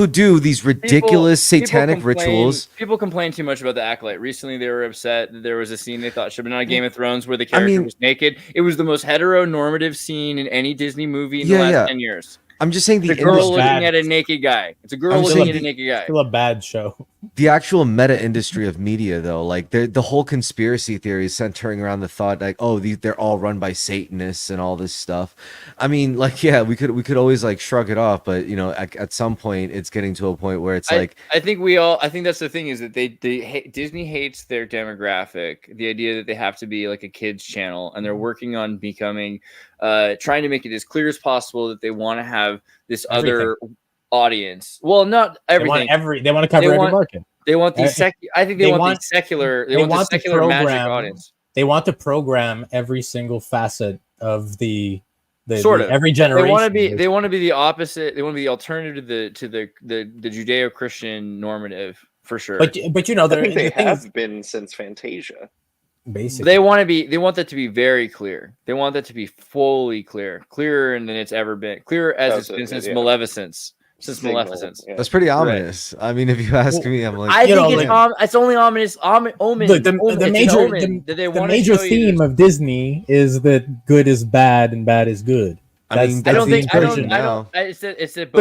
do these ridiculous satanic rituals. People complain too much about the Acolyte. Recently, they were upset that there was a scene they thought should have been on Game of Thrones where the character was naked. It was the most heteronormative scene in any Disney movie in the last 10 years. I'm just saying the girl looking at a naked guy. It's a girl looking at a naked guy. Still a bad show. The actual meta industry of media, though, like the whole conspiracy theory is centering around the thought, like, oh, they're all run by Satanists and all this stuff. I mean, like, yeah, we could always like shrug it off, but you know, at some point, it's getting to a point where it's like. I think that's the thing is that Disney hates their demographic. The idea that they have to be like a kids channel, and they're working on becoming, trying to make it as clear as possible that they want to have this other audience. Well, not everything. They want to cover every market. They want the I think they want the secular. They want the secular magic audience. They want to program every single facet of every generation. They want to be the opposite. They want to be the alternative to the Judeo-Christian normative for sure. But you know, they have been since Fantasia. Basically, they want that to be very clear. They want that to be fully clearer than it's ever been, clearer as it's been since Maleficence. Maleficence. Yeah. That's pretty ominous. I mean, if you ask me, I'm like, I think it's only ominous. Omen. The major theme of Disney is that good is bad and bad is good. I mean, but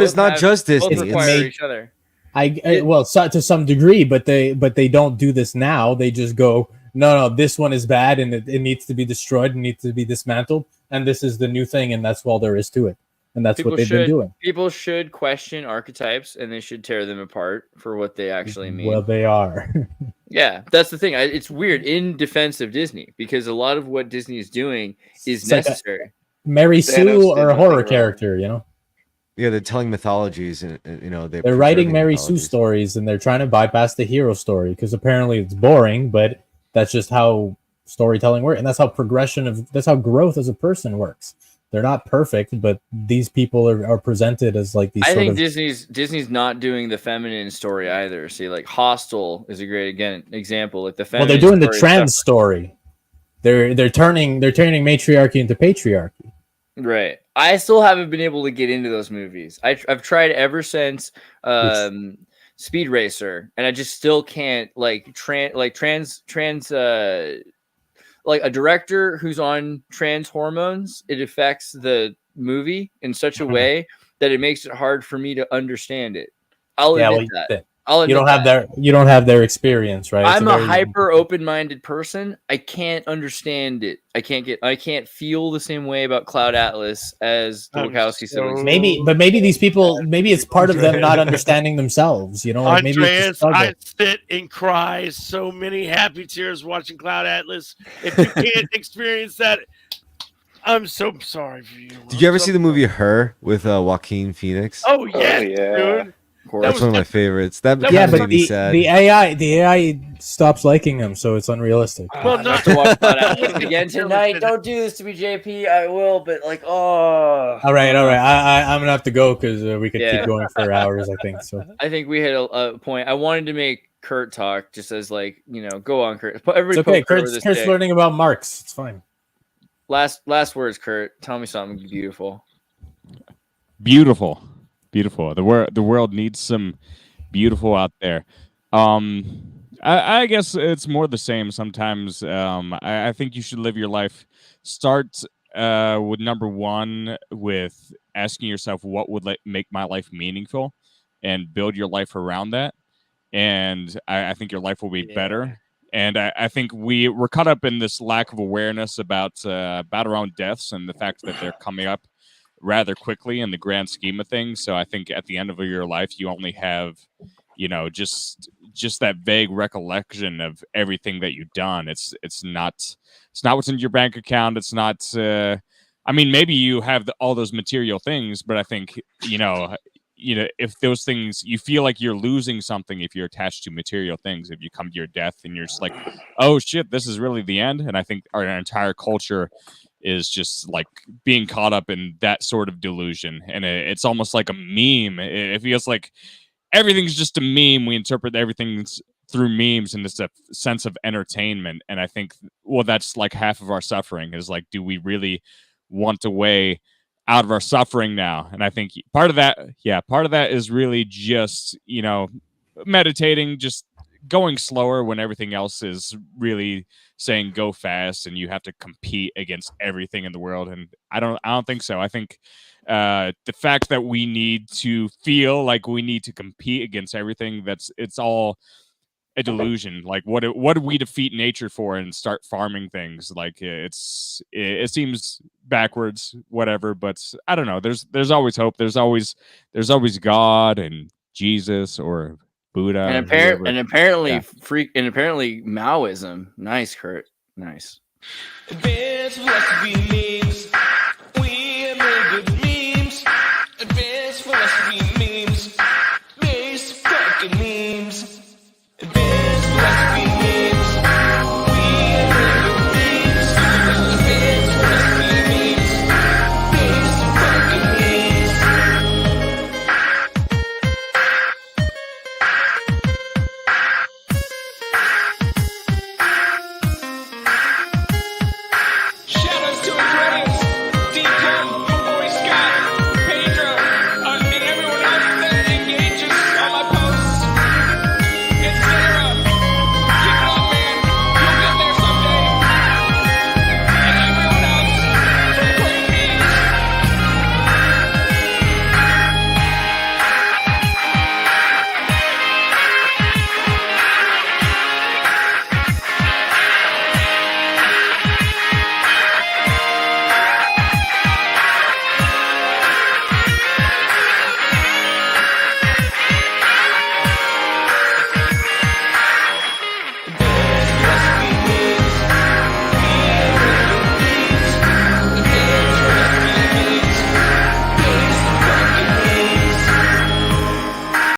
it's not just Disney. Both require each other. To some degree, but they don't do this now. They just go, no, this one is bad and it needs to be destroyed and needs to be dismantled, and this is the new thing, and that's all there is to it. And that's what they've been doing. People should question archetypes, and they should tear them apart for what they actually mean. Well, they are. Yeah, that's the thing. It's weird in defense of Disney because a lot of what Disney is doing is necessary. Like Mary Sue or a horror character, you know? Yeah, they're telling mythologies, and you know they're writing Mary Sue stories, and they're trying to bypass the hero story because apparently it's boring, but that's just how storytelling works, and that's how that's how growth as a person works. They're not perfect, but these people are presented as like these. I think Disney's not doing the feminine story either. See, like Hostel is a great example. Like the feminine. Well, they're doing the trans story. They're turning matriarchy into patriarchy. Right. I still haven't been able to get into those movies. I've tried ever since Speed Racer, and I just still can't like a director who's on trans hormones, it affects the movie in such a way that it makes it hard for me to understand it. I'll admit that. I'll You don't admit have their experience, right? It's I'm a very- hyper open-minded person. I can't understand it. I can't feel the same way about Cloud Atlas as the I'm Wachowski siblings. maybe these people, maybe it's part of them not understanding themselves. You know, like maybe it's a Andreas, struggle. I sit and cry so many happy tears watching Cloud Atlas. If you can't experience that, I'm so sorry for you. Did you ever see the movie Her with Joaquin Phoenix? Oh yes, yeah. dude. That's one of my favorites. That that kind was- of made me sad. the AI stops liking him, so it's unrealistic. Well, I not have to watch Cloud Atlas again tonight. Don't do this to me, JP. I will, but like, oh. All right. I'm gonna have to go because we could Yeah. keep going for hours. I think so. I think we hit a point. I wanted to make Kurt talk just as like, go on, Kurt. Everybody It's okay. poke Kurt with Kurt's this dick. learning about Marx. It's fine. Last words, Kurt. Tell me something beautiful. Beautiful. The world needs some beautiful out there. I guess it's more the same sometimes. I think you should live your life. Start with number one, with asking yourself what would make my life meaningful, and build your life around that. And I think your life will be better. And I think we're caught up in this lack of awareness about our own deaths and the fact that they're coming up rather quickly in the grand scheme of things. So I think at the end of your life, you only have, just that vague recollection of everything that you've done. It's not what's in your bank account. It's not. I mean, maybe you have all those material things, but I think if those things, you feel like you're losing something if you're attached to material things. If you come to your death and you're just like, oh shit, this is really the end. And I think our entire culture is just like being caught up in that sort of delusion, and it's almost like a meme. It feels like everything's just a meme. We interpret everything through memes, and it's a sense of entertainment. And I think, well, that's like half of our suffering is like, do we really want a way out of our suffering now? And I think part of that is really just, meditating, just going slower when everything else is really saying go fast, and you have to compete against everything in the world. And I don't think so. I think the fact that we need to feel like we need to compete against everything, it's all a delusion. Like what do we defeat nature for and start farming things? Like it seems backwards, whatever, but I don't know. There's always hope. There's always God and Jesus or Buddha. And apparently Maoism. Nice, Kurt. Nice. There's what we need.